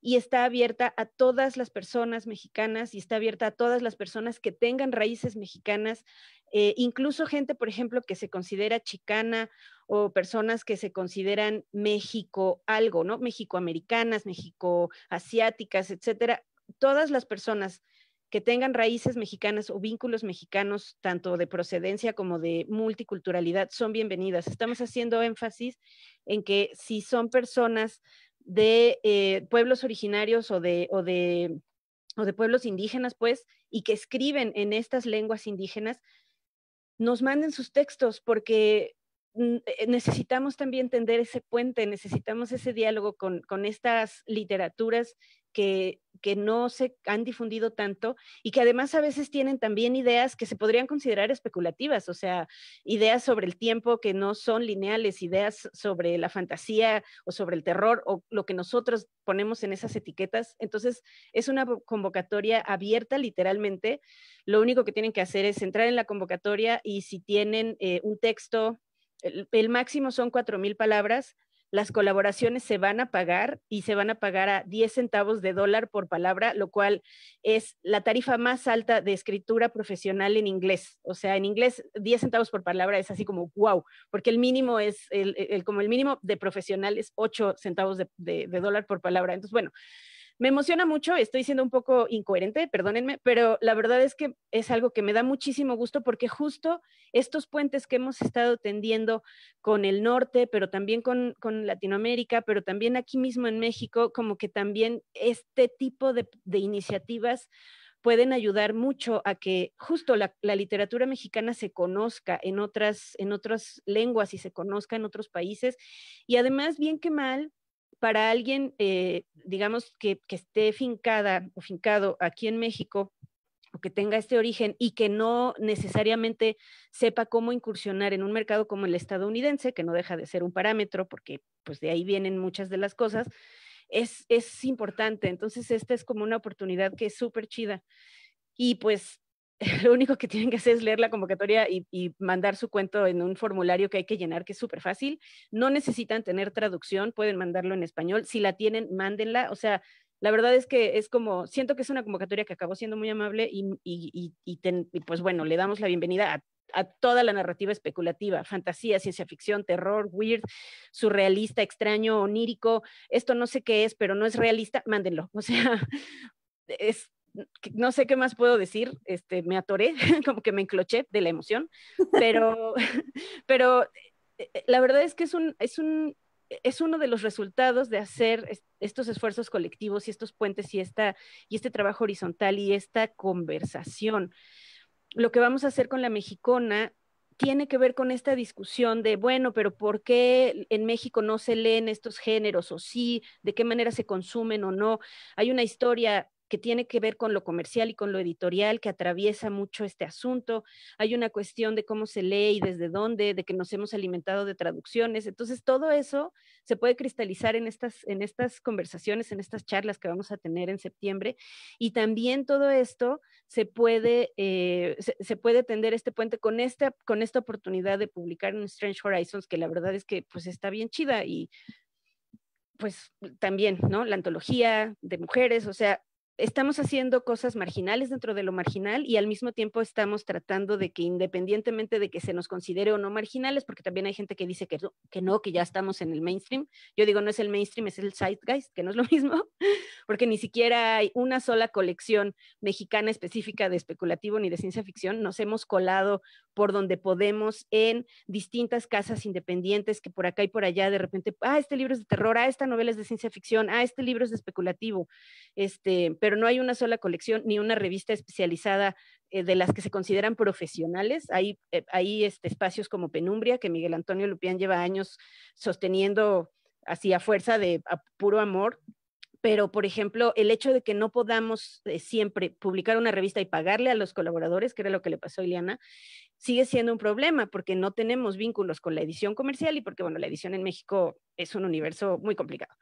y está abierta a todas las personas mexicanas y está abierta a todas las personas que tengan raíces mexicanas, incluso gente, por ejemplo, que se considera chicana o personas que se consideran México algo, ¿no? Mexicoamericanas, Mexicoasiáticas, etcétera. Todas las personas que tengan raíces mexicanas o vínculos mexicanos, tanto de procedencia como de multiculturalidad, son bienvenidas. Estamos haciendo énfasis en que si son personas de pueblos originarios o de pueblos indígenas, pues, y que escriben en estas lenguas indígenas, nos manden sus textos porque necesitamos también tender ese puente, necesitamos ese diálogo con estas literaturas que no se han difundido tanto y que además a veces tienen también ideas que se podrían considerar especulativas, o sea, ideas sobre el tiempo que no son lineales, ideas sobre la fantasía o sobre el terror o lo que nosotros ponemos en esas etiquetas. Entonces, es una convocatoria abierta literalmente. Lo único que tienen que hacer es entrar en la convocatoria y si tienen un texto, el máximo son 4,000 palabras, las colaboraciones se van a pagar y se van a pagar a 10 centavos de dólar por palabra, lo cual es la tarifa más alta de escritura profesional en inglés. O sea, en inglés 10 centavos por palabra es así como wow, porque el mínimo es, como el mínimo de profesional es 8 centavos de dólar por palabra. Entonces, bueno, me emociona mucho, estoy siendo un poco incoherente, perdónenme, pero la verdad es que es algo que me da muchísimo gusto porque justo estos puentes que hemos estado tendiendo con el norte, pero también con Latinoamérica, pero también aquí mismo en México, como que también este tipo de iniciativas pueden ayudar mucho a que justo la literatura mexicana se conozca en otras lenguas y se conozca en otros países. Y además, bien que mal, para alguien, digamos, que esté fincada o fincado aquí en México, o que tenga este origen y que no necesariamente sepa cómo incursionar en un mercado como el estadounidense, que no deja de ser un parámetro, porque pues de ahí vienen muchas de las cosas, es importante. Entonces, esta es como una oportunidad que es súper chida. Y pues lo único que tienen que hacer es leer la convocatoria y mandar su cuento en un formulario que hay que llenar, que es súper fácil. No necesitan tener traducción, pueden mandarlo en español. Si la tienen, mándenla. O sea, la verdad es que es como, siento que es una convocatoria que acabó siendo muy amable y pues bueno, le damos la bienvenida a toda la narrativa especulativa, fantasía, ciencia ficción, terror, weird, surrealista, extraño, onírico. Esto no sé qué es, pero no es realista, mándenlo. O sea, es, no sé qué más puedo decir, me atoré, como que me encloché de la emoción, pero, pero la verdad es que es uno de los resultados de hacer estos esfuerzos colectivos y estos puentes y este trabajo horizontal y esta conversación. Lo que vamos a hacer con la mexicona tiene que ver con esta discusión de, bueno, pero ¿por qué en México no se leen estos géneros o sí? ¿De qué manera se consumen o no? Hay una historia que tiene que ver con lo comercial y con lo editorial, que atraviesa mucho este asunto. Hay una cuestión de cómo se lee y desde dónde, de que nos hemos alimentado de traducciones. Entonces, todo eso se puede cristalizar en estas conversaciones, en estas charlas que vamos a tener en septiembre. Y también todo esto se puede tender este puente con esta oportunidad de publicar en Strange Horizons, que la verdad es que pues está bien chida y pues también, ¿no? La antología de mujeres, o sea, estamos haciendo cosas marginales dentro de lo marginal y al mismo tiempo estamos tratando de que independientemente de que se nos considere o no marginales, porque también hay gente que dice que no, que ya estamos en el mainstream. Yo digo, no es el mainstream, es el zeitgeist, que no es lo mismo, porque ni siquiera hay una sola colección mexicana específica de especulativo ni de ciencia ficción. Nos hemos colado por donde podemos en distintas casas independientes que por acá y por allá de repente, este libro es de terror, esta novela es de ciencia ficción, este libro es de especulativo, pero no hay una sola colección ni una revista especializada de las que se consideran profesionales. Hay espacios como Penumbria, que Miguel Antonio Lupián lleva años sosteniendo así a fuerza de a puro amor. Pero, por ejemplo, el hecho de que no podamos siempre publicar una revista y pagarle a los colaboradores, que era lo que le pasó a Ileana, sigue siendo un problema porque no tenemos vínculos con la edición comercial y porque, bueno, la edición en México es un universo muy complicado.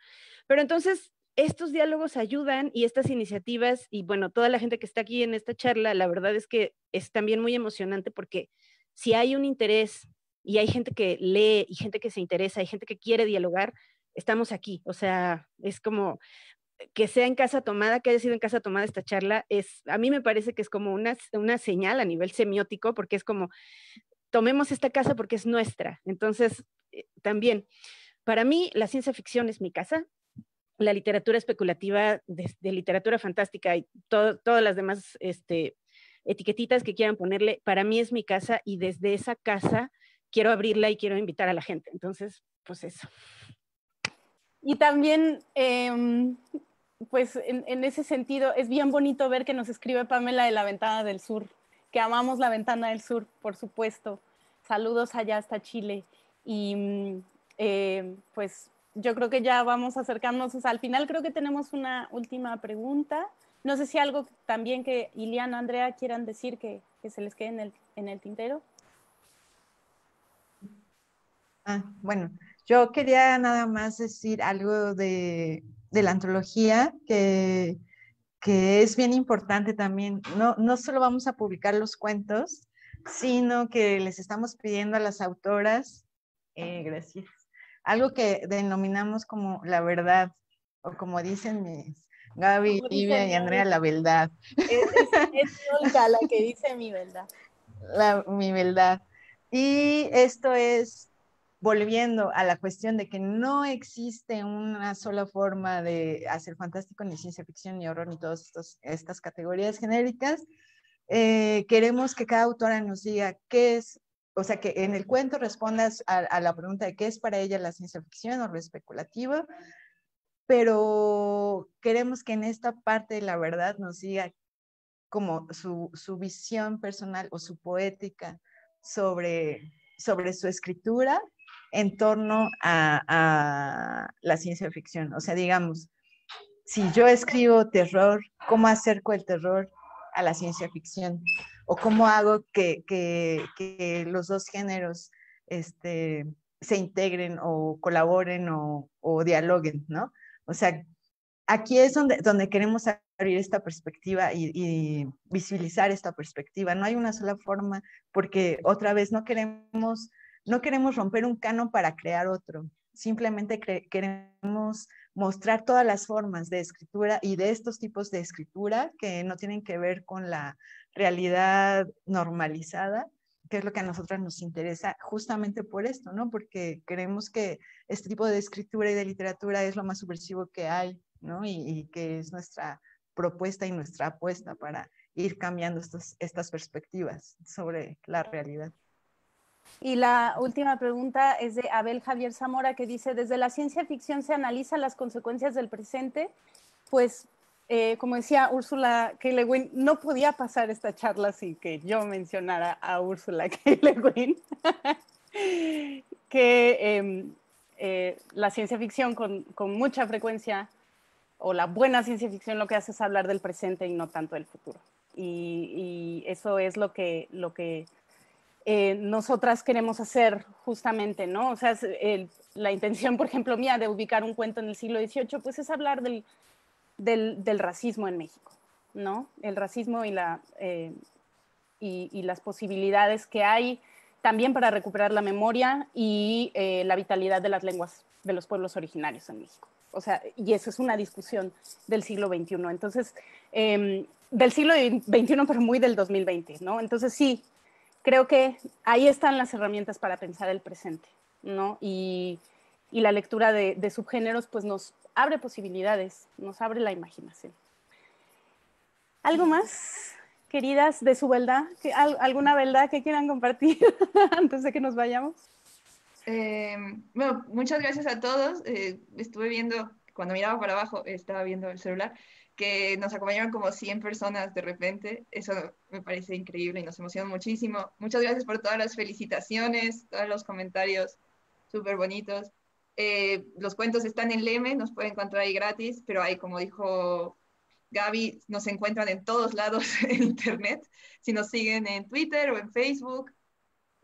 Pero entonces, estos diálogos ayudan y estas iniciativas y, bueno, toda la gente que está aquí en esta charla, la verdad es que es también muy emocionante porque si hay un interés y hay gente que lee y gente que se interesa, hay gente que quiere dialogar, estamos aquí. O sea, es como que sea en casa tomada, que haya sido en casa tomada esta charla, a mí me parece que es como una señal a nivel semiótico, porque es como, tomemos esta casa porque es nuestra. Entonces, también, para mí, la ciencia ficción es mi casa, la literatura especulativa, de literatura fantástica y todas las demás etiquetitas que quieran ponerle, para mí es mi casa y desde esa casa quiero abrirla y quiero invitar a la gente. Entonces, pues eso. Y también, pues en ese sentido, es bien bonito ver que nos escribe Pamela de La Ventana del Sur, que amamos La Ventana del Sur, por supuesto. Saludos allá hasta Chile. Y pues yo creo que ya vamos acercándonos al final. Creo que tenemos una última pregunta. No sé si algo también que Ileana, Andrea quieran decir que se les quede en el tintero. Bueno, yo quería nada más decir algo de la antología que es bien importante también. No solo vamos a publicar los cuentos, sino que les estamos pidiendo a las autoras, gracias, algo que denominamos como la verdad, o como dicen mis Gaby, Livia y Andrea, la verdad. Es Olga la que dice mi verdad. Mi verdad. Y esto es volviendo a la cuestión de que no existe una sola forma de hacer fantástico, ni ciencia ficción, ni horror, ni todas estas categorías genéricas. Queremos que cada autora nos diga qué es, o sea, que en el cuento respondas a la pregunta de qué es para ella la ciencia ficción o lo especulativo, pero queremos que en esta parte de la verdad nos diga como su visión personal o su poética sobre su escritura en torno a la ciencia ficción. O sea, digamos, si yo escribo terror, ¿cómo acerco el terror a la ciencia ficción? ¿O cómo hago que los dos géneros se integren o colaboren o dialoguen, ¿no? O sea, aquí es donde queremos abrir esta perspectiva y visibilizar esta perspectiva. No hay una sola forma, porque otra vez no queremos romper un canon para crear otro. Simplemente queremos mostrar todas las formas de escritura y de estos tipos de escritura que no tienen que ver con la realidad normalizada, que es lo que a nosotros nos interesa justamente por esto, ¿no? Porque creemos que este tipo de escritura y de literatura es lo más subversivo que hay, ¿no? Y que es nuestra propuesta y nuestra apuesta para ir cambiando estas perspectivas sobre la realidad. Y la última pregunta es de Abel Javier Zamora, que dice, desde la ciencia ficción se analizan las consecuencias del presente. Pues, como decía Úrsula K. Le Guin, no podía pasar esta charla sin que yo mencionara a Úrsula K. Le Guin, que la ciencia ficción con mucha frecuencia, o la buena ciencia ficción, lo que hace es hablar del presente y no tanto del futuro. Y eso es lo que nosotras queremos hacer justamente, ¿no? O sea, la intención, por ejemplo, mía de ubicar un cuento en el siglo XVIII, pues es hablar del racismo en México, ¿no? El racismo y las posibilidades que hay también para recuperar la memoria y la vitalidad de las lenguas de los pueblos originarios en México. O sea, y eso es una discusión del siglo XXI. Entonces, del siglo XXI, pero muy del 2020, ¿no? Entonces, sí, creo que ahí están las herramientas para pensar el presente, ¿no? Y la lectura de subgéneros pues nos abre posibilidades, nos abre la imaginación. ¿Algo más, queridas, de su verdad? ¿Alguna verdad que quieran compartir antes de que nos vayamos? Bueno, muchas gracias a todos. Estuve viendo, cuando miraba para abajo, estaba viendo el celular, que nos acompañaron como 100 personas de repente. Eso me parece increíble y nos emociona muchísimo. Muchas gracias por todas las felicitaciones, todos los comentarios súper bonitos. Los cuentos están en Leme, nos pueden encontrar ahí gratis, pero ahí, como dijo Gaby, nos encuentran en todos lados en internet. Si nos siguen en Twitter o en Facebook,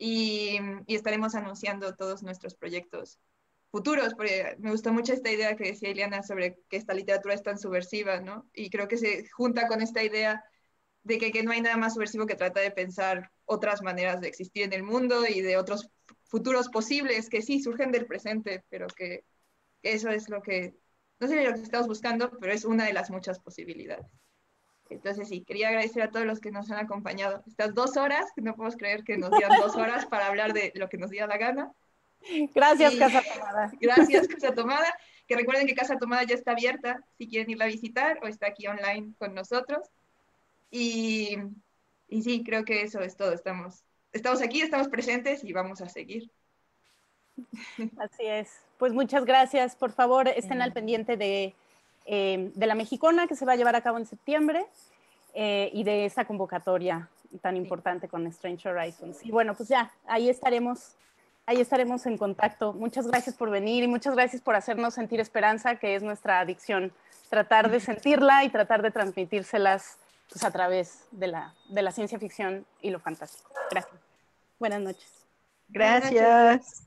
y estaremos anunciando todos nuestros proyectos futuros, porque me gustó mucho esta idea que decía Ileana sobre que esta literatura es tan subversiva, ¿no? Y creo que se junta con esta idea de que no hay nada más subversivo que trata de pensar otras maneras de existir en el mundo y de otros futuros posibles que sí surgen del presente, pero que eso es lo que, no sé lo que estamos buscando, pero es una de las muchas posibilidades. Entonces sí, quería agradecer a todos los que nos han acompañado estas 2 horas, que no podemos creer que nos dieran 2 horas para hablar de lo que nos diera la gana. Gracias, Casa Tomada. Gracias, Casa Tomada. Que recuerden que Casa Tomada ya está abierta si quieren irla a visitar o está aquí online con nosotros. Y sí, creo que eso es todo. Estamos aquí, estamos presentes y vamos a seguir. Así es. Pues muchas gracias. Por favor, estén al pendiente de la Mexicona, que se va a llevar a cabo en septiembre, y de esta convocatoria tan importante con Strange Horizons. Y bueno, pues ya, ahí estaremos en contacto. Muchas gracias por venir y muchas gracias por hacernos sentir esperanza, que es nuestra adicción. Tratar de sentirla y tratar de transmitírselas pues, a través de la ciencia ficción y lo fantástico. Gracias. Buenas noches. Gracias.